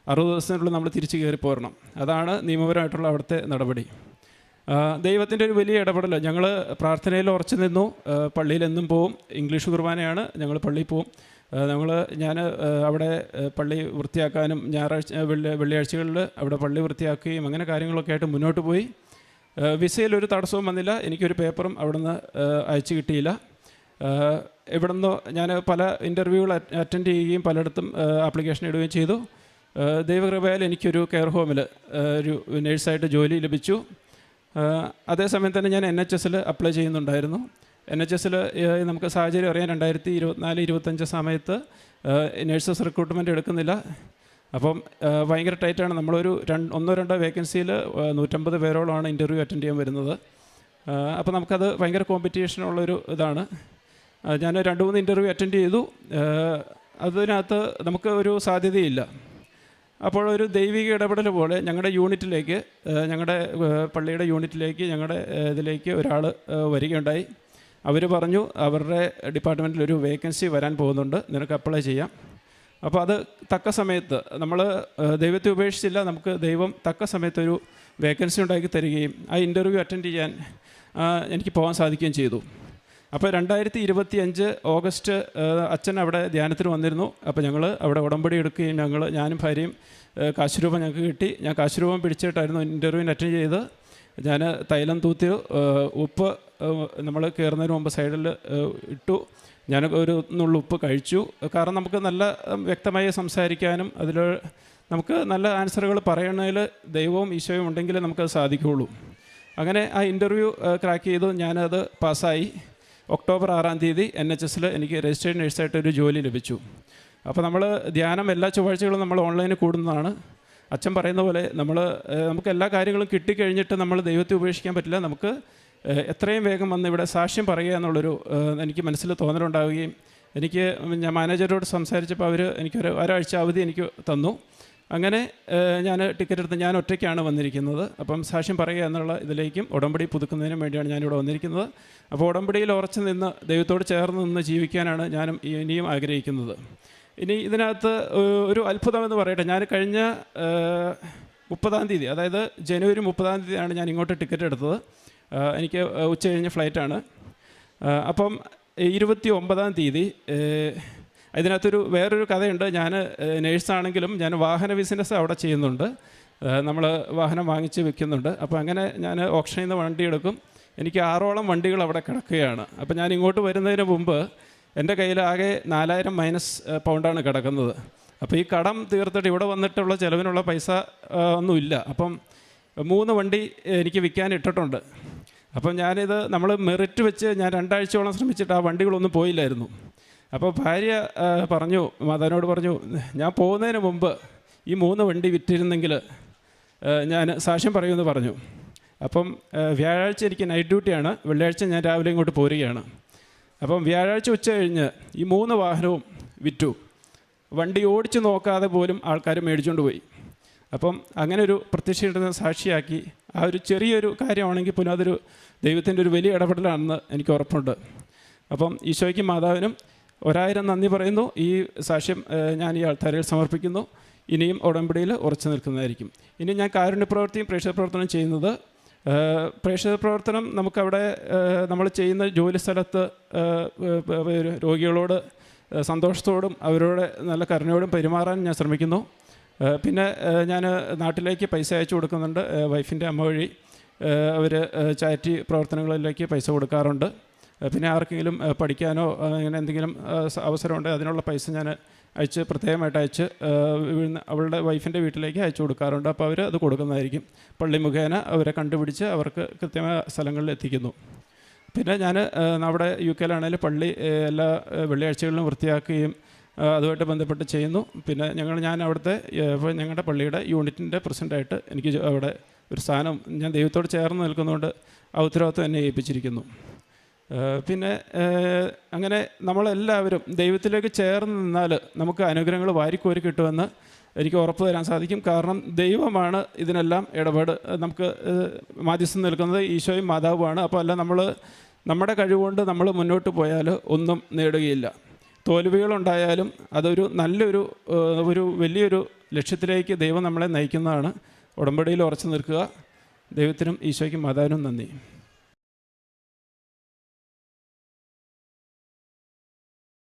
60 ദിവസത്തിനുള്ളിൽ നമ്മൾ തിരിച്ച് കയറി പോരണം. അതാണ് നിയമപരമായിട്ടുള്ള അവിടുത്തെ നടപടി. ദൈവത്തിൻ്റെ ഒരു വലിയ ഇടപെടൽ. ഞങ്ങൾ പ്രാർത്ഥനയിൽ ഉറച്ചു നിന്നു. പള്ളിയിൽ എന്നും പോവും. ഇംഗ്ലീഷ് കുർബാനയാണ്, ഞങ്ങൾ പള്ളിയിൽ പോവും. ഞാൻ അവിടെ പള്ളി വൃത്തിയാക്കാനും വെള്ളിയാഴ്ചകളിൽ അവിടെ പള്ളി വൃത്തിയാക്കുകയും അങ്ങനെ കാര്യങ്ങളൊക്കെ ആയിട്ട് മുന്നോട്ട് പോയി. വിസയിലൊരു തടസ്സവും വന്നില്ല. എനിക്കൊരു പേപ്പറും അവിടുന്ന് അയച്ചു കിട്ടിയില്ല. ഇവിടുന്ന് ഞാൻ പല ഇൻ്റർവ്യൂകൾ അറ്റൻഡ് ചെയ്യുകയും പലയിടത്തും ആപ്ലിക്കേഷൻ ഇടുകയും ചെയ്തു. ദൈവകൃപയാൽ എനിക്കൊരു കെയർ ഹോമിൽ ഒരു നേഴ്സായിട്ട് ജോലി ലഭിച്ചു. അതേസമയം തന്നെ ഞാൻ NHS അപ്ലൈ ചെയ്യുന്നുണ്ടായിരുന്നു. NHS നമുക്ക് സാഹചര്യം അറിയാം, 2024-25 സമയത്ത് നേഴ്സസ് റിക്രൂട്ട്മെൻറ്റ് എടുക്കുന്നില്ല. അപ്പം ഭയങ്കര ടൈറ്റാണ്. നമ്മളൊരു 1-2 വേക്കൻസിയിൽ 150 പേരോളമാണ് ഇൻ്റർവ്യൂ അറ്റൻഡ് ചെയ്യാൻ വരുന്നത്. അപ്പോൾ നമുക്കത് ഭയങ്കര കോമ്പറ്റീഷനുള്ളൊരു ഇതാണ്. ഞാൻ 2-3 ഇൻ്റർവ്യൂ അറ്റൻഡ് ചെയ്തു. അതിനകത്ത് നമുക്ക് ഒരു സാധ്യതയില്ല. അപ്പോൾ ഒരു ദൈവിക ഇടപെടൽ പോലെ ഞങ്ങളുടെ യൂണിറ്റിലേക്ക്, ഞങ്ങളുടെ പള്ളിയുടെ യൂണിറ്റിലേക്ക്, ഞങ്ങളുടെ ഇതിലേക്ക് ഒരാൾ വരികയുണ്ടായി. അവർ പറഞ്ഞു അവരുടെ ഡിപ്പാർട്ട്മെൻറ്റിൽ ഒരു വേക്കൻസി വരാൻ പോകുന്നുണ്ട്, നിനക്ക് അപ്ലൈ ചെയ്യാം. അപ്പോൾ അത് തക്ക സമയത്ത് നമ്മൾ ദൈവത്തെ ഉപേക്ഷിച്ചില്ല, നമുക്ക് ദൈവം തക്ക സമയത്തൊരു വേക്കൻസി ഉണ്ടാക്കി തരികയും ആ ഇൻ്റർവ്യൂ അറ്റൻഡ് ചെയ്യാൻ എനിക്ക് പോകാൻ സാധിക്കുകയും ചെയ്തു. അപ്പോൾ 2025 ഓഗസ്റ്റ് അച്ഛൻ അവിടെ ധ്യാനത്തിന് വന്നിരുന്നു. അപ്പോൾ ഞങ്ങൾ അവിടെ ഉടമ്പടി എടുക്കുകയും ഞാനും ഭാര്യയും കാശുരൂപം ഞങ്ങൾക്ക് കിട്ടി. ഞാൻ കാശുരൂപം പിടിച്ചിട്ടായിരുന്നു ഇൻ്റർവ്യൂവിന് അറ്റൻഡ് ചെയ്ത്. ഞാൻ തൈലം തൂത്തി ഉപ്പ് നമ്മൾ കയറുന്നതിന് മുമ്പ് സൈഡിൽ ഇട്ടു. ഞാൻ ഒരു നുള്ളു ഉപ്പ് കഴിച്ചു. കാരണം നമുക്ക് നല്ല വ്യക്തമായി സംസാരിക്കാനും അതിൽ നമുക്ക് നല്ല ആൻസറുകൾ പറയണതിൽ ദൈവവും ഈശോയും ഉണ്ടെങ്കിൽ നമുക്കത് സാധിക്കുകയുള്ളൂ. അങ്ങനെ ആ ഇൻ്റർവ്യൂ ക്രാക്ക് ചെയ്തു. ഞാനത് പാസ്സായി. ഒക്ടോബർ 6-ാം തീയതി NHS എനിക്ക് രജിസ്റ്റേർഡ് നഴ്സായിട്ടൊരു ജോലി ലഭിച്ചു. അപ്പോൾ നമ്മൾ ധ്യാനം എല്ലാ ചൊവ്വാഴ്ചകളും നമ്മൾ ഓൺലൈനിൽ കൂടുന്നതാണ്. അച്ഛൻ പറയുന്ന പോലെ നമുക്ക് എല്ലാ കാര്യങ്ങളും കിട്ടിക്കഴിഞ്ഞിട്ട് നമ്മൾ ദൈവത്തെ ഉപേക്ഷിക്കാൻ പറ്റില്ല. നമുക്ക് എത്രയും വേഗം വന്ന് ഇവിടെ സാക്ഷ്യം പറയുക എന്നുള്ളൊരു എനിക്ക് മനസ്സിൽ തോന്നലുണ്ടാവുകയും ഞാൻ മാനേജരോട് സംസാരിച്ചപ്പോൾ അവർ എനിക്കൊരു ഒരാഴ്ച അവധി എനിക്ക് തന്നു. അങ്ങനെ ഞാൻ ടിക്കറ്റ് എടുത്ത് ഞാൻ ഒറ്റയ്ക്കാണ് വന്നിരിക്കുന്നത്. അപ്പം സാക്ഷ്യം പറയുക എന്നുള്ള ഇതിലേക്കും ഉടമ്പടി പുതുക്കുന്നതിനും വേണ്ടിയാണ് ഞാനിവിടെ വന്നിരിക്കുന്നത്. അപ്പോൾ ഉടമ്പടിയിൽ ഉറച്ചു നിന്ന് ദൈവത്തോട് ചേർന്ന് നിന്ന് ജീവിക്കാനാണ് ഞാനും ഇനിയും ആഗ്രഹിക്കുന്നത്. ഇനി ഇതിനകത്ത് ഒരു അത്ഭുതമെന്ന് പറയട്ടെ. ഞാൻ കഴിഞ്ഞ 30-ാം തീയതി, അതായത് ജനുവരി 30-ാം തീയതിയാണ് ഞാൻ ഇങ്ങോട്ട് ടിക്കറ്റ് എടുത്തത്. എനിക്ക് ഉച്ച കഴിഞ്ഞ് ഫ്ലൈറ്റാണ്. അപ്പം 29-ാം തീയതി ഇതിനകത്തൊരു വേറൊരു കഥയുണ്ട്. ഞാൻ നേഴ്സാണെങ്കിലും ഞാൻ വാഹന ബിസിനസ് അവിടെ ചെയ്യുന്നുണ്ട്. നമ്മൾ വാഹനം വാങ്ങിച്ച് വിൽക്കുന്നുണ്ട്. അപ്പോൾ അങ്ങനെ ഞാൻ ഓപ്ഷനിൽ നിന്ന് വണ്ടി എടുക്കും. എനിക്ക് 6ഓളം വണ്ടികൾ അവിടെ കിടക്കുകയാണ്. അപ്പോൾ ഞാൻ ഇങ്ങോട്ട് വരുന്നതിന് മുമ്പ് എൻ്റെ കയ്യിൽ ആകെ 4000 മൈനസ് പൗണ്ടാണ് കിടക്കുന്നത്. അപ്പോൾ ഈ കടം തീർത്തിട്ട് ഇവിടെ വന്നിട്ടുള്ള ചിലവിനുള്ള പൈസ ഒന്നുമില്ല. അപ്പം 3 വണ്ടി എനിക്ക് വിൽക്കാൻ ഇട്ടിട്ടുണ്ട്. അപ്പം ഞാനിത് നമ്മൾ മെറിറ്റ് വെച്ച് ഞാൻ 2 ആഴ്ചയോളം ശ്രമിച്ചിട്ട് ആ വണ്ടികളൊന്നും പോയില്ലായിരുന്നു. അപ്പോൾ ഭാര്യ പറഞ്ഞു, മാതാവിനോട് പറഞ്ഞു, ഞാൻ പോകുന്നതിന് മുമ്പ് ഈ 3 വണ്ടി വിറ്റിരുന്നെങ്കിൽ ഞാൻ സാക്ഷ്യം പറയുമെന്ന് പറഞ്ഞു. അപ്പം വ്യാഴാഴ്ച എനിക്ക് നൈറ്റ് ഡ്യൂട്ടിയാണ്. വെള്ളിയാഴ്ച ഞാൻ രാവിലെ ഇങ്ങോട്ട് പോരുകയാണ്. അപ്പം വ്യാഴാഴ്ച ഉച്ച കഴിഞ്ഞ് ഈ 3 വാഹനവും വിറ്റു. വണ്ടി ഓടിച്ച് നോക്കാതെ പോലും ആൾക്കാർ മേടിച്ചുകൊണ്ട് പോയി. അപ്പം അങ്ങനെ ഒരു പ്രത്യക്ഷീകരണ സാക്ഷിയാക്കി ആ ഒരു ചെറിയൊരു കാര്യമാണെങ്കിൽ പോലും അതൊരു ദൈവത്തിൻ്റെ ഒരു വലിയ ഇടപെടലാണെന്ന് എനിക്ക് ഉറപ്പുണ്ട്. അപ്പം ഈശോയ്ക്കും മാതാവിനും 1000 നന്ദി പറയുന്നു. ഈ സാക്ഷ്യം ഞാൻ ഈ ആൾക്കാരിൽ സമർപ്പിക്കുന്നു. ഇനിയും ഉടമ്പടിയിൽ ഉറച്ചു നിൽക്കുന്നതായിരിക്കും. ഇനി ഞാൻ കാരുണ്യപ്രവൃത്തിയും പ്രേക്ഷിത പ്രവർത്തനം ചെയ്യുന്നത്. പ്രേക്ഷിത പ്രവർത്തനം നമുക്കവിടെ നമ്മൾ ചെയ്യുന്ന ജോലി സ്ഥലത്ത് രോഗികളോട് സന്തോഷത്തോടും അവരോട് നല്ല കരുണയോടും പെരുമാറാൻ ഞാൻ ശ്രമിക്കുന്നു. പിന്നെ ഞാൻ നാട്ടിലേക്ക് പൈസ അയച്ചു കൊടുക്കുന്നുണ്ട്. വൈഫിൻ്റെ അമ്മ വഴി അവർ ചാരിറ്റി പ്രവർത്തനങ്ങളിലേക്ക് പൈസ കൊടുക്കാറുണ്ട്. പിന്നെ ആർക്കെങ്കിലും പഠിക്കാനോ അങ്ങനെ എന്തെങ്കിലും അവസരമുണ്ട് അതിനുള്ള പൈസ ഞാൻ പ്രത്യേകമായിട്ട് അയച്ച് അവളുടെ വൈഫിൻ്റെ വീട്ടിലേക്ക് അയച്ചു കൊടുക്കാറുണ്ട്. അപ്പോൾ അവർ അത് കൊടുക്കുന്നതായിരിക്കും. പള്ളി മുഖേന അവരെ കണ്ടുപിടിച്ച് അവർക്ക് കൃത്യമായ സ്ഥലങ്ങളിൽ എത്തിക്കുന്നു. പിന്നെ ഞാൻ അവിടെ UK-യിലാണെങ്കിലും പള്ളി എല്ലാ വെള്ളിയാഴ്ചകളിലും വൃത്തിയാക്കുകയും അതുമായിട്ട് ബന്ധപ്പെട്ട് ചെയ്യുന്നു. പിന്നെ ഞാൻ അവിടുത്തെ ഞങ്ങളുടെ പള്ളിയുടെ യൂണിറ്റിൻ്റെ പ്രസിഡൻ്റായിട്ട് എനിക്ക് അവിടെ ഒരു സ്ഥാനം ഞാൻ ദൈവത്തോട് ചേർന്ന് നിൽക്കുന്നതുകൊണ്ട് ആ ഉത്തരവാദിത്വം എന്നെ ഏൽപ്പിച്ചിരിക്കുന്നു. പിന്നെ അങ്ങനെ നമ്മളെല്ലാവരും ദൈവത്തിലേക്ക് ചേർന്ന് നിന്നാൽ നമുക്ക് അനുഗ്രഹങ്ങൾ വാരിക്കോരി കിട്ടുമെന്ന് എനിക്ക് ഉറപ്പ് തരാൻ സാധിക്കും. കാരണം ദൈവമാണ് ഇതിനെല്ലാം നമുക്ക് മാധ്യസ്ഥം നിൽക്കുന്നത് ഈശോയും മാതാവുമാണ്. അപ്പോൾ അല്ല നമ്മുടെ കഴിവുകൊണ്ട് നമ്മൾ മുന്നോട്ട് പോയാൽ ഒന്നും നേടുകയില്ല. തോൽവികളുണ്ടായാലും അതൊരു നല്ലൊരു വലിയൊരു ലക്ഷ്യത്തിലേക്ക് ദൈവം നമ്മളെ നയിക്കുന്നതാണ്. ഉടമ്പടിയിൽ ഉറച്ചു നിൽക്കുക. ദൈവത്തിനും ഈശോയ്ക്കും മാതാവിനും നന്ദി.